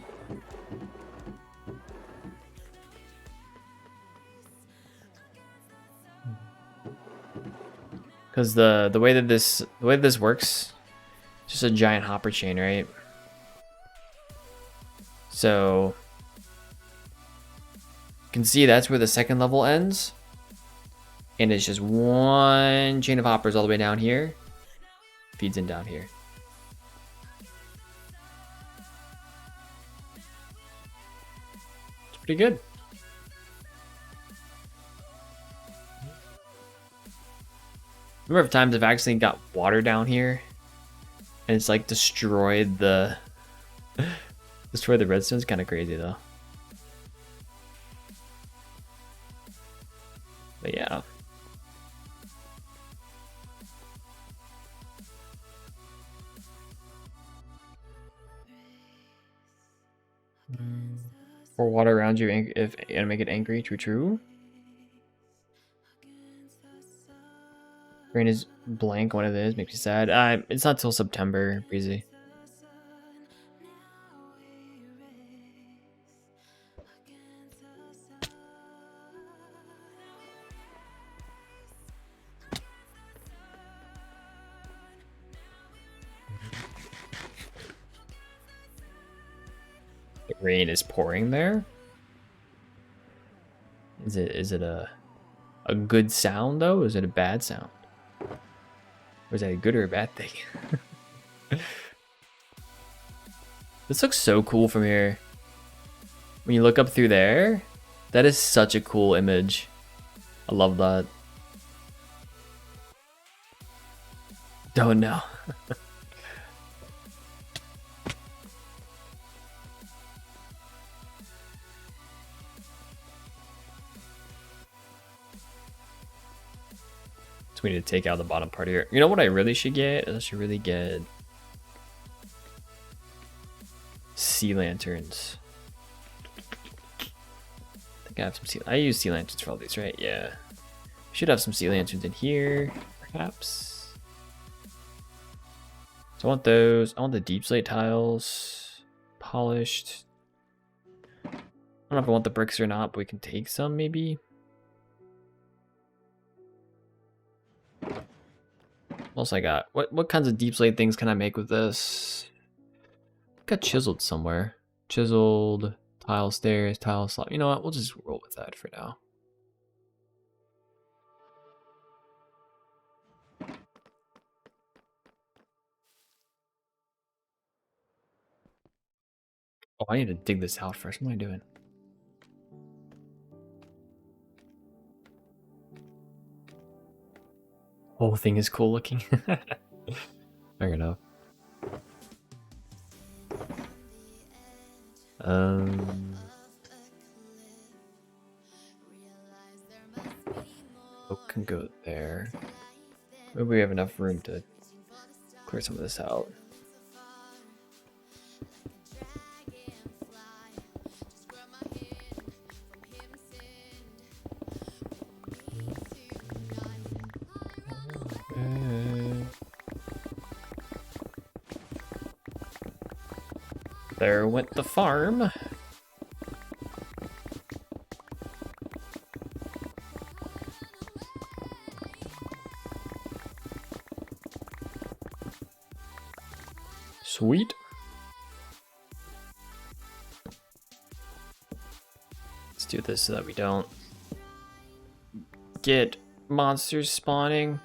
Because the way that this works, it's just a giant hopper chain, right? So you can see that's where the second level ends, and it's just one chain of hoppers all the way down here, feeds in down here. It's pretty good. Remember times I've actually got water down here and it's like destroyed the redstone. It's kind of crazy though. But yeah. Pour water around you if and make it angry. True. Rain is blank. One of those makes me sad. It's not till September, Breezy. The rain is pouring there. Is it a good sound though? Is it a bad sound? Or is that a good or a bad thing? This looks so cool from here. When you look up through there, that is such a cool image. I love that. Don't know. We need to take out the bottom part here. You know what I really should get? I should really get sea lanterns. I think I have some I use sea lanterns for all these, right? Yeah. Should have some sea lanterns in here, perhaps. So I want those. I want the deep slate tiles polished. I don't know if I want the bricks or not, but we can take some maybe. What else I got? What kinds of deep slate things can I make with this? Got chiseled somewhere. Chiseled, tile stairs, tile slab. You know what? We'll just roll with that for now. Oh, I need to dig this out first. What am I doing? Whole thing is cool looking. Fair enough. Oak can go there. Maybe we have enough room to clear some of this out. There went the farm. Sweet. Let's do this so that we don't get monsters spawning.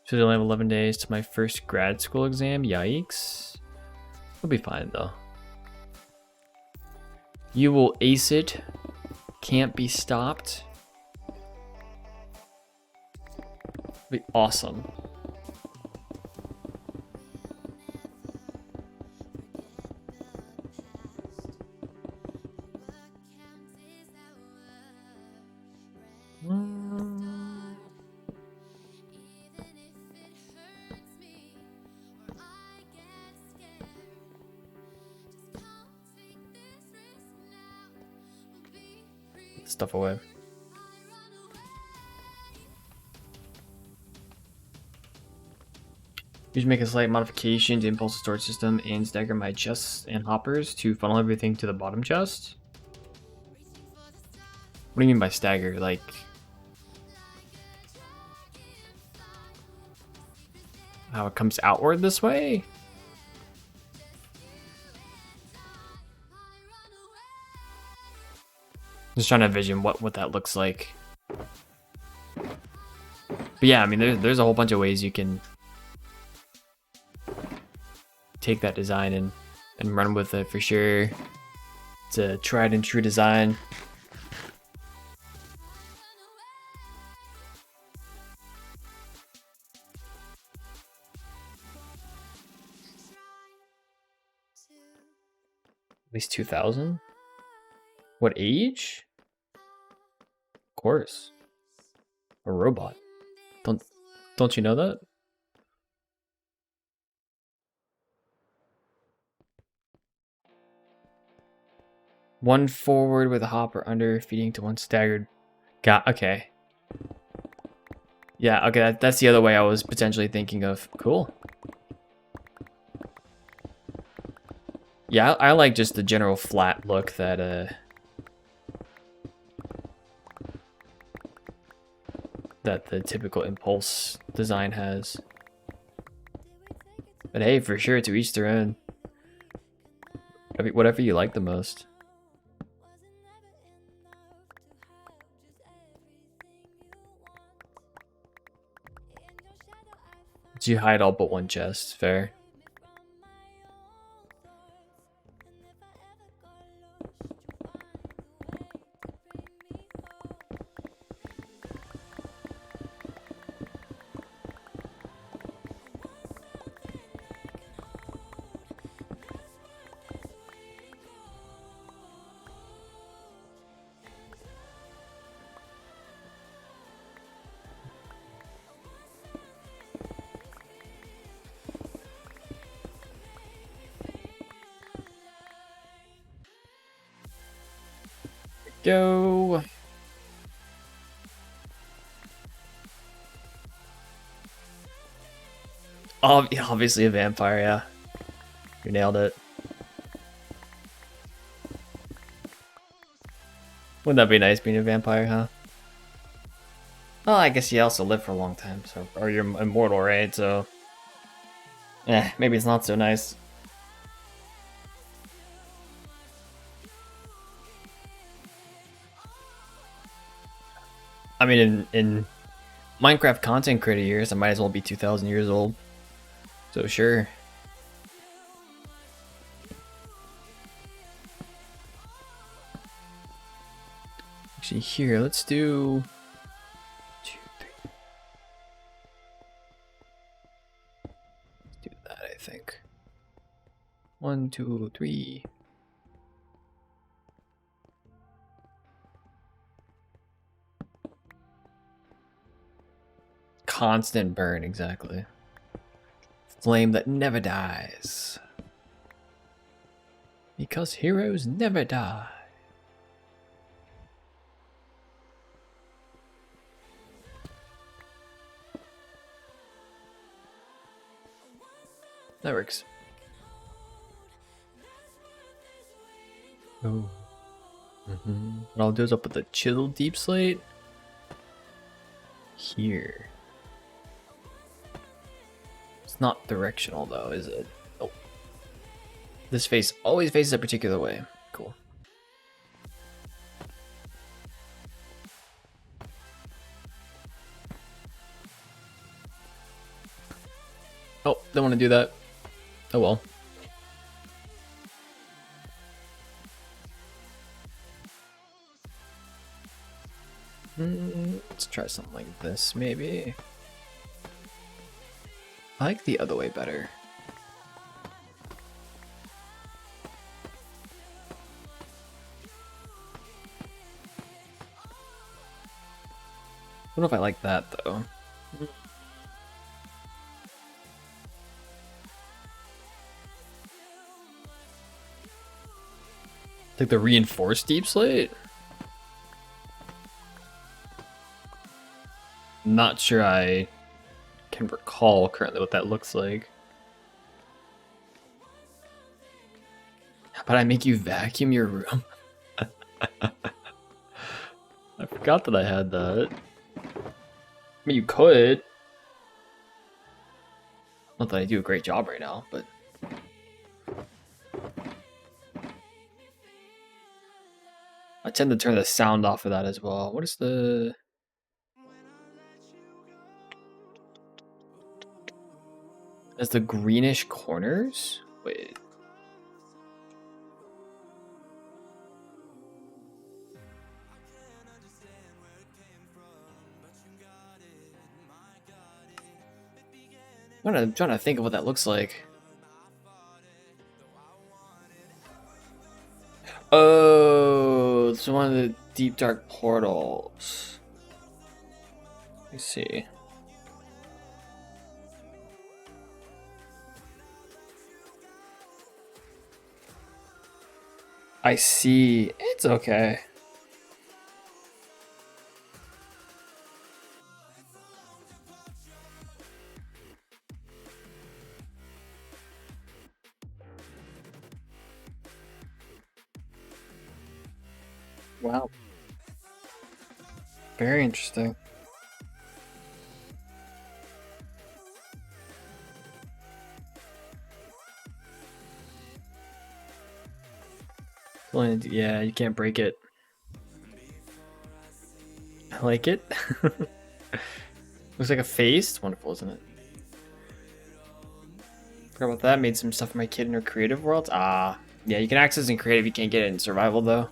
Should only have 11 days to my first grad school exam. Yikes. We'll be fine though. You will ace it. Can't be stopped. Be awesome. Stuff away. You should make a slight modification to impulse storage system and stagger my chests and hoppers to funnel everything to the bottom chest. What do you mean by stagger? Like, how it comes outward this way? Just trying to envision what that looks like. But yeah, I mean, there's a whole bunch of ways you can take that design and run with it for sure. It's a tried and true design. At least 2,000? What age? Of course. A robot. Don't you know that? One forward with a hopper under, feeding to one staggered. Got okay. Yeah, okay, that's the other way I was potentially thinking of. Cool. Yeah, I like just the general flat look that that the typical Impulse design has. But hey, for sure, to each their own. I mean, whatever you like the most. Did you hide all but one chest? Fair. go. Obviously a vampire, yeah. You nailed it. Wouldn't that be nice being a vampire, huh? Well, I guess you also live for a long time, so or you're immortal, right? So, maybe it's not so nice. I mean, in Minecraft content creator years, I might as well be 2,000 years old. So sure. Actually, here, let's do 2, 3. Let's do that, I think. 1, 2, 3. Constant burn, exactly. Flame that never dies. Because heroes never die. That works. Oh. What I'll do is I'll put the chisel deep slate here. It's not directional though, is it? Oh. This face always faces a particular way. Cool. Oh, don't want to do that. Oh well. Let's try something like this, maybe. I like the other way better. I don't know if I like that though. Like the reinforced deep slate? Not sure I can recall currently what that looks like. How about I make you vacuum your room? I forgot that I had that. I mean, you could. Not that I do a great job right now, but... I tend to turn the sound off of that as well. What is the... Is the greenish corners? Wait. I'm trying to think of what that looks like. Oh, it's one of the deep dark portals. Let me see. I see. It's okay. Wow. Very interesting. Yeah, you can't break it. I like it. Looks like a face. It's wonderful, isn't it? Forgot about that. Made some stuff for my kid in her creative world. Ah, yeah, you can access in creative. You can't get it in survival though.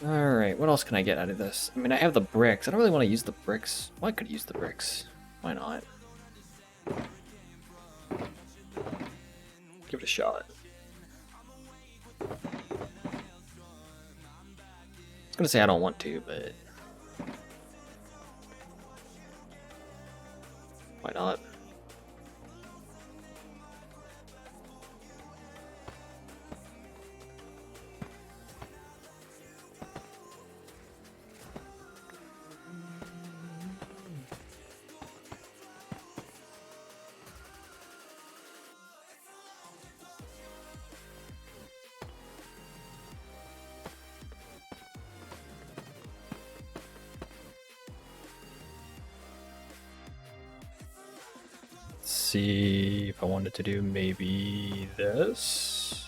Alright, what else can I get out of this? I mean, I have the bricks. I don't really want to use the bricks. Well, I could use the bricks. Why not? Give it a shot. I was gonna say I don't want to, but... why not? Let's see if I wanted to do maybe this.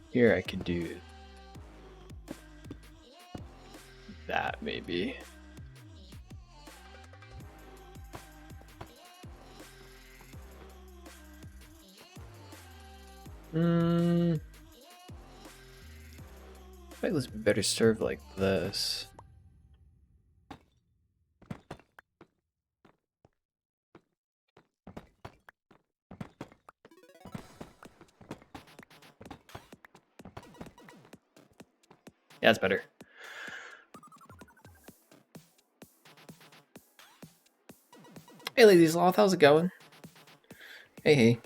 Here I could do that maybe. I think this would be better served like this. Yeah, that's better. Hey, ladies, Sloth, how's it going? Hey, hey.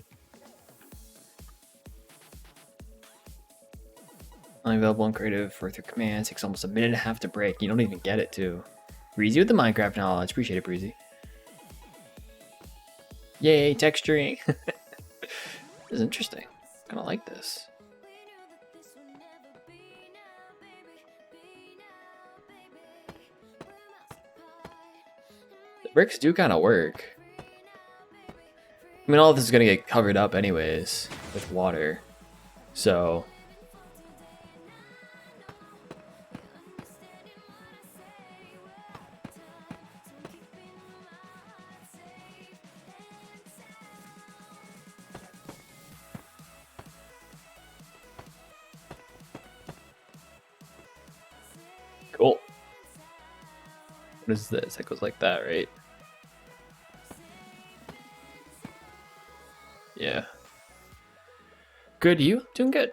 Unavailable and creative for through commands. Takes almost a minute and a half to break. You don't even get it, too. Breezy with the Minecraft knowledge. Appreciate it, Breezy. Yay, texturing. This is interesting. Kind of like this. The bricks do kind of work. I mean, all of this is going to get covered up anyways with water. So... Cool. What is this? It goes like that, right? Yeah. Good, you? Doing good.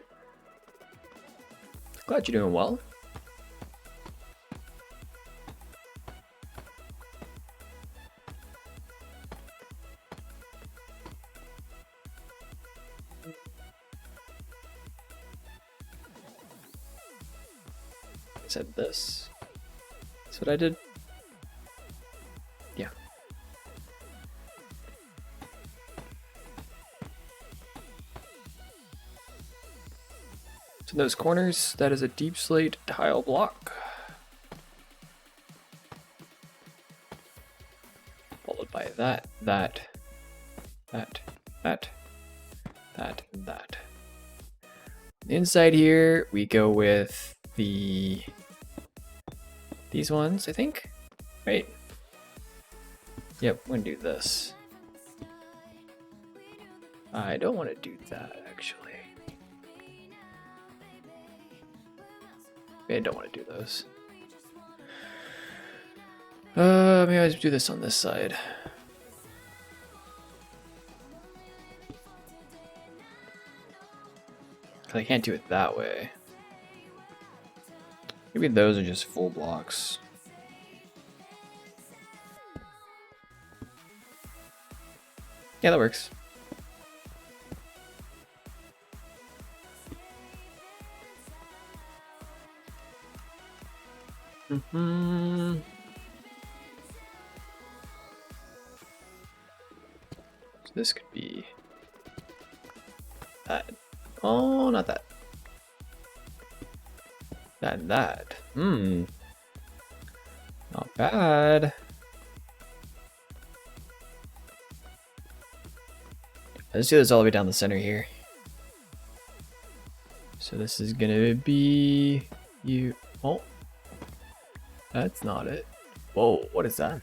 Glad you're doing well. I said this. That's what I did. Yeah. So in those corners, that is a deep slate tile block. Followed by that, that, that, that, that, and that. Inside here, we go with these ones, I think. Right. Yep, I'm gonna do this. I don't want to do that, actually. I don't want to do those. Maybe I just do this on this side. I can't do it that way. Maybe those are just full blocks. Yeah, that works. So this could be that. Oh, not that. That and that. Not bad. Let's do this all the way down the center here. So this is gonna be you. Oh, that's not it. Whoa, what is that?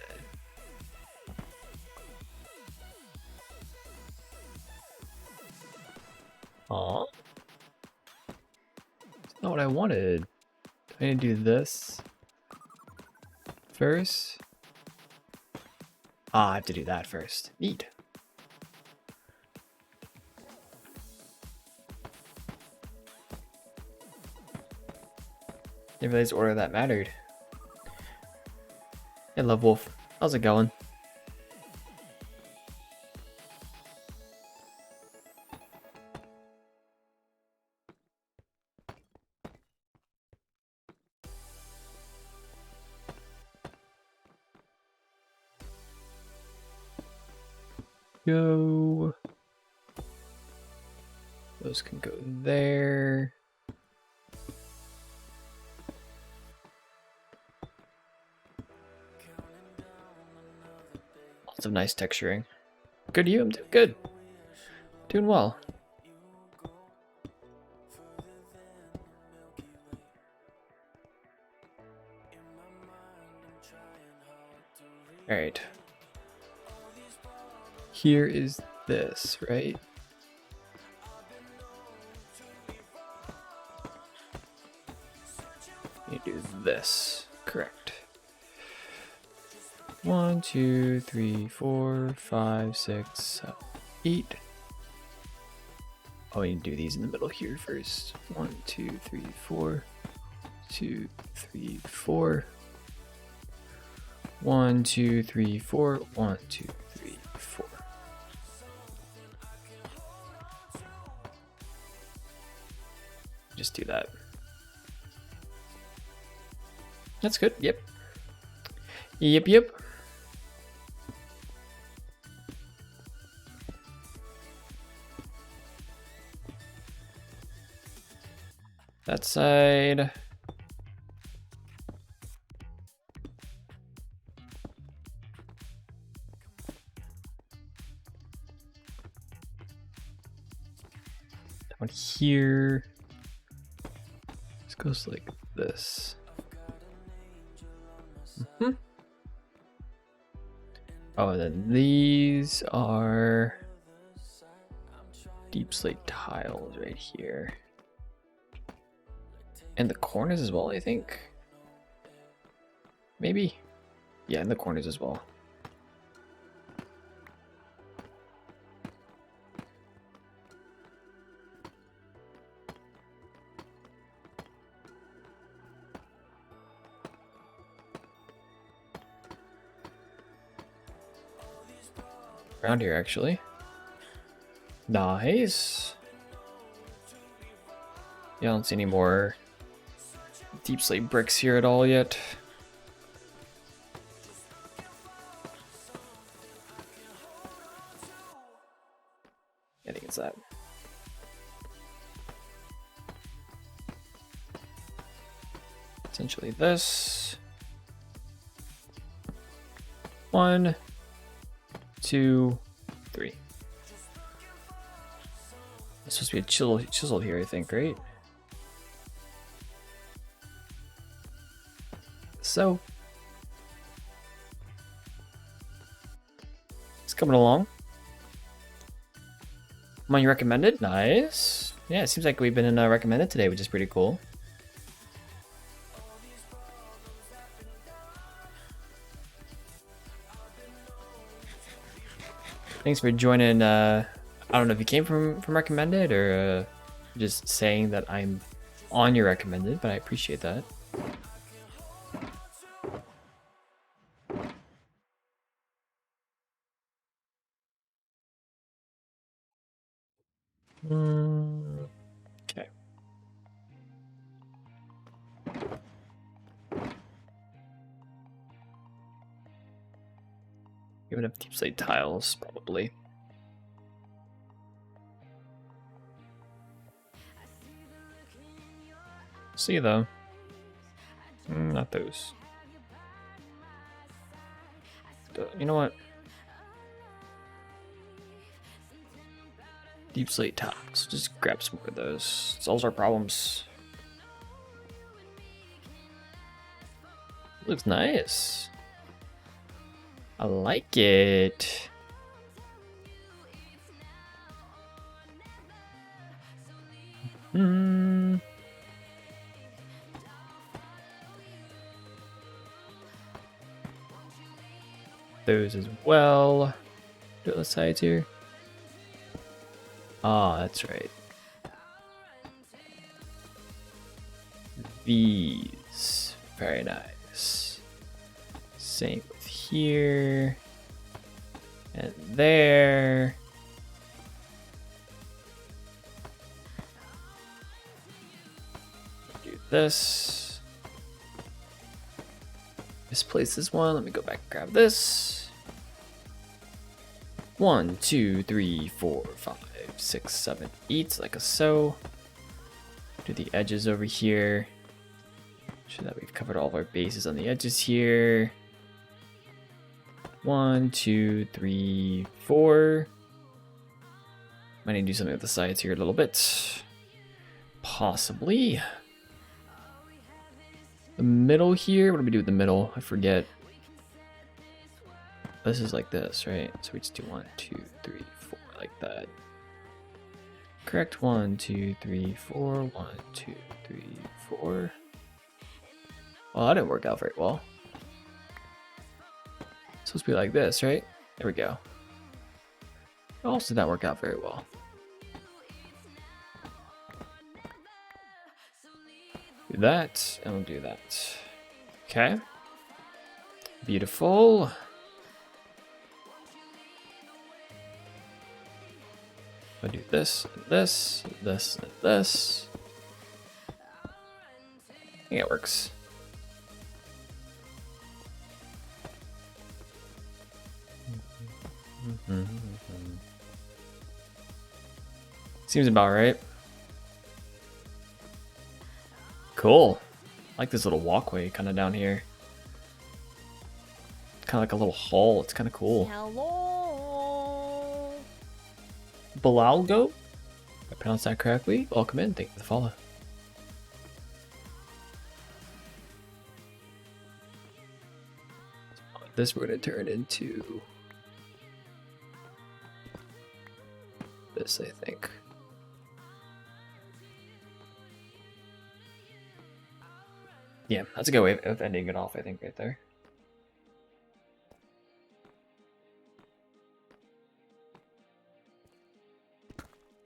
Aw. That's not what I wanted. I need to do this first. Ah, I have to do that first. Neat. Didn't realize the order that mattered. Hey, Love Wolf. How's it going? Go. those can go there. Lots of nice texturing. Good, you? I'm doing good. Doing well. All right. Here is this, right? You do this, correct. 1, 2, 3, 4, 5, 6, 7, 8. Oh, you do these in the middle here first. 1, 2, 3, 4. 2, 3, 4. 1, 2, 3, 4. 1, 2, 3, 4. Just do that. That's good. Yep. Yep. That side. Down here. This goes like this. Oh, and then these are deep slate tiles right here. And the corners as well, I think. Maybe. Yeah, and the corners as well. Around here, actually. Nice. Yeah, I don't see any more deep slate bricks here at all yet. I think it's that. Essentially this. 1, 2, 3. It's supposed to be a chisel here, I think, right? So it's coming along. I'm on your recommended. Nice. Yeah, it seems like we've been in recommended today, which is pretty cool. Thanks for joining. I don't know if you came from recommended or just saying that I'm on your recommended, but I appreciate that. Okay. You have enough deep slate tiles, probably. See though. Not those. You know what? Deep slate tiles. Just grab some more of those. Solves our problems. Looks nice. I like it. Those as well. Do the sides here. Ah, that's right. These. Very nice. Same with here. And there. Do this. Misplace this one. Let me go back and grab this. 1, 2, 3, 4, 5. 6, 7, 8, like so. Do the edges over here. Sure that we've covered all of our bases on the edges here. 1, 2, 3, 4. Might need to do something with the sides here a little bit. Possibly. The middle here, what do we do with the middle? I forget. This is like this, right? So we just do 1, 2, 3, 4, like that. Correct. 1, 2, 3, 4. 1, 2, 3, 4. Well, that didn't work out very well. It's supposed to be like this, right? There we go. It also did not work out very well. Do that, and we'll do that. Okay. Beautiful. I'll do this, and this, this, and this. I think it works. Seems about right. Cool. I like this little walkway kind of down here. Kind of like a little hall. It's kind of cool. Hello. Balalgo? If I pronounced that correctly. Welcome in. Thank you for the follow. This we're going to turn into this, I think. Yeah, that's a good way of ending it off, I think, right there.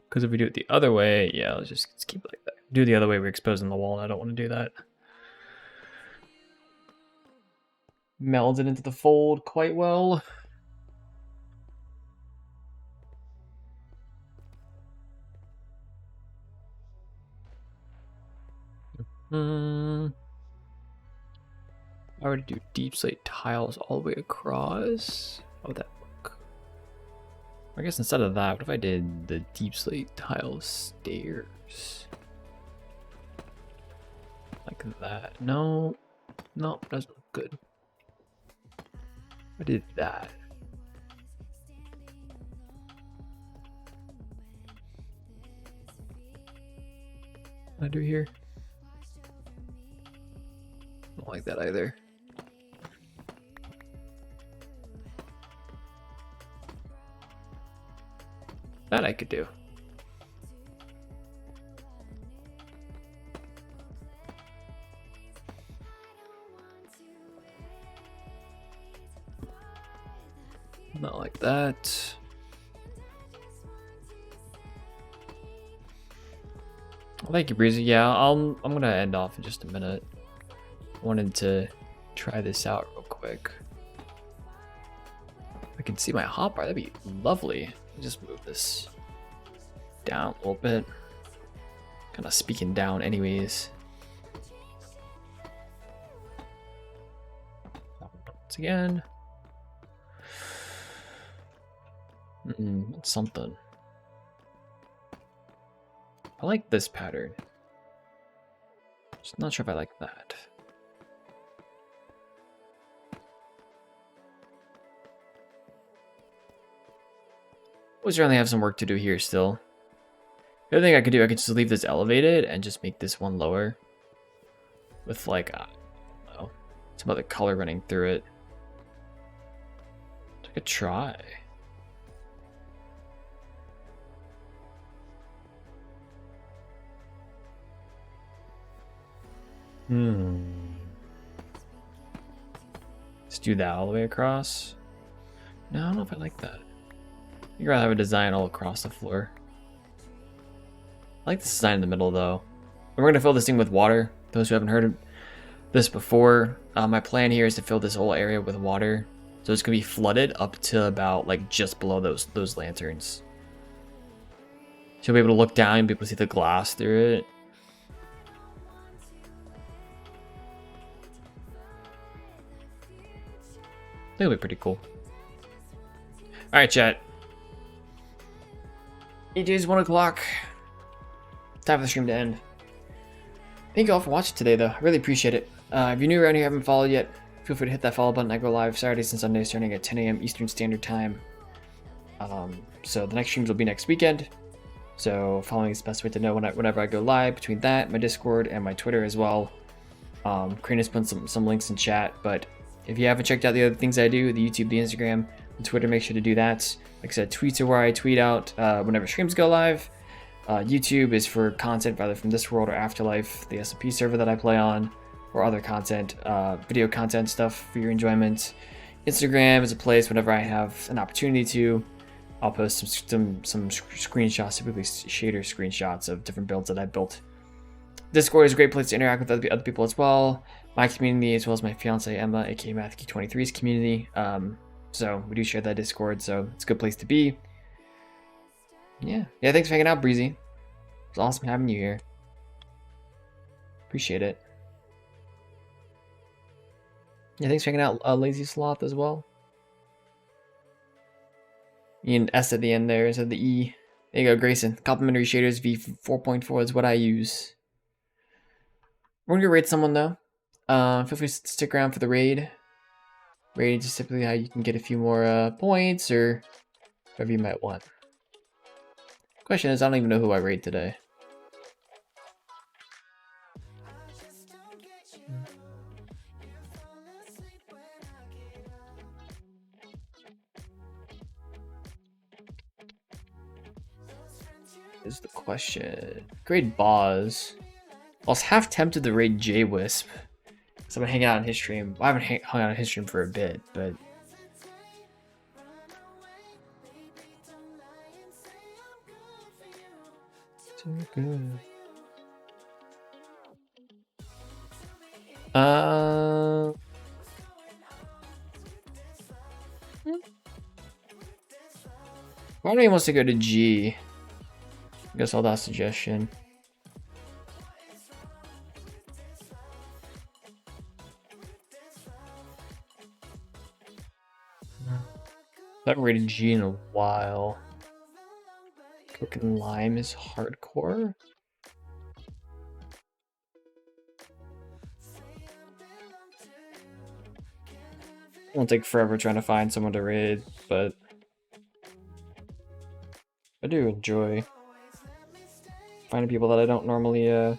Because if we do it the other way, yeah, let's keep it like that. Do it the other way, we're exposing the wall, and I don't want to do that. Melded into the fold quite well. I already do deep slate tiles all the way across. How would that look? I guess instead of that, what if I did the deep slate tile stairs? Like that. No, doesn't look good. I did that. What I do here? Don't like that either. That I could do. Not like that. Well, thank you, Breezy. Yeah, I'm gonna end off in just a minute. Wanted to try this out real quick. I can see my hotbar. That'd be lovely. Let me just move this down a little bit. Kind of speaking down, anyways. Once again. It's something. I like this pattern. Just not sure if I like that. We'll certainly have some work to do here still. The other thing I could do, I could just leave this elevated and just make this one lower. With like, I don't know, some other color running through it. I could try. Let's do that all the way across. No, I don't know if I like that. I'd rather have a design all across the floor. I like this design in the middle though. We're gonna fill this thing with water. Those who haven't heard of this before, my plan here is to fill this whole area with water. So it's gonna be flooded up to about like just below those lanterns. So you'll be able to look down and be able to see the glass through it. That'll be pretty cool. Alright, chat. It is 1 o'clock. Time for the stream to end. Thank you all for watching today, though. I really appreciate it. If you're new around here and haven't followed yet, feel free to hit that follow button. I go live Saturdays and Sundays starting at 10 a.m. Eastern Standard Time. So the next streams will be next weekend. So following is the best way to know whenever I go live. Between that, my Discord, and my Twitter as well. Karina's put some links in chat, but if you haven't checked out the other things I do, the YouTube, the Instagram, the Twitter, make sure to do that. Like I said, tweets are where I tweet out whenever streams go live. YouTube is for content either from this world or Afterlife, the SMP server that I play on, or other content, video content stuff for your enjoyment. Instagram is a place whenever I have an opportunity to, I'll post some screenshots, typically shader screenshots of different builds that I built. Discord is a great place to interact with other people as well. My community, as well as my fiance Emma, aka MathGeek23's community. So we do share that Discord, so it's a good place to be. Yeah, thanks for hanging out, Breezy. It's awesome having you here. Appreciate it. Yeah, thanks for hanging out, Lazy Sloth, as well. And S at the end there instead of the E. There you go, Grayson. Complimentary shaders v4.4 is what I use. We're gonna go raid someone though. Feel free to stick around for the raid. Raid is typically how you can get a few more points or whatever you might want. Question is, I don't even know who I raid today. Is the question. Grade Boz. I was half tempted to raid J-Wisp. So I'm gonna hang out on his stream. I haven't hung out on his stream for a bit, but too good. Part of me wants to go to G. I guess I'll that suggestion. I haven't rated G in a while. Coke and Lime is hardcore. It won't take forever trying to find someone to raid, but I do enjoy finding people that I don't normally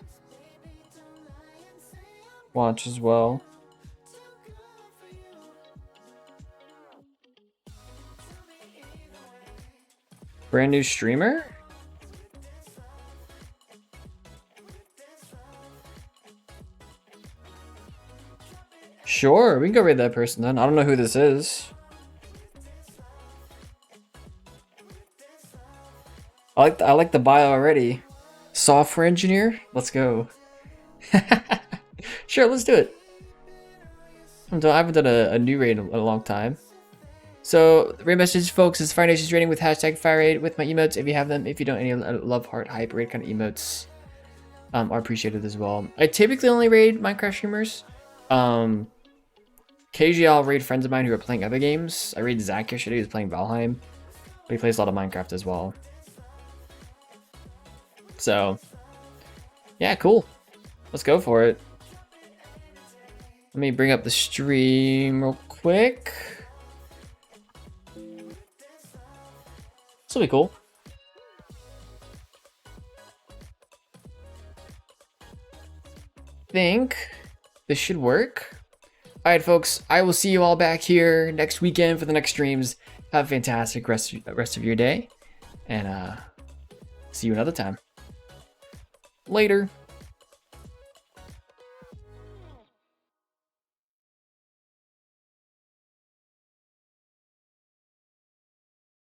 watch as well. Brand new streamer? Sure, we can go raid that person then. I don't know who this is. I like the bio already. Software engineer? Let's go. Sure, let's do it. I haven't done a new raid in a long time. So, the raid message, folks, is Fire Nation's raiding with hashtag FireRaid with my emotes if you have them. If you don't, any love, heart, hype, raid kind of emotes are appreciated as well. I typically only raid Minecraft streamers. Occasionally I'll raid friends of mine who are playing other games. I raided Zach yesterday, he was playing Valheim. But he plays a lot of Minecraft as well. So, yeah, cool. Let's go for it. Let me bring up the stream real quick. This will be cool. Think this should work. Alright, folks, I will see you all back here next weekend for the next streams. Have a fantastic rest of your day. And see you another time. Later.